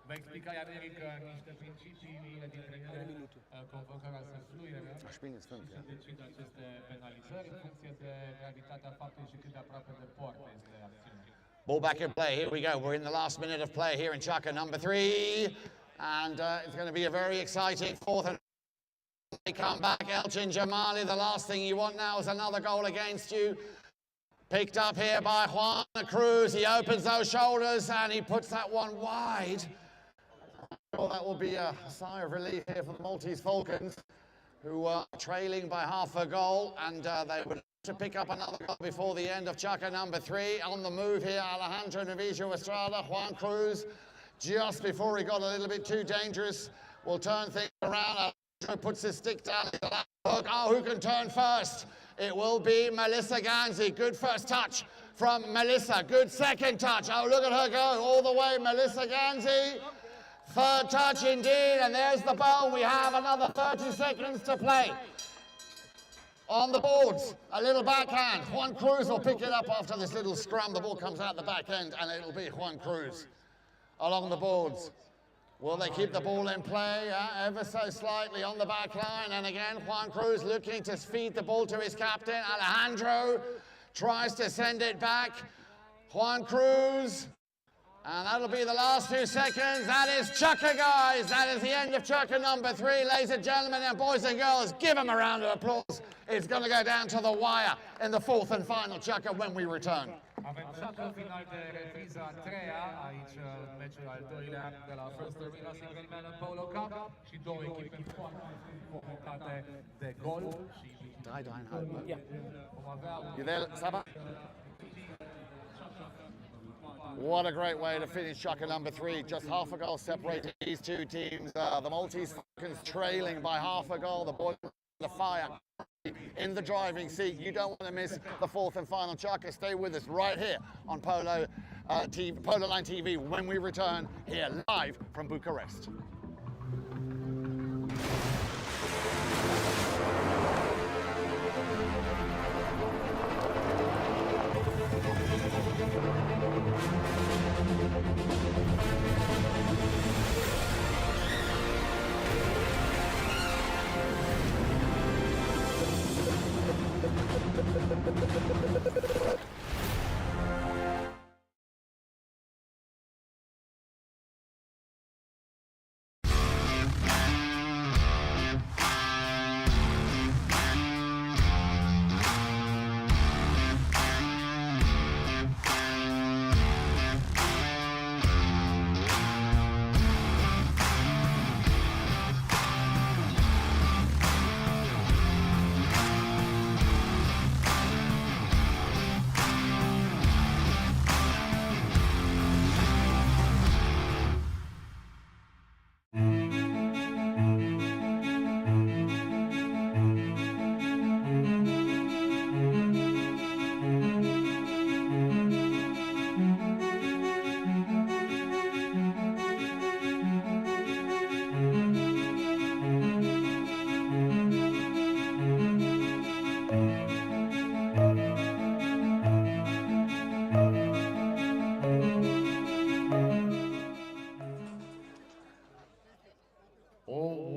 Va explica iar Eric niște principiile din trenire, convocarea să fluie și să decide aceste penalizări în funcție de gravitatea faptului și cât de aproape de poartă este acțiunea. Ball back in play. Here we go. We're in the last minute of play here in Chaka number 3. And it's going to be a very exciting fourth and they come back. Elchin Jamali, the last thing you want now is another goal against you. Picked up here by Juan Cruz. He opens those shoulders and he puts that one wide. Well, that will be a sigh of relief here for the Maltese Falcons, who are trailing by half a goal, and they would have to pick up another goal before the end of Chaka number 3. On the move here, Alejandro Navijo Estrada, Juan Cruz, just before he got a little bit too dangerous, will turn things around. Alejandro puts his stick down in the left hook. Oh, who can turn first? It will be Melissa Ganzi. Good first touch from Melissa. Good second touch. Oh, look at her go all the way, Melissa Ganzi. Third touch indeed, and there's the ball. We have another 30 seconds to play. On the boards, a little backhand. Juan Cruz will pick it up after this little scrum. The ball comes out the back end, and it'll be Juan Cruz along the boards. Will they keep the ball in play ever so slightly on the back line? And again, Juan Cruz looking to feed the ball to his captain. Alejandro tries to send it back. Juan Cruz. And that'll be the last few seconds. That is Chaka, guys. That is the end of Chaka number 3. Ladies and gentlemen and boys and girls, give them a round of applause. It's going to go down to the wire in the fourth and final Chaka when we return. Avem Chaka final de repriză a 3-a, aici meciul al doilea de la First Arena Singureni Polo Cup și două echipe foarte provocate de gol și You there, Saba? What a great way to finish Chaka number 3. Just half a goal separating these two teams. The Maltese Falcons trailing by half a goal. The boys the fire in the driving seat. You don't want to miss the fourth and final Chaka. Stay with us right here on Polo Line TV when we return here live from Bucharest.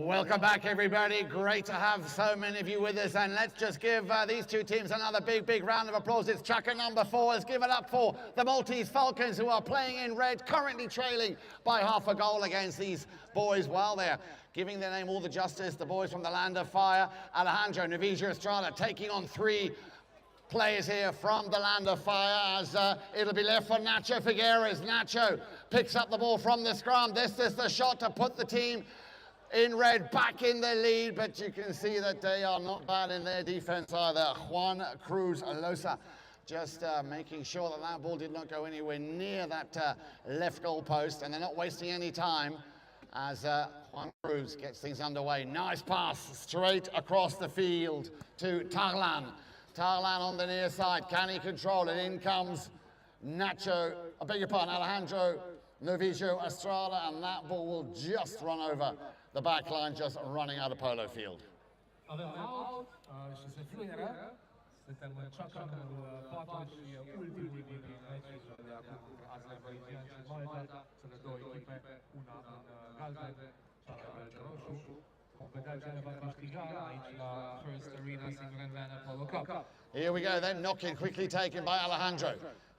Welcome back, everybody. Great to have so many of you with us, and let's just give these two teams another big round of applause. It's Chaka number 4. Let's give it up for the Maltese Falcons, who are playing in red, currently trailing by half a goal against these boys. While they're giving their name all the justice, the boys from the Land of Fire, Alejandro Navijo Estrada taking on 3 players here from the Land of Fire, as it'll be left for Nacho Figueres. Nacho picks up the ball from the scrum. This is the shot to put the team in red back in the lead, but you can see that they are not bad in their defense either. Juan Cruz Losa just making sure that that ball did not go anywhere near that left goal post, and they're not wasting any time as Juan Cruz gets things underway. Nice pass straight across the field to Tarlan. Tarlan on the near side. Can he control it? In comes Nacho, I beg your pardon, Alejandro Navijo Estrada, and that ball will just run over the back line, just running out of Polo field. Avem out și se fluieră. Suntem în ceacul 4 și ultimul din meciul de acum Azerbaijan și Malta. Cele două echipe, una în galben, cealaltă în roșu. Vom vedea cine va câștiga aici la First Arena Singureni Polo Cup. Here we go then, knocking quickly taken by Alejandro.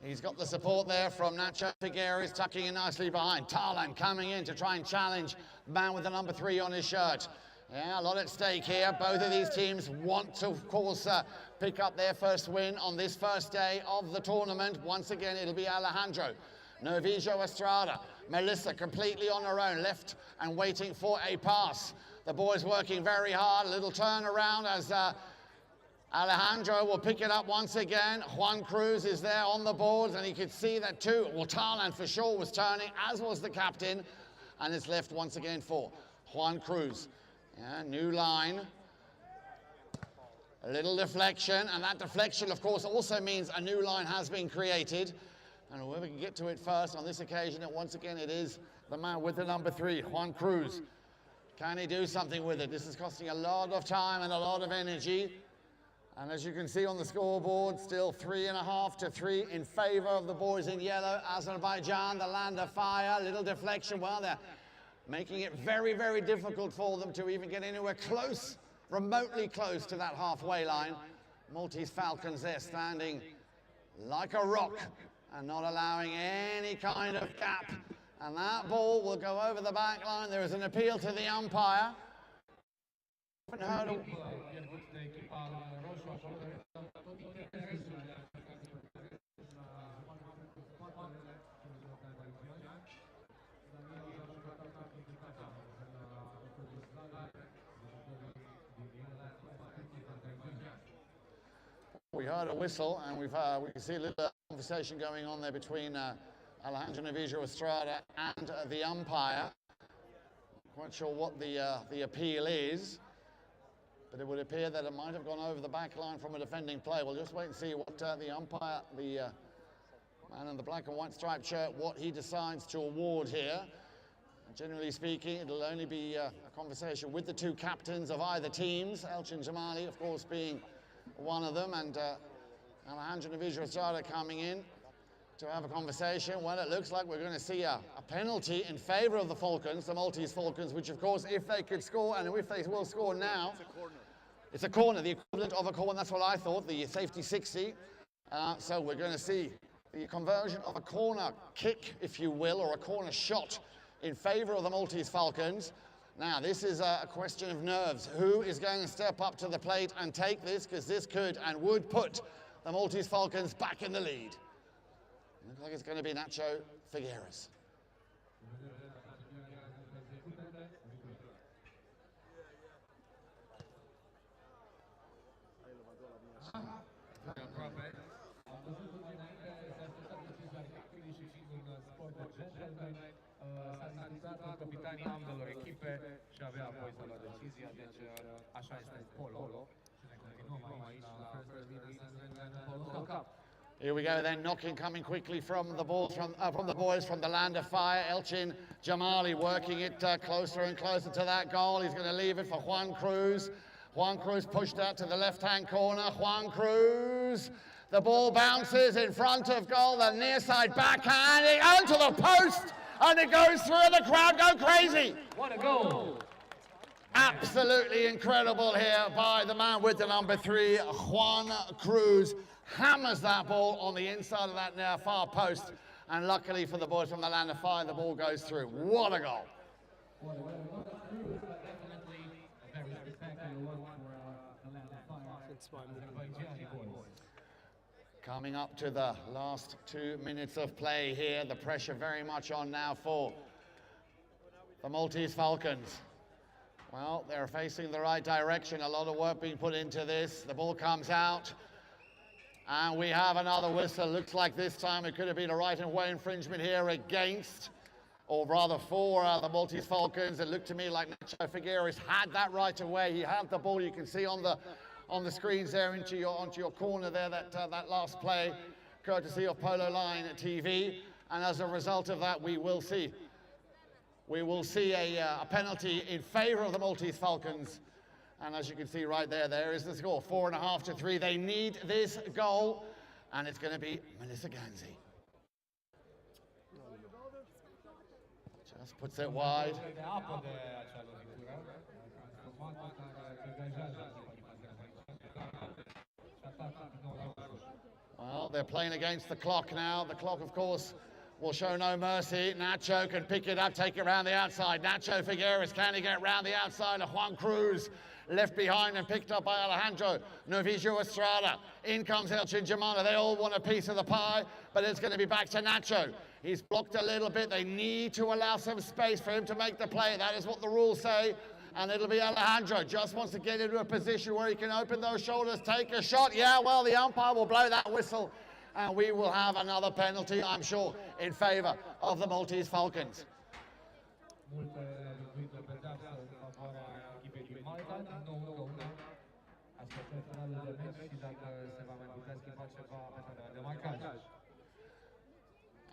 He's got the support there from Nacho Figueres, tucking in nicely behind. Tarlan coming in to try and challenge man with the number 3 on his shirt. Yeah, a lot at stake here. Both of these teams want to, of course, pick up their first win on this first day of the tournament. Once again, it'll be Alejandro. Novijo Estrada, Melissa completely on her own, left and waiting for a pass. The boys working very hard, a little turnaround as Alejandro will pick it up once again. Juan Cruz is there on the boards, and he could see that too. Well, Tarlan for sure was turning, as was the captain, and it's left once again for Juan Cruz. Yeah, new line. A little deflection, and that deflection, of course, also means a new line has been created. And whoever can get to it first on this occasion, and once again, it is the man with the number 3, Juan Cruz. Can he do something with it? This is costing a lot of time and a lot of energy. And as you can see on the scoreboard, still 3.5 to 3 in favor of the boys in yellow. Azerbaijan, the land of fire, little deflection. Well, they're making it very, very difficult for them to even get anywhere close, remotely close to that halfway line. Maltese Falcons there standing like a rock and not allowing any kind of gap. And that ball will go over the back line. There is an appeal to the umpire. We heard a whistle, and we can see a little conversation going on there between Alejandro Novijo Estrada and the umpire. Quite sure what the appeal is, but it would appear that it might have gone over the back line from a defending play. We'll just wait and see what the umpire, the man in the black and white striped shirt, what he decides to award here. Generally speaking, it'll only be a conversation with the two captains of either teams, Elchin Jamali, of course, being one of them, and Alejandro Novijo Estrada coming in to have a conversation. Well, it looks like we're going to see a penalty in favor of the Falcons, the Maltese Falcons, which, of course, if they could score, and if they will score now, it's a corner, the equivalent of a corner. That's what I thought, the safety 60. So we're going to see the conversion of a corner kick, if you will, or a corner shot in favor of the Maltese Falcons. Now, this is a question of nerves. Who is going to step up to the plate and take this? Because this could and would put the Maltese Falcons back in the lead. Looks like it's going to be Nacho Figueres. S-a discutat cu capitanii ambelor echipe și avea apoi să lua decizia, deci așa este Polo. Și ne continuăm aici la First Arena Singureni Polo Cup. Here we go then, knocking coming quickly from the ball from the boys from the land of fire. Elchin Jamali working it closer and closer to that goal. He's going to leave it for Juan Cruz. Juan Cruz pushed out to the left-hand corner. Juan Cruz. The ball bounces in front of goal. The near side backhand onto the post. And it goes through and the crowd go crazy. What a goal. Absolutely incredible here by the man with the number 3, Juan Cruz. Hammers that ball on the inside of that far post. And luckily for the boys from the land of fire, the ball goes through. What a goal. Coming up to the last 2 minutes of play here. The pressure very much on now for the Maltese Falcons. Well, they're facing the right direction. A lot of work being put into this. The ball comes out. And we have another whistle. Looks like this time it could have been a right-of-way infringement here against, or rather for the Maltese Falcons. It looked to me like Nacho Figueres had that right-of-way. He had the ball. You can see on the screens there onto your corner there that last play, courtesy of Polo Line TV. And as a result of that, we will see a penalty in favor of the Maltese Falcons. And as you can see right there, there is the score, 4.5 to 3. They need this goal, and it's going to be Melissa Ganzi. Just puts it wide. Well, they're playing against the clock now. The clock, of course, will show no mercy. Nacho can pick it up, take it around the outside. Nacho Figueres, can he get around the outside of Juan Cruz? Left behind and picked up by Alejandro Novillo Estrada. In comes Elchin Germano. They all want a piece of the pie, but it's going to be back to Nacho. He's blocked a little bit. They need to allow some space for him to make the play. That is what the rules say. And it'll be Alejandro. Just wants to get into a position where he can open those shoulders, take a shot. Yeah, well, the umpire will blow that whistle. And we will have another penalty, I'm sure, in favor of the Maltese Falcons.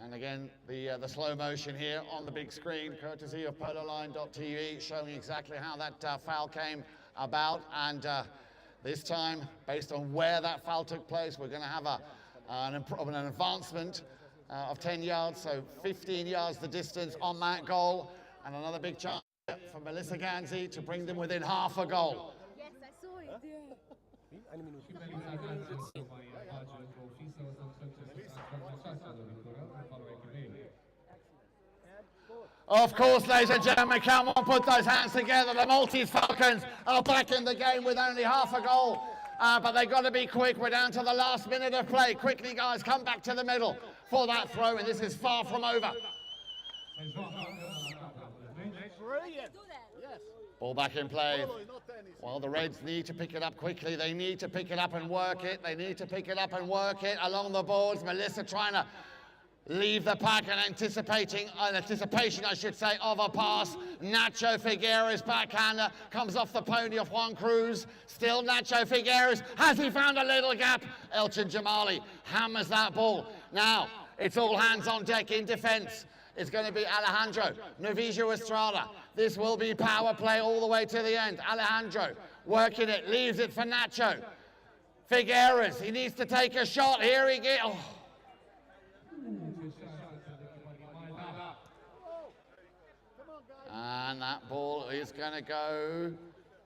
And again, the slow motion here on the big screen, courtesy of pololine.tv, showing exactly how that foul came about. And this time, based on where that foul took place, we're going to have an advancement of 10 yards, so 15 yards the distance on that goal. And another big chance for Melissa Ganzi to bring them within half a goal. Yes, I saw it. Of course, ladies and gentlemen, come on, put those hands together. The Maltese Falcons are back in the game with only half a goal. But they've got to be quick. We're down to the last minute of play. Quickly, guys, come back to the middle for that throw, and this is far from over. Brilliant. Yes. Ball back in play. Well, the Reds need to pick it up quickly. They need to pick it up and work it. They need to pick it up and work it along the boards. Melissa trying to leave the pack and anticipation, I should say, of a pass. Nacho Figueres, backhander, comes off the pony of Juan Cruz. Still Nacho Figueres. Has he found a little gap? Elchin Jamali hammers that ball. Now, it's all hands on deck in defense. It's going to be Alejandro Novillo Estrada. This will be power play all the way to the end. Alejandro working it, leaves it for Nacho. Figueres, he needs to take a shot. Here he goes. Oh. And that ball is going to go,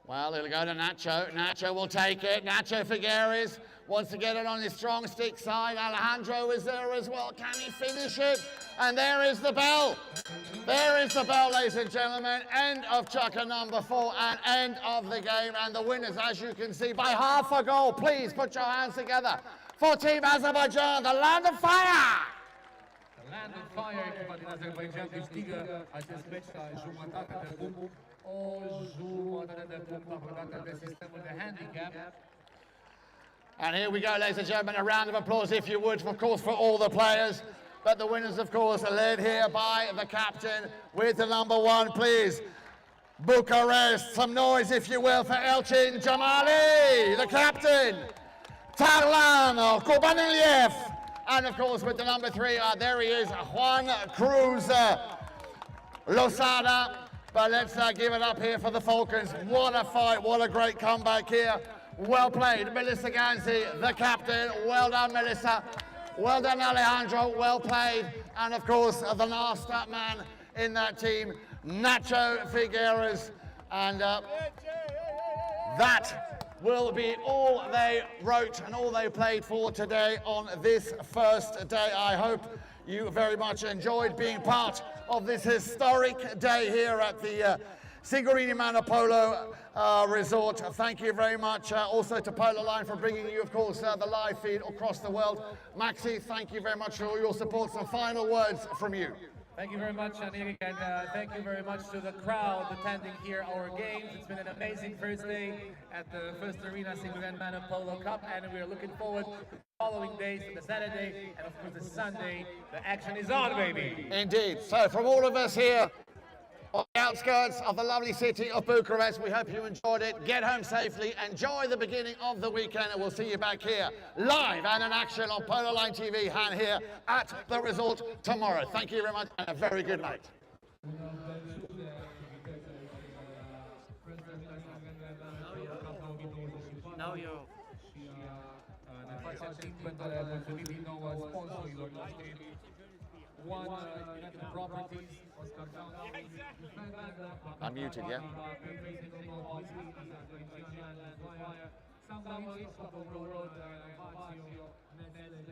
well, it'll go to Nacho. Nacho will take it. Nacho Figueres wants to get it on his strong stick side. Alejandro is there as well. Can he finish it? And there is the bell. There is the bell, ladies and gentlemen. End of Chukka number 4 and end of the game. And the winners, as you can see, by half a goal. Please put your hands together for Team Azerbaijan, the land of fire. Land of Fire, echipa din Azerbaijan câștigă acest meci la jumătate de punct, o jumătate de punct acordată de sistemul de handicap. And here we go, ladies and gentlemen, a round of applause, if you would, of course, for all the players. But the winners, of course, are led here by the captain with the number 1, please. Bucharest, some noise, if you will, for Elchin Jamali, the captain. Tarlan Kurbaniliev. And of course, with the number 3, there he is, Juan Cruz Losada. But let's give it up here for the Falcons. What a fight, what a great comeback here. Well played, Melissa Ganzi, the captain. Well done, Melissa. Well done, Alejandro, well played. And of course, the last man in that team, Nacho Figueres. And that will be all they wrote and all they played for today on this first day. I hope you very much enjoyed being part of this historic day here at the Singureni Manor Polo Resort. Thank you very much also to Polo Line for bringing you, of course, the live feed across the world. Maxi, thank you very much for all your support. Some final words from you. Thank you very much, Anik, and thank you very much to the crowd attending here our games. It's been an amazing first day at the first arena Singureni Manor Polo Cup, and we're looking forward to the following days, to the Saturday, and of course the Sunday. The action is on, baby! Indeed. So from all of us here on the outskirts of the lovely city of Bucharest, we hope you enjoyed it. Get home safely, enjoy the beginning of the weekend, and we'll see you back here live and in action on Polo Line TV and here at the resort tomorrow. Thank you very much and a very good night. now you're... Ne facem timp pentru a le mulțumi din nou sponsorilor noștri. One United Properties, Oscar Unmuted, yeah? Sam Moritz, Polo, Aqua, Nestle,